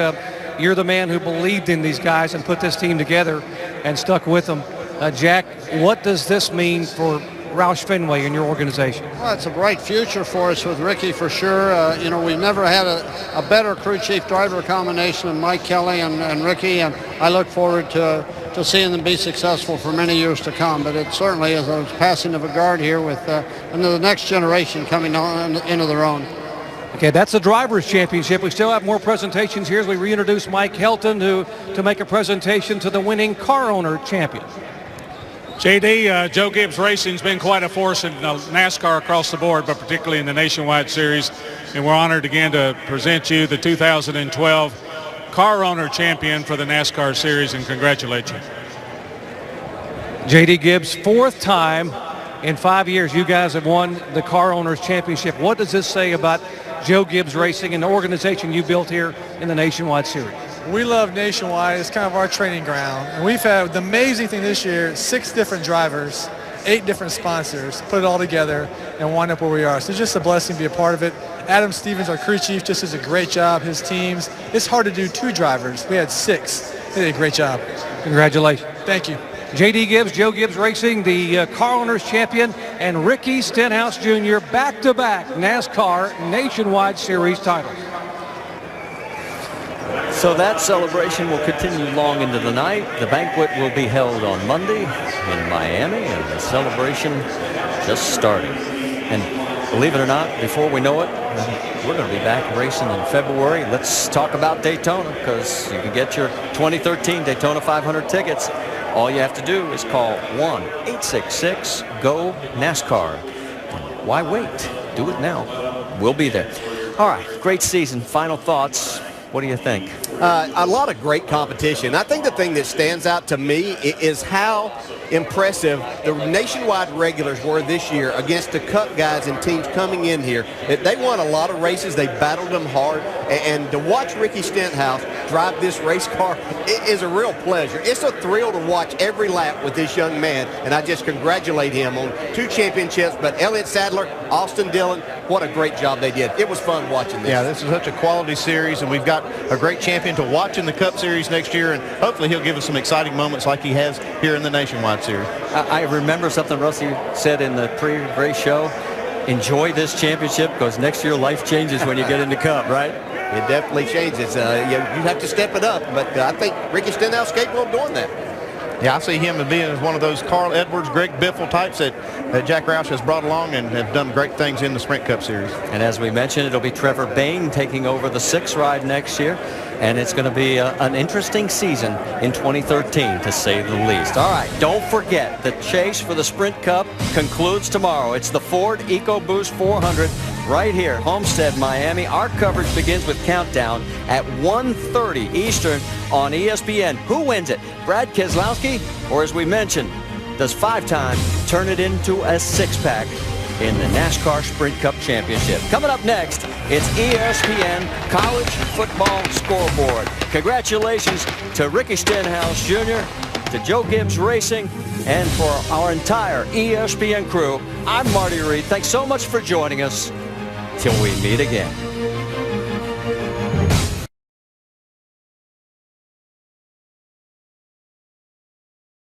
you're the man who believed in these guys and put this team together and stuck with them. Jack, what does this mean for Roush Fenway and your organization? Well, it's a bright future for us with Ricky for sure. You know, we've never had a better crew chief driver combination than Mike Kelly and Ricky, and I look forward to seeing them be successful for many years to come. But it certainly is a passing of a guard here with the next generation coming on into their own. Okay, that's the Drivers' Championship. We still have more presentations here as we reintroduce Mike Helton to make a presentation to the winning car owner champion. JD, Joe Gibbs Racing's been quite a force in NASCAR across the board, but particularly in the Nationwide Series. And we're honored again to present you the 2012 car owner champion for the NASCAR Series, and congratulate you. JD Gibbs, fourth time in 5 years you guys have won the car owners championship. What does this say about Joe Gibbs Racing and the organization you built here in the Nationwide Series? We love Nationwide. It's kind of our training ground. And we've had the amazing thing this year, 6 different drivers, 8 different sponsors, put it all together and wind up where we are. So it's just a blessing to be a part of it. Adam Stevens, our crew chief, just does a great job. His teams. It's hard to do 2 drivers. We had 6. They did a great job. Congratulations. Thank you. JD Gibbs, Joe Gibbs Racing, the car owners champion, and Ricky Stenhouse Jr. back-to-back NASCAR Nationwide Series titles. So that celebration will continue long into the night. The banquet will be held on Monday in Miami, and the celebration just starting. And believe it or not, before we know it, we're going to be back racing in February. Let's talk about Daytona, because you can get your 2013 Daytona 500 tickets. All you have to do is call 1-866-GO-NASCAR. Why wait? Do it now. We'll be there. All right, great season. Final thoughts. What do you think? A lot of great competition. I think the thing that stands out to me is how impressive the Nationwide regulars were this year against the Cup guys and teams coming in here. They won a lot of races. They battled them hard. And to watch Ricky Stenhouse drive this race car, it is a real pleasure. It's a thrill to watch every lap with this young man, and I just congratulate him on 2 championships. But Elliott Sadler, Austin Dillon, what a great job they did. It was fun watching this. Yeah, this is such a quality series, and we've got a great champion to watch in the Cup Series next year, and hopefully he'll give us some exciting moments like he has here in the Nationwide Series. I remember something Rusty said in the pre-race show. enjoy this championship because next year life changes when you get in the Cup, right? It definitely changes. You have to step it up, but I think Ricky Stenhouse is capable of doing that. Yeah, I see him as being one of those Carl Edwards, Greg Biffle types that Jack Roush has brought along and have done great things in the Sprint Cup Series. And as we mentioned, it'll be Trevor Bayne taking over the 6 ride next year. And it's going to be an interesting season in 2013, to say the least. All right, don't forget, the chase for the Sprint Cup concludes tomorrow. It's the Ford Ecoboost 400 right here, Homestead, Miami. Our coverage begins with countdown at 1:30 Eastern on ESPN. Who wins it? Brad Keselowski, or as we mentioned, does 5-time turn it into a 6-pack in the NASCAR Sprint Cup Championship? Coming up next, it's ESPN College Football Scoreboard. Congratulations to Ricky Stenhouse Jr., to Joe Gibbs Racing, and for our entire ESPN crew. I'm Marty Reed. Thanks so much for joining us. Till we meet again.